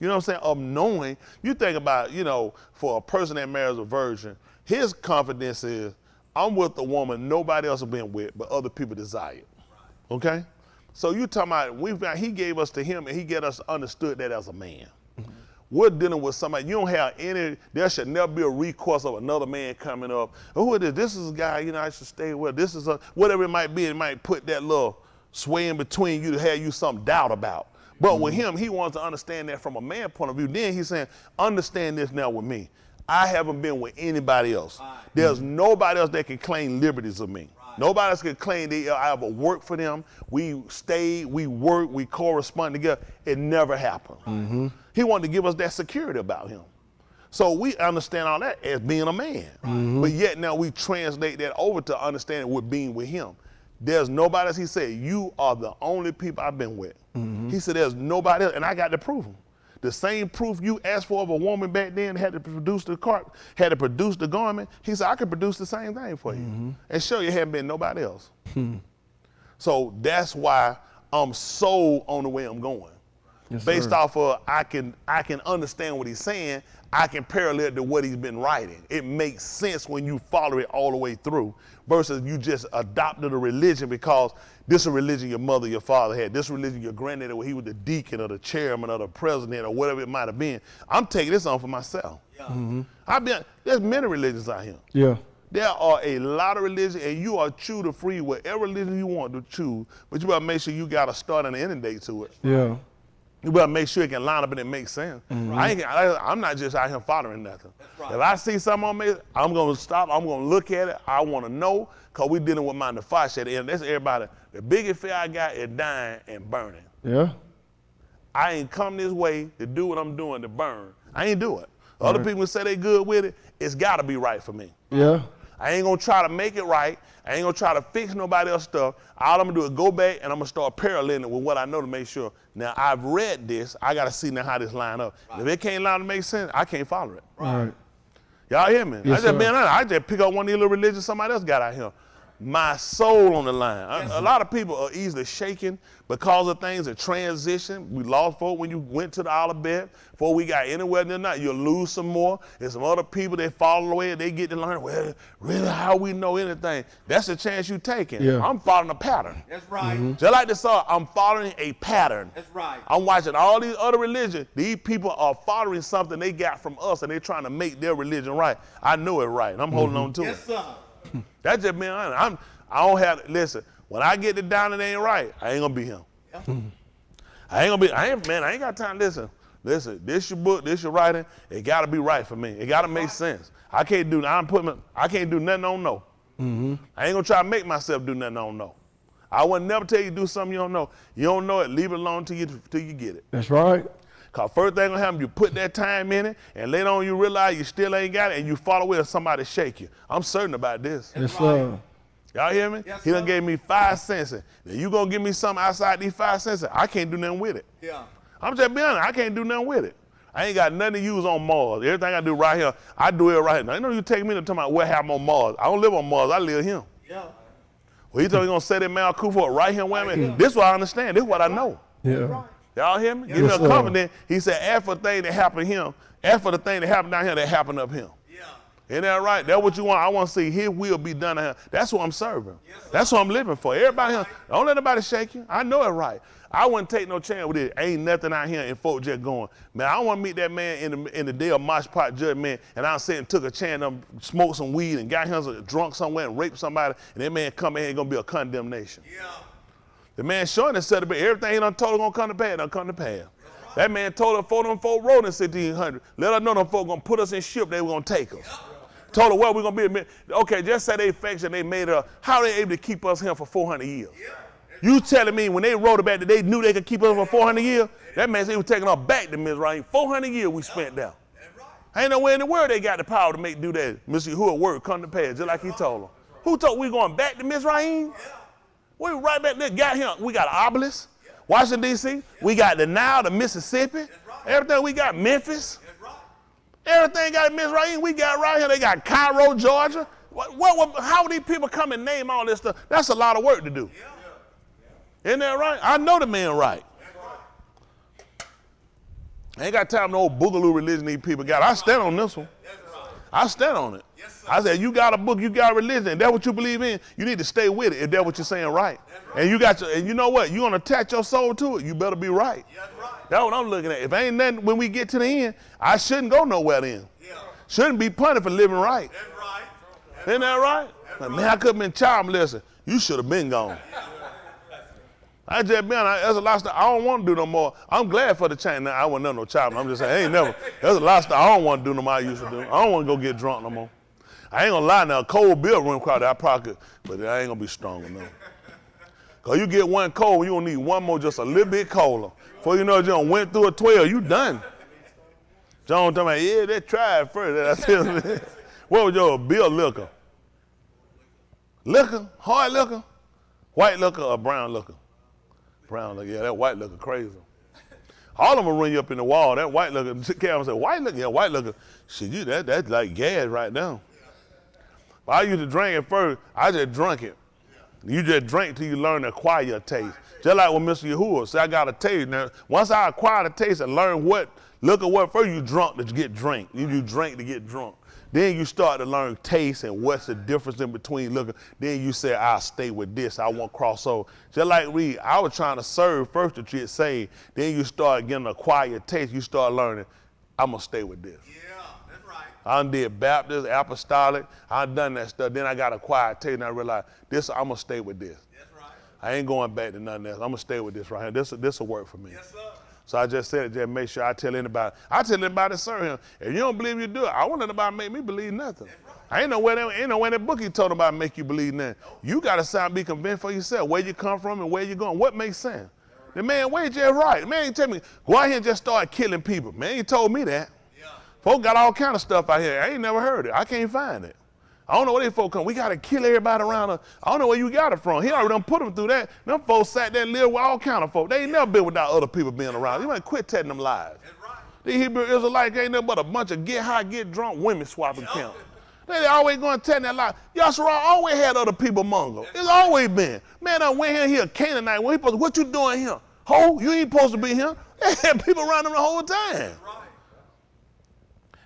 You know what I'm saying? Of knowing, you think about, you know, for a person that marries a virgin, his confidence is, I'm with a woman nobody else has been with, but other people desire. Okay? So you talking about, he gave us to him and he get us understood that as a man. We're dealing with somebody, you don't have there should never be a recourse of another man coming up. Who is this? This is a guy, you know, I should stay with. This is whatever it might be, it might put that little sway in between you to have you some doubt about. But with him, he wants to understand that from a man point of view. Then he's saying, understand this now with me. I haven't been with anybody else. There's nobody else that can claim liberties of me. Nobody else can claim they ever worked for them. We stayed, we worked, we correspond together. It never happened. He wanted to give us that security about him. So we understand all that as being a man. But yet now we translate that over to understanding what being with him. There's nobody else. He said, you are the only people I've been with. He said, there's nobody else. And I got to prove him. The same proof you asked for of a woman back then had to produce the cart, had to produce the garment. He said, I could produce the same thing for you and show you hadn't been nobody else. So that's why I'm sold on the way I'm going. Yes, Based sir. off of I can understand what he's saying. I can parallel to what he's been writing. It makes sense when you follow it all the way through versus you just adopted a religion because this is a religion your mother, your father had. This religion your granddaddy, he was the deacon or the chairman or the president or whatever it might have been. I'm taking this on for myself. There's many religions out here. Yeah. There are a lot of religions, and you are true to free whatever religion you want to choose, but you better make sure you got a start and an ending date to it. Yeah. You better make sure it can line up and it makes sense. I'm not just out here following nothing. If I see something on me, I'm going to stop. I'm going to look at it. I want to know because we're dealing with my nefesh at the end. That's everybody. The biggest fear I got is dying and burning. Yeah. I ain't come this way to do what I'm doing to burn. I ain't do it. Other people say they good with it. It's got to be right for me. Yeah. I ain't going to try to make it right. I ain't going to try to fix nobody else's stuff. All I'm going to do is go back and I'm going to start paralleling it with what I know to make sure. Now, I've read this. I got to see now how this line up. Right. If it can't line up to make sense, I can't follow it. Right. Y'all hear me? Yes, I just pick up one of these little religions somebody else got out here. My soul on the line. A lot of people are easily shaken because of things that transition. We lost folk when you went to the alphabet. Before we got anywhere near that, you'll lose some more. There's some other people that follow the way they get to learn, well, really how we know anything. That's the chance you taking. Yeah. I'm following a pattern. That's right. Just like the song, I'm following a pattern. That's right. I'm watching all these other religions. These people are following something they got from us and they're trying to make their religion right. I know it right and I'm holding on to it. Yes, sir. That's just being honest. I don't have, listen, when I get it down and it ain't right, I ain't gonna be him. I ain't got time to listen, this your book, this your writing, it gotta be right for me. It gotta make sense. I can't do nothing on no. I ain't gonna try to make myself do nothing on no. I would never tell you to do something you don't know. You don't know it, leave it alone till you get it. That's right. Cause first thing gonna happen, you put that time in it, and later on you realize you still ain't got it, and you follow it and somebody shake you. I'm certain about this. Yes, sir. Y'all hear me? Yes, he done sir. gave me 5 senses. Now you gonna give me something outside these 5 senses, I can't do nothing with it. Yeah. I'm just being honest, I can't do nothing with it. I ain't got nothing to use on Mars. Everything I do right here, I do it right here. Now, you know you take me to talk about what happened on Mars. I don't live on Mars, I live here. Yeah. Well, he told me he gonna set that Malkuth for right here where I'm at. This is what I understand, this is what I know. Yeah. Y'all hear me? Give Yes, me a sir. confidence. He said, ask for the thing that happened to him, ask for the thing that happened down here that happened up here. Isn't that right? That's what you want. I want to see his will be done. That's what I'm serving. That's what I'm living for. Everybody here, don't let nobody shake you. I know it right. I wouldn't take no chance with it. Ain't nothing out here and folk just going, man, I don't want to meet that man in the day of Mosh Pot judgment and I said and took a chance and smoked some weed and got him drunk somewhere and raped somebody and that man come in here and going to be a condemnation. Yeah. The man showing us that everything he done told him going to come to pass, done come to pass. That man told her, them folk rode in 1600. Let her know them folk going to put us in ship, they were going to take us. Told her where we're going to be. Okay, just say they faction, they made her. How are they able to keep us here for 400 years? You telling me when they wrote about that they knew they could keep us for 400 years? That means they were taking us back to Mizraim. 400 years we spent there. Ain't nowhere in the world they got the power to do that. Mr. Who a word come to pass, just like he told them. Who told we going back to Mizraim? We right back there, got here. We got an obelisk, Washington, D.C. We got the Nile, the Mississippi. Everything we got, Memphis. Everything got in Mizraim, we got right here. They got Cairo, Georgia. How these people come and name all this stuff? That's a lot of work to do. Isn't that right? I know the man right. I ain't got time for no boogaloo religion these people got. I stand on this one. I stand on it. I said, you got a book, you got a religion, and that's what you believe in, you need to stay with it if that's what you're saying right. And you know what? You're gonna attach your soul to it, you better be right. That's what I'm looking at. If ain't nothing when we get to the end, I shouldn't go nowhere then. Shouldn't be punished for living right. Isn't that right? Man, I could have been child molested. You should have been gone. I just been, there's a lot of stuff I don't want to do no more. I'm glad for the change. Now, I wasn't no child. I'm just saying, there's a lot of stuff I don't want to do no more I used to do. I don't want to go get drunk no more. I ain't gonna lie now, a cold beer run across that pocket, but I ain't gonna be strong enough. Cause you get one cold, you gonna need one more just a little bit colder. Before you know it, you done went through a 12, you done. John talking about, yeah, they tried first. What was your beer liquor? Liquor? Hard liquor? White liquor or brown liquor? Brown liquor, yeah, that white liquor crazy. All of them will run you up in the wall. That white liquor, Kevin said, white liquor? Yeah, white liquor. Shit, that's like gas right now. But I used to drink it first. I just drunk it. You just drink till you learn to acquire your taste. Just like when Mr. Yahuwah said, I got a taste. Now, once I acquired a taste and learned look at what first you drunk to get drink. You drink to get drunk. Then you start to learn taste and what's the difference in between looking. Then you say, I'll stay with this. I won't cross over. Just like Reed, I was trying to serve first to get saved. Then you start getting acquired taste. You start learning, I'm going to stay with this. Yeah, that's right. I did Baptist, Apostolic. I done that stuff. Then I got acquired taste and I realized, I'm going to stay with this. That's right. I ain't going back to nothing else. I'm going to stay with this right here. This will work for me. Yes, sir. So I just said it, just make sure I tell anybody to serve him. If you don't believe you do it, I want anybody to make me believe nothing. I ain't know where that book he told about make you believe nothing. You got to be convinced for yourself where you come from and where you're going. What makes sense? The man, where just right? The man ain't tell me, go out here and just start killing people. Man, he told me that. Yeah. Folks got all kind of stuff out here. I ain't never heard it. I can't find it. I don't know where these folks come. We got to kill everybody around us. I don't know where you got it from. He already done put them through that. Them folks sat there and lived with all kind of folks. They ain't never been without other people being around. You might quit telling them lies. That's right. The Hebrew Israelites ain't nothing but a bunch of get high, get drunk, women swapping camp. They always going to tell that lie. Yahshua always had other people among them. It's always been. Man, I went here a Canaanite. What you doing here? Ho, you ain't supposed to be here. They had people around them the whole time.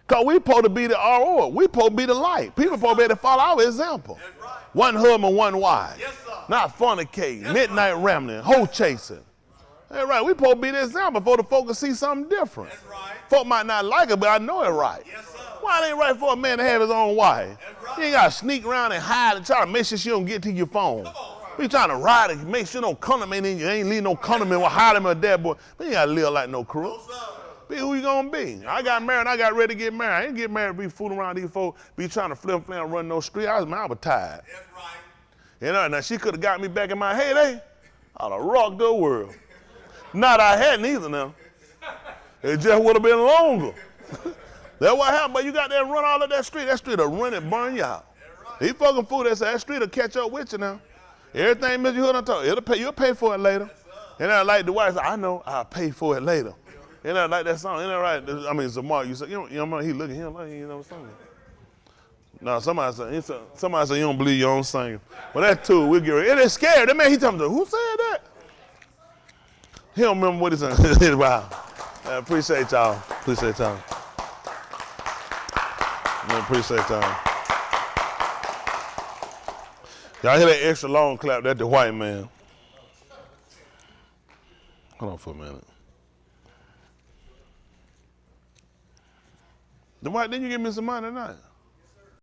Because we supposed to be the RO. We supposed to be the light. People supposed to be able to follow our example. That's right. One husband, one wife. Yes, sir. Not fornicating, midnight rambling, hoe chasing. That's right. We supposed to be the example for the folk to see something different. That's right. Folk might not like it, but I know it right. Yes, sir. Why it ain't right for a man to have his own wife? That's right. You ain't got to sneak around and hide and try to make sure she don't get to your phone. We trying to ride and make sure no condiment in you. Ain't leave no condiment with hiding with that boy. We ain't got to live like no crook. No, sir. Be who you gonna be. I got married, I got ready to get married. I ain't get married to be fooling around these folks, be trying to flip and run no street. I was tired. That's right. You know, now she could have got me back in my heyday. I'd have rocked the world. Not I hadn't either now. It just would have been longer. That's what happened, but you got there and run all of that street will run and burn you out. These fucking fool that street will catch up with you now. Everything Mr. Hood told you'll pay for it later. And I like the wife said, I know, I'll pay for it later. You know, like that song, isn't that right? I mean, Zamar, you said, you know, he looking at him like he ain't never sung it. No, somebody said you don't believe your own singing. But that too, we'll get ready. It is scared. That man, he telling me, who said that? He don't remember what he said. Wow. Appreciate y'all. Appreciate y'all. Appreciate y'all. Y'all hear that extra long clap? That's the white man. Hold on for a minute. Then why didn't you give me some money tonight?